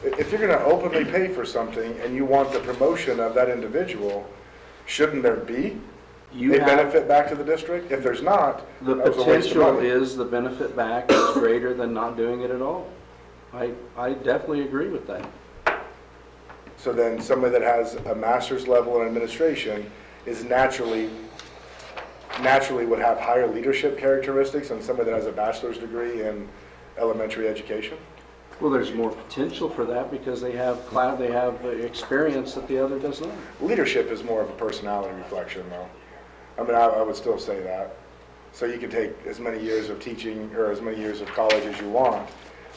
if you're going to openly pay for something and you want the promotion of that individual, shouldn't there be you a have, benefit back to the district? If there's not, the that was a waste of potential money. is the benefit back is greater than not doing it at all. I definitely agree with that. So then somebody that has a master's level in administration is naturally would have higher leadership characteristics than somebody that has a bachelor's degree in elementary education? Well, there's more potential for that because they have experience that the other does not. Leadership is more of a personality reflection, though. I mean, I would still say that. So you can take as many years of teaching or as many years of college as you want,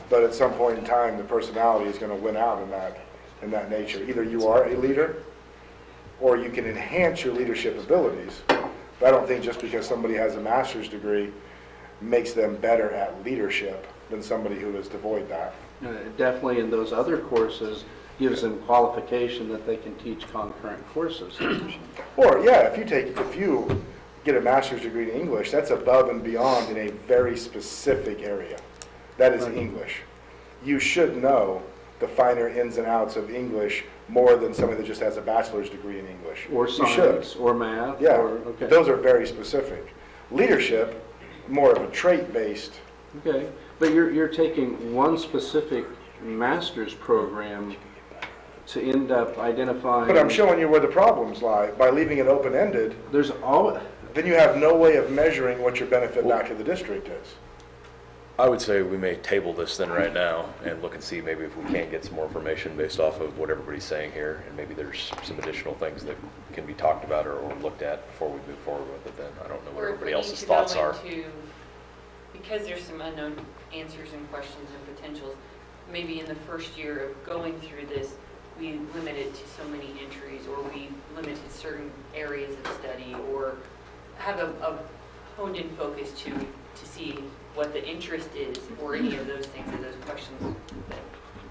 but at some point in time, the personality is going to win out in that nature. Either you are a leader, or you can enhance your leadership abilities. But I don't think just because somebody has a master's degree makes them better at leadership than somebody who is devoid that. Definitely in those other courses gives them qualification that they can teach concurrent courses. Or, yeah, if you get a master's degree in English, that's above and beyond in a very specific area. That is English. You should know the finer ins and outs of English more than somebody that just has a bachelor's degree in English. Or You science, should. or math. Yeah, Or, okay. those are very specific. Leadership, more of a trait-based. Okay, but you're taking one specific master's program to end up identifying. But I'm showing you where the problems lie. By leaving it open-ended, There's always, then you have no way of measuring what your benefit back to the district is. I would say we may table this then right now and look and see maybe if we can't get some more information based off of what everybody's saying here, and maybe there's some additional things that can be talked about or looked at before we move forward with it then. I don't know what Or if everybody we need else's to thoughts go are. into, because there's some unknown answers and questions and potentials, maybe in the first year of going through this, we limit it to so many entries, or we limited certain areas of study, or have a honed-in focus to see what the interest is, or any of those things, or those questions that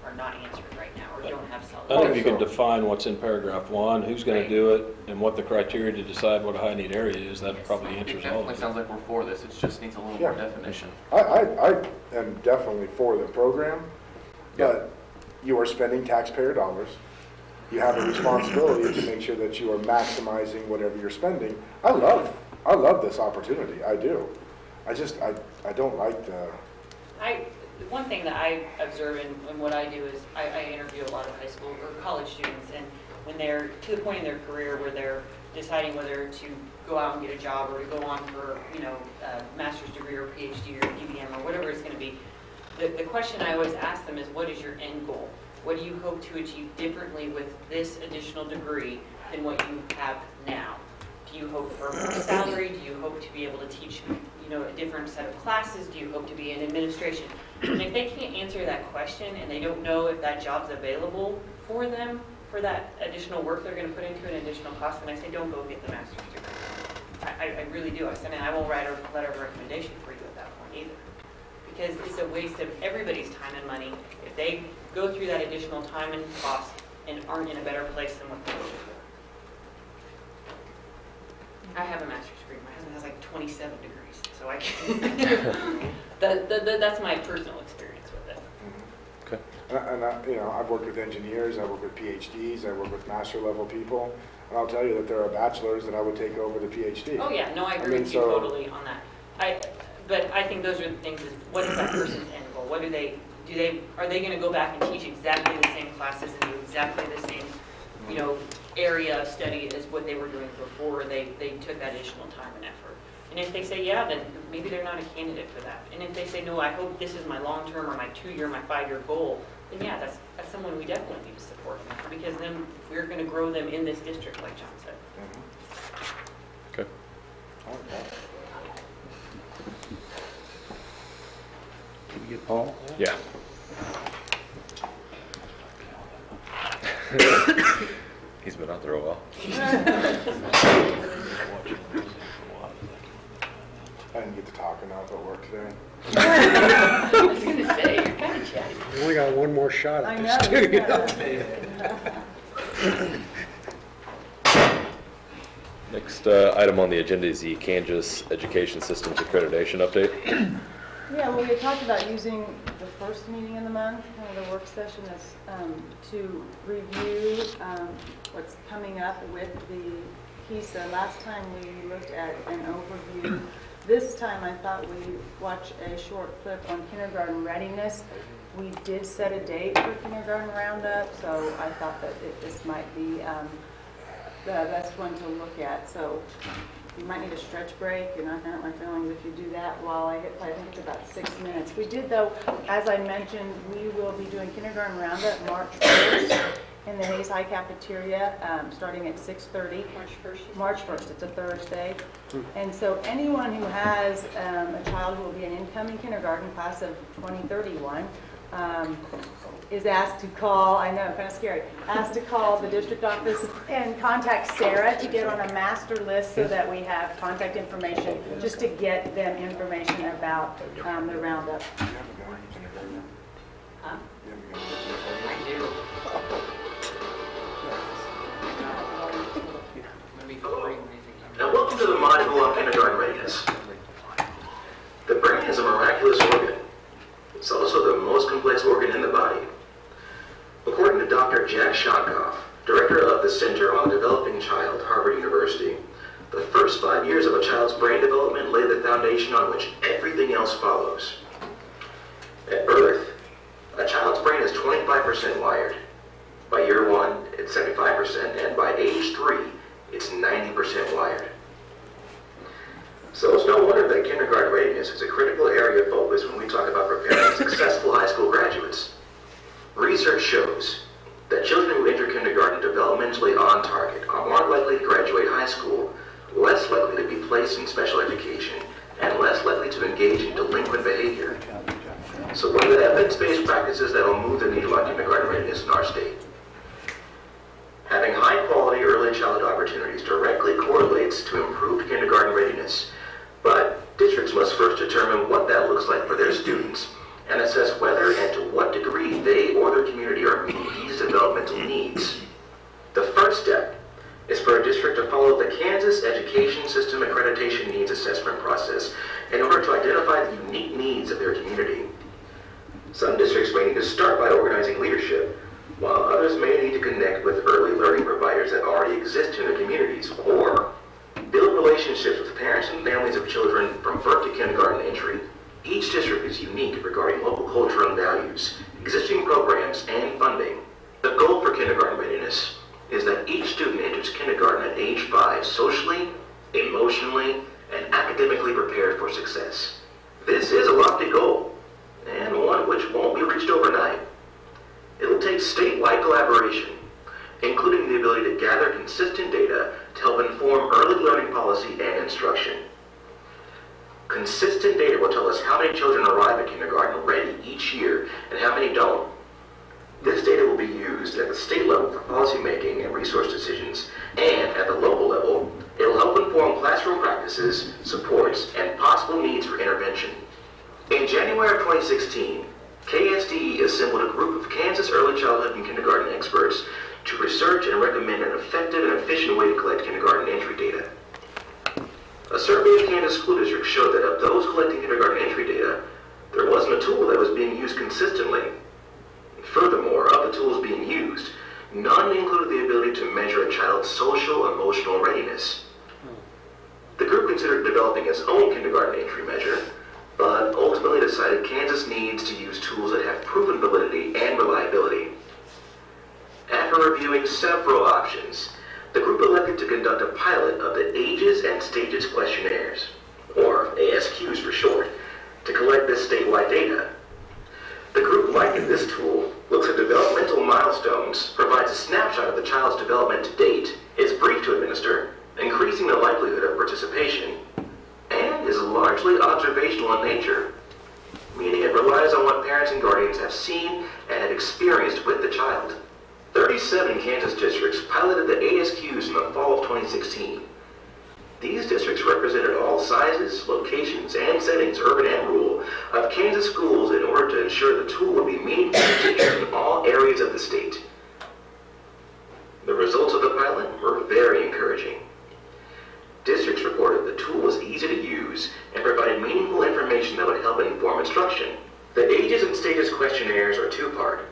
are not answered right now, or don't have solid. I think you can define what's in paragraph 1, who's going to do it, and what the criteria to decide what a high need area is. That probably It answers all definitely of it. sounds like we're for this, it just needs a little Yeah. more definition. I am definitely for the program, but you are spending taxpayer dollars. You have a responsibility to make sure that you are maximizing whatever you're spending. I love this opportunity, I do. I don't like the, One thing that I observe in what I do is I interview a lot of high school or college students, and when they're to the point in their career where they're deciding whether to go out and get a job or to go on for, a master's degree or PhD or DBM or whatever it's going to be, the question I always ask them is, what is your end goal? What do you hope to achieve differently with this additional degree than what you have now? Do you hope for more salary? Do you hope to be able to teach, a different set of classes? Do you hope to be in administration? And if they can't answer that question and they don't know if that job's available for them, for that additional work they're going to put into an additional cost, then I say, don't go get the master's degree. I really do. I won't write a letter of recommendation for you at that point either. Because it's a waste of everybody's time and money if they go through that additional time and cost and aren't in a better place than what they were before. I have a master's degree. My husband has like 27 degrees, so I can. That's my personal experience with it. Okay. and I've worked with engineers, I've worked with PhDs, I work with master level people, and I'll tell you that there are bachelors that I would take over the PhD. Oh yeah, no, I agree with you totally on that. But I think those are the things: is what is that person's end goal? What are they going to go back and teach exactly the same classes and do exactly the same, area of study as what they were doing before they took that additional time and effort? And if they say yeah, then maybe they're not a candidate for that. And if they say no, I hope this is my long-term or my 2-year, my 5-year goal, then yeah, that's someone we definitely need to support, because then we're going to grow them in this district, like John said. Okay. Did we get Paul? Yeah. He's been out there a while. I didn't get to talk enough at work today. I was going to say, you're kind of chatty. We only got one more shot I at know. this. Next item on the agenda is the Kansas Education Systems Accreditation Update. Yeah, well, we had talked about using the first meeting in the month, kind of the work session, as to review what's coming up with the PISA. Last time we looked at an overview. This time I thought we'd watch a short clip on kindergarten readiness. We did set a date for kindergarten roundup, so I thought that this might be the best one to look at. So you might need a stretch break, and I hurt my feelings if you do that while I hit play. I think it's about 6 minutes. We did, though, as I mentioned, we will be doing kindergarten roundup March 1st in the Hayes High cafeteria, starting at 6:30. March 1st? March 1st, it's a Thursday. And so anyone who has a child who will be an incoming kindergarten class of 2031 is asked to call, I know, kind of scary, asked to call the district office and contact Sarah to get on a master list so that we have contact information just to get them information about the roundup. Huh? I do. Now welcome to the module on kindergarten readiness. The brain is a miraculous organ. It's also the most complex organ in the body. According to Dr. Jack Shotkoff, director of the Center on the Developing Child, Harvard University, the first 5 years of a child's brain development lay the foundation on which everything else follows. At birth, a child's brain is 25% wired. By year 1, it's 75%, and by age 3, it's 90% wired. So it's no wonder that kindergarten readiness is a critical area of focus when we talk about preparing successful high school graduates. Research shows that children who enter kindergarten developmentally on target are more likely to graduate high school, less likely to be placed in special education, and less likely to engage in delinquent behavior. So what are the evidence-based practices that will move the needle on kindergarten readiness in our state? Having high-quality early childhood opportunities directly correlates to improved kindergarten readiness. But districts must first determine what that looks like for their students and assess whether and to what degree they or their community are meeting these developmental needs. The first step is for a district to follow the Kansas Education System Accreditation Needs Assessment process in order to identify the unique needs of their community. Some districts may need to start by organizing leadership, while others may need to connect with early learning providers that already exist in their communities, or build relationships with parents and families of children from birth to kindergarten entry. Each district is unique regarding local culture and values, existing programs, and funding. The goal for kindergarten readiness is that each student enters kindergarten at age 5 socially, emotionally, and academically prepared for success. This is a lofty goal, and one which won't be reached overnight. It'll take statewide collaboration, including the ability to gather consistent data to help inform early learning policy and instruction. Consistent data will tell us how many children arrive at kindergarten ready each year and how many don't. This data will be used at the state level for policymaking and resource decisions, and at the local level, it will help inform classroom practices, supports, and possible needs for intervention. In January of 2016, KSDE assembled a group of Kansas early childhood and kindergarten experts to research and recommend an effective and efficient way to collect kindergarten entry data. A survey of Kansas school districts showed that of those collecting kindergarten entry data, there wasn't a tool that was being used consistently. Furthermore, of the tools being used, none included the ability to measure a child's social emotional readiness. The group considered developing its own kindergarten entry measure, but ultimately decided Kansas needs to use tools that have proven validity and reliability. After reviewing several options, the group elected to conduct a pilot of the Ages and Stages questionnaires, or ASQs for short, to collect this statewide data. The group likened This tool looks at developmental milestones, provides a snapshot of the child's development to date, is brief to administer, increasing the likelihood of participation, and is largely observational in nature, meaning it relies on what parents and guardians have seen and have experienced with the child. 37 Kansas districts piloted the ASQs in the fall of 2016. These districts represented all sizes, locations, and settings, urban and rural, of Kansas schools in order to ensure the tool would be meaningful to teachers in all areas of the state. The results of the pilot were very encouraging. Districts reported the tool was easy to use and provided meaningful information that would help inform instruction. The Ages and Stages questionnaires are two-part.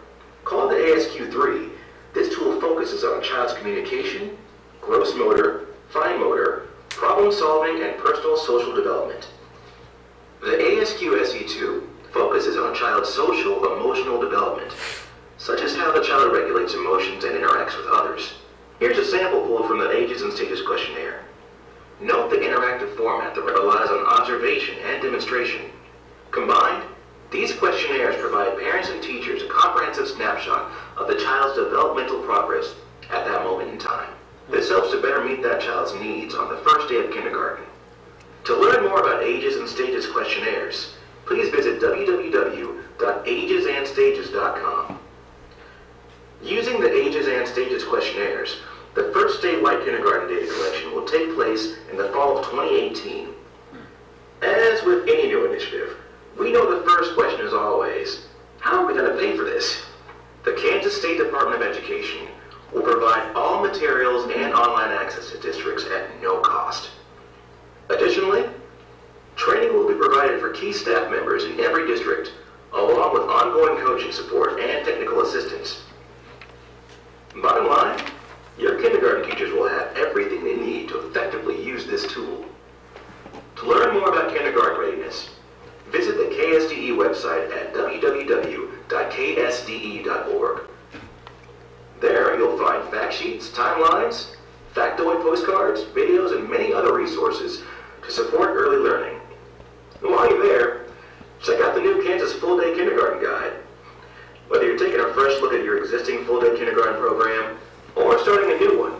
Called the ASQ3, this tool focuses on a child's communication, gross motor, fine motor, problem solving, and personal social development. The ASQ SE2 focuses on a child's social, emotional development, such as how the child regulates emotions and interacts with others. Here's a sample pulled from the Ages and Stages questionnaire. Note the interactive format that relies on observation and demonstration. Combined, these questionnaires provide parents and teachers a comprehensive snapshot of the child's developmental progress at that moment in time. This helps to better meet that child's needs on the first day of kindergarten. To learn more about Ages and Stages questionnaires, please visit www.agesandstages.com. Using the Ages and Stages questionnaires, the first statewide kindergarten data collection will take place in the fall of 2018. As with any new initiative, we know the first question is always, how are we going to pay for this? The Kansas State Department of Education will provide all materials and online access to districts at no cost. Additionally, training will be provided for key staff members in every district, along with ongoing coaching support and technical assistance. Bottom line, your kindergarten teachers will have everything they need to effectively use this tool. To learn more about kindergarten readiness, visit the KSDE website at www.ksde.org. There you'll find fact sheets, timelines, factoid postcards, videos, and many other resources to support early learning. And while you're there, check out the new Kansas Full Day Kindergarten Guide. Whether you're taking a fresh look at your existing full day kindergarten program or starting a new one,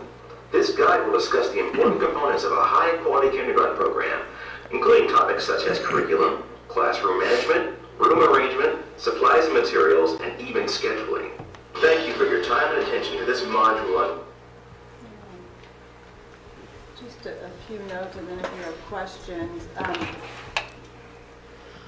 this guide will discuss the important components of a high-quality kindergarten program, including topics such as curriculum, classroom management, room arrangement, supplies and materials, and even scheduling. Thank you for your time and attention to this module. Just a few notes, and then if you have questions.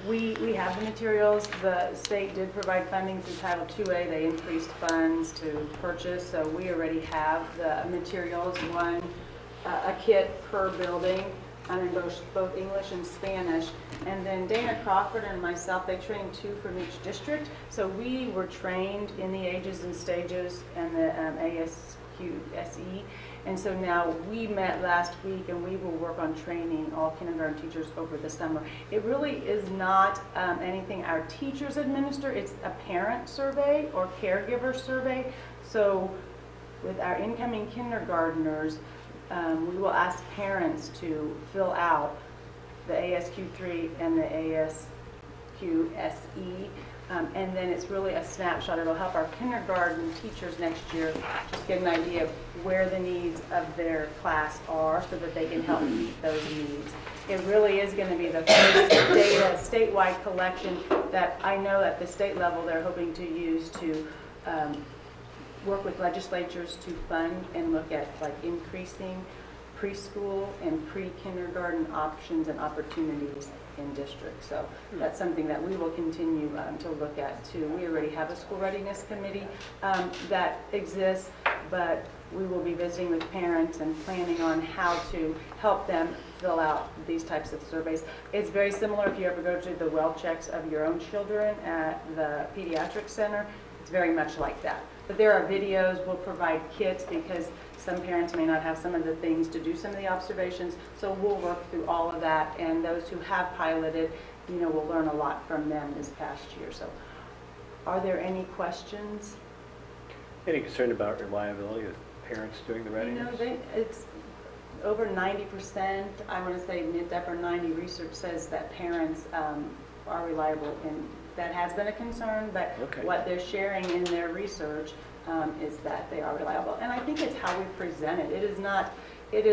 We have the materials. The state did provide funding through Title IIA. They increased funds to purchase, so we already have the materials, a kit per building, in both English and Spanish. And then Dana Crawford and myself, they trained 2 from each district. So we were trained in the Ages and Stages and the ASQSE. And so now we met last week, and we will work on training all kindergarten teachers over the summer. It really is not anything our teachers administer. It's a parent survey or caregiver survey. So with our incoming kindergartners, we will ask parents to fill out the ASQ3 and the ASQSE. And then it's really a snapshot. It'll help our kindergarten teachers next year just get an idea of where the needs of their class are so that they can help meet those needs. It really is going to be the first data statewide collection that I know at the state level they're hoping to use to work with legislatures to fund and look at like increasing preschool and pre-kindergarten options and opportunities in districts. So that's something that we will continue to look at too. We already have a school readiness committee that exists, but we will be visiting with parents and planning on how to help them fill out these types of surveys. It's very similar if you ever go to the well checks of your own children at the pediatric center. It's very much like that. But there are videos. We'll provide kits because some parents may not have some of the things to do some of the observations. So we'll work through all of that. And those who have piloted, you know, we'll learn a lot from them this past year. So are there any questions? Any concern about reliability of parents doing the readiness? You know, it's over 90%. I want to say mid to upper 90 research says that parents are reliable, and that has been a concern, but what they're sharing in their research is that they are reliable. And I think it's how we present it. It is not, it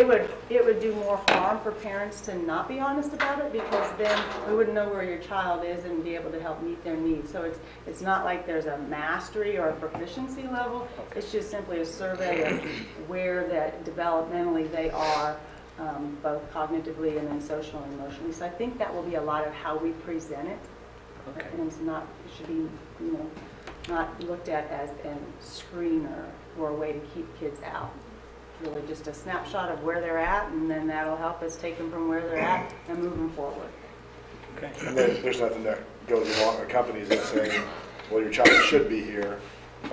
would do more harm for parents to not be honest about it, because then we wouldn't know where your child is and be able to help meet their needs. So it's not like there's a mastery or a proficiency level. It's just simply a survey of where that developmentally they are, both cognitively and then social and emotionally. So I think that will be a lot of how we present it. Okay. And it should be, not looked at as a screener or a way to keep kids out. Really just a snapshot of where they're at, and then that'll help us take them from where they're at and move them forward. Okay. And there's nothing that goes along, accompanies it saying, well, your child should be here.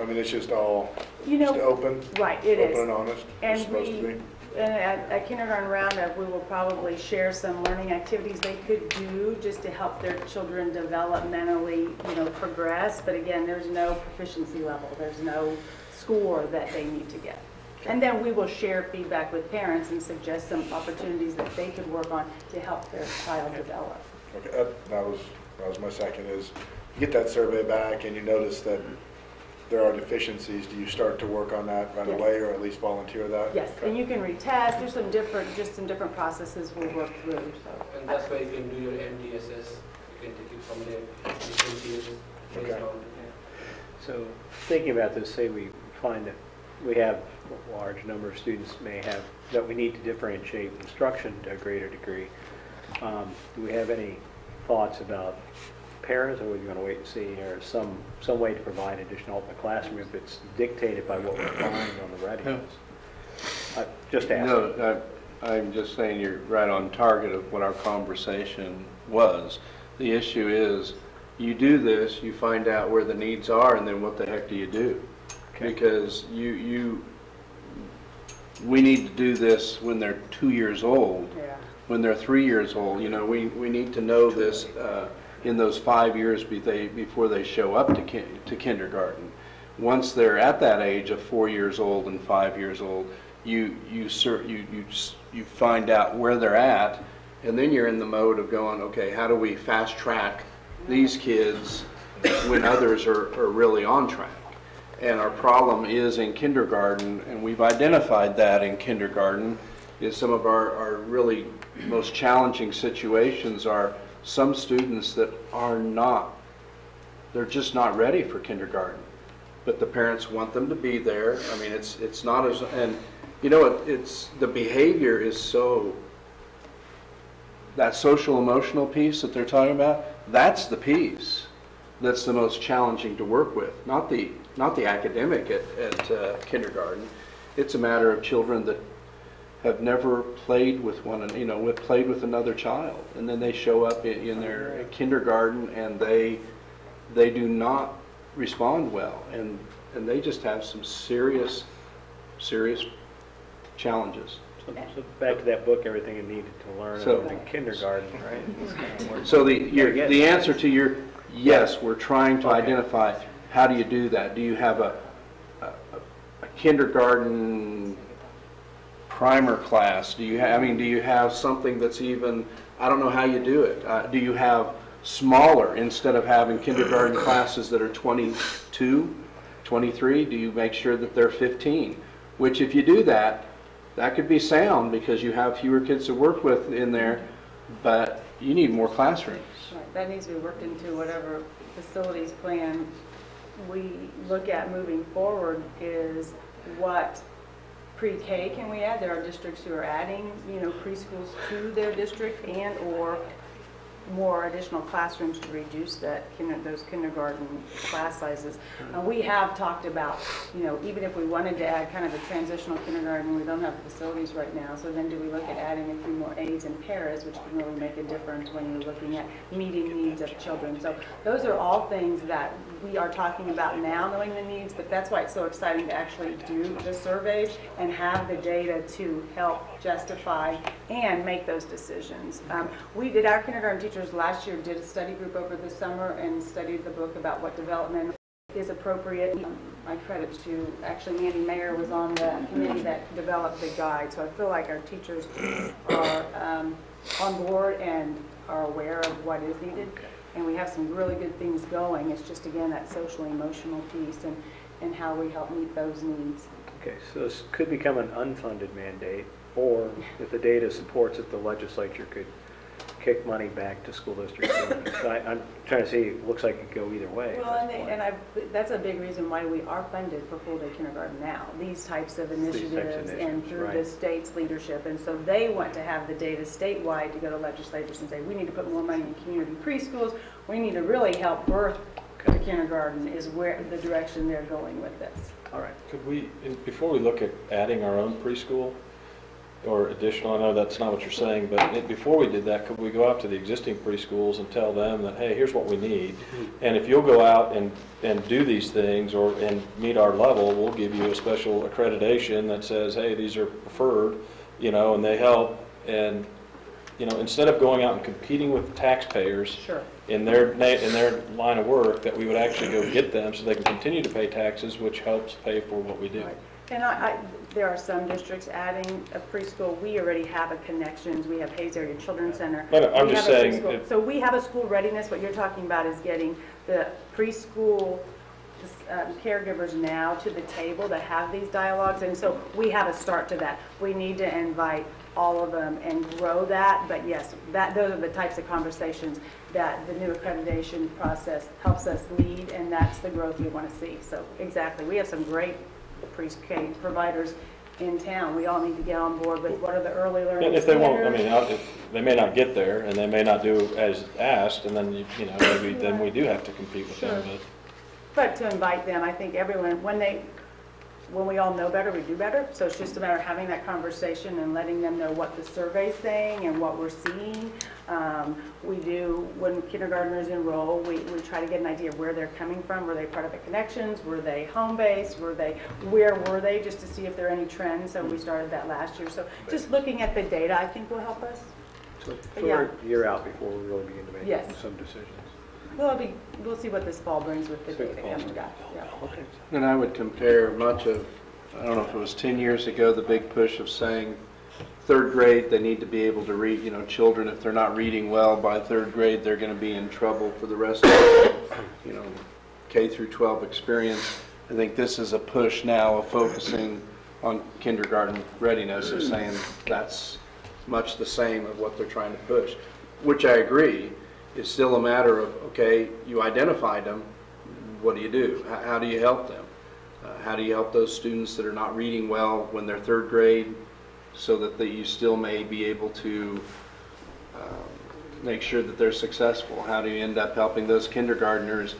I mean, it's just all just open. Right, it is. Open and honest. And it's supposed to be. And at Kindergarten Roundup, we will probably share some learning activities they could do just to help their children developmentally, progress. But again, there's no proficiency level. There's no score that they need to get. And then we will share feedback with parents and suggest some opportunities that they could work on to help their child develop. Okay, that was my second is, you get that survey back and you notice that there are deficiencies. Do you start to work on that right away, or at least volunteer that? Yes, and you can retest. There's some different processes we'll work through. So. And that's why you can do your MDSS. You can take it from there. Okay. So thinking about this, say we find that we have a large number of students that we need to differentiate instruction to a greater degree. Do we have any thoughts about parents, or are we going to wait and see, or some way to provide additional help in the classroom if it's dictated by what we're finding on the readiness? Just asking. No, I'm just saying you're right on target of what our conversation was. The issue is, you do this, you find out where the needs are, and then what the heck do you do? Okay. Because we need to do this when they're 2 years old. Yeah. When they're 3 years old, we need to know this in those 5 years before they show up to kindergarten. Once they're at that age of 4 years old and 5 years old, you find out where they're at, and then you're in the mode of going, okay, how do we fast track these kids when others are really on track? And our problem is in kindergarten, and we've identified that in kindergarten, is some of our really most challenging situations are some students that they're just not ready for kindergarten, but the parents want them to be there. I mean, it's not as, and it's the behavior is so, that social emotional piece that they're talking about, that's the piece that's the most challenging to work with, not the academic at kindergarten. It's a matter of children that have never played with played with another child, and then they show up in their kindergarten and they do not respond well, and they just have some serious challenges. So back to that book, Everything You Needed to Learn in kindergarten, right? So the answer to your yes, we're trying to identify, how do you do that? Do you have a kindergarten primer class? Do you have something that's even, I don't know how you do it. Do you have smaller, instead of having kindergarten classes that are 22, 23, do you make sure that they're 15? Which, if you do that, that could be sound because you have fewer kids to work with in there, but you need more classrooms. Right. That needs to be worked into whatever facilities plan we look at moving forward. Is what pre-K can we add? There are districts who are adding, preschools to their district, and or more additional classrooms to reduce those kindergarten class sizes. We have talked about, even if we wanted to add kind of a transitional kindergarten, we don't have the facilities right now. So then do we look at adding a few more aides and paras, which can really make a difference when you're looking at meeting needs of children. So those are all things that we are talking about now, knowing the needs, but that's why it's so exciting to actually do the surveys and have the data to help justify and make those decisions. Our kindergarten teachers last year did a study group over the summer and studied the book about what development is appropriate. My credit to, actually, Mandy Mayer was on the committee that developed the guide, so I feel like our teachers are on board and are aware of what is needed. And we have some really good things going. It's just, again, that social emotional piece and how we help meet those needs. Okay, so this could become an unfunded mandate, or if the data supports it, the legislature could kick money back to school districts. I'm trying to see, it looks like it could go either way. Well, that's a big reason why we are funded for full-day kindergarten now, these types of initiatives and through the state's leadership. And so they want to have the data statewide to go to legislators and say, we need to put more money in community preschools. We need to really help birth the kindergarten is where the direction they're going with this. All right. Could we, before we look at adding our own preschool or additional, I know that's not what you're saying, but before we did that, could we go out to the existing preschools and tell them that, hey, here's what we need, and if you'll go out and do these things and meet our level, we'll give you a special accreditation that says, hey, these are preferred, and they help. And instead of going out and competing with taxpayers in their line of work, that we would actually go get them so they can continue to pay taxes, which helps pay for what we do. Right. And there are some districts adding a preschool. We already have a connections. We have Hayes Area Children's Center. But I'm just saying. So we have a school readiness. What you're talking about is getting the preschool caregivers now to the table to have these dialogues. And so we have a start to that. We need to invite all of them and grow that. But yes, those are the types of conversations that the new accreditation process helps us lead, and that's the growth we want to see. So exactly, we have some great pre-K providers in town. We all need to get on board with what are the early learning and if they won't, they may not get there, and they may not do as asked, and then maybe then we do have to compete with them. But to invite them, I think everyone, when we all know better, we do better. So it's just a matter of having that conversation and letting them know what the survey's saying and what we're seeing. We do, when kindergartners enroll, we try to get an idea of where they're coming from. Were they part of the connections? Were they home-based? Where were they? Just to see if there are any trends. So we started that last year. So just looking at the data, I think will help us. So we're a year out before we really begin to make some decisions. We'll see what this fall brings with the data coming back. Yeah. Okay. And I would compare much of, I don't know if it was 10 years ago, the big push of saying third grade, they need to be able to read, children, if they're not reading well by third grade, they're going to be in trouble for the rest of the, K through 12 experience. I think this is a push now of focusing on kindergarten readiness, of saying that's much the same of what they're trying to push, which I agree. It's still a matter of, okay, you identified them, what do you do? How do you help them? How do you help those students that are not reading well when they're third grade, so that you still may be able to make sure that they're successful? How do you end up helping those kindergartners?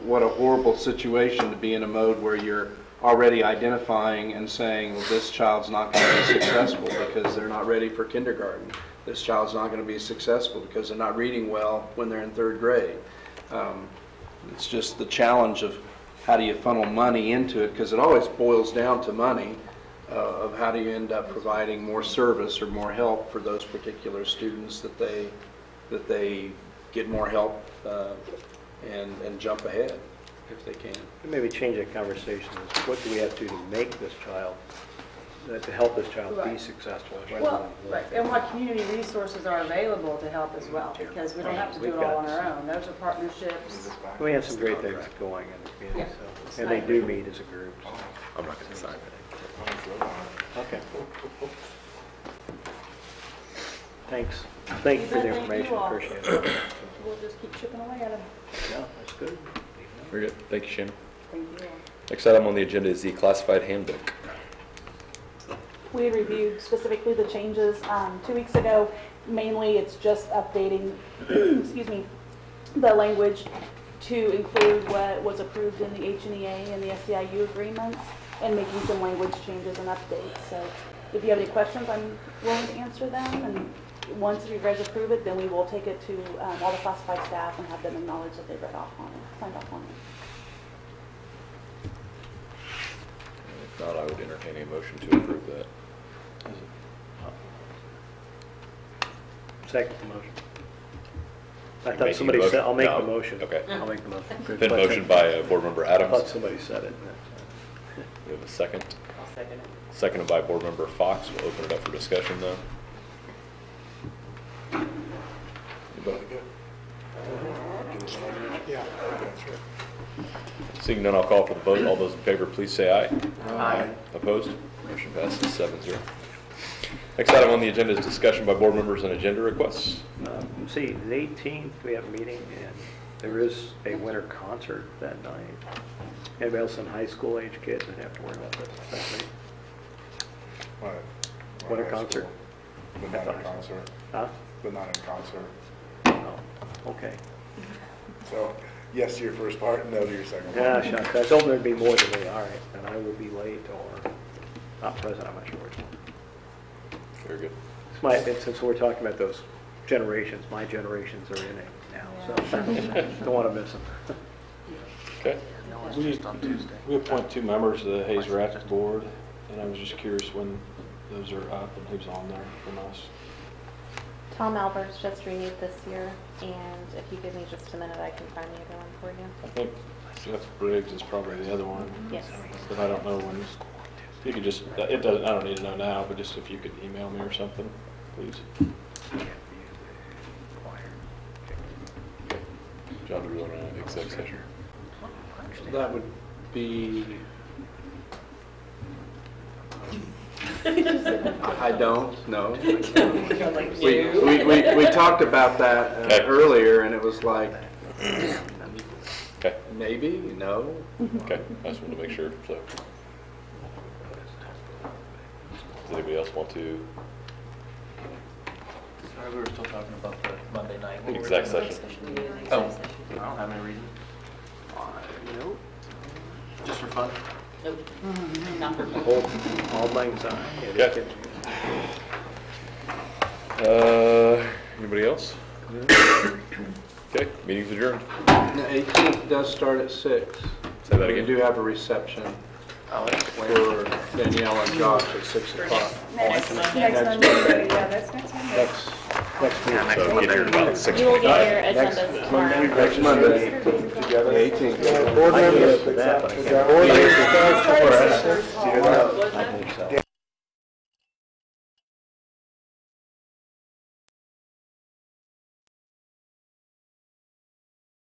What a horrible situation to be in a mode where you're already identifying and saying, well, this child's not going to be successful because they're not ready for kindergarten. This child's not going to be successful because they're not reading well when they're in third grade. It's just the challenge of how do you funnel money into it, because it always boils down to money, of how do you end up providing more service or more help for those particular students that they get more help and jump ahead if they can. Maybe change that conversation. What do we have to do to make this child, to help this child be successful? And what community resources are available to help as well, because we don't have to do it all on our own. Those are partnerships. We have some great things going in the community, and they do meet as a group. So. I'm not going to sign anything. Okay. Thanks. Thank you for the information. Appreciate it. We'll just keep chipping away at them. Yeah, that's good. Very good. Thank you, Shannon. Thank you. Next item on the agenda is the classified handbook. We reviewed specifically the changes 2 weeks ago. Mainly, it's just updating, excuse me, the language to include what was approved in the H&EA and the SEIU agreements, and making some language changes and updates. So, if you have any questions, I'm willing to answer them. And once you guys approve it, then we will take it to all the classified staff and have them acknowledge that they've read off on it, signed off on it. If not, I would entertain a motion to approve that. Second the motion. I thought somebody said, I'll make the motion. Okay. I'll make the motion. Been motioned by Board Member Adams. I thought somebody said it. We have a second. I'll second it. Seconded by Board Member Fox. We'll open it up for discussion, though. Yeah, that's right. Seeing none, I'll call for the vote. All those in favor, please say aye. Aye. Opposed? Motion passes 7-0. Next item on the agenda is discussion by board members and agenda requests. See, the 18th, we have a meeting, and there is a winter concert that night. Anybody else in high school age kids would have to worry about that night? Winter concert? But not in concert. Huh? But not in concert. No. Okay. So, yes to your first part, no to your second part. Yeah, shucks. I was hoping there'd be more than me. All right, and I will be late or not present. I'm not sure which one. Very good. Since we're talking about those generations, my generations are in it now, so don't want to miss them. Okay. We appoint 2 members to the Hayes Rec Board, and I was just curious when those are up and who's on there from us. Tom Albert's just renewed this year, and if you give me just a minute, I can find the other one for you. I think Jeff Briggs is probably the other one. Yes. But I don't know when. You could just, it doesn't, I don't need to know now, but just if you could email me or something, please. John, do we want to exec session? That would be, I don't know. We talked about that Okay. earlier, and it was like, Okay. maybe, no. Okay, I just wanted to make sure, so. Does anybody else want to? Sorry, we were still talking about the Monday night. Exec session. Oh, I don't have any reason. Nope. Just for fun? Nope, not for me. All lang syne. Okay. Anybody else? Okay, meeting's adjourned. The 18th does start at 6. Say that again. We do have a reception Oh, for Danielle and Josh at 6 o'clock. Next Monday, yeah, that's next Monday. Next week. So get here about 6 You will get o'clock. your agendas tomorrow. Next Monday, together, 18th. Board members, that, but I can't- board members, Started at 6. Do you hear that? I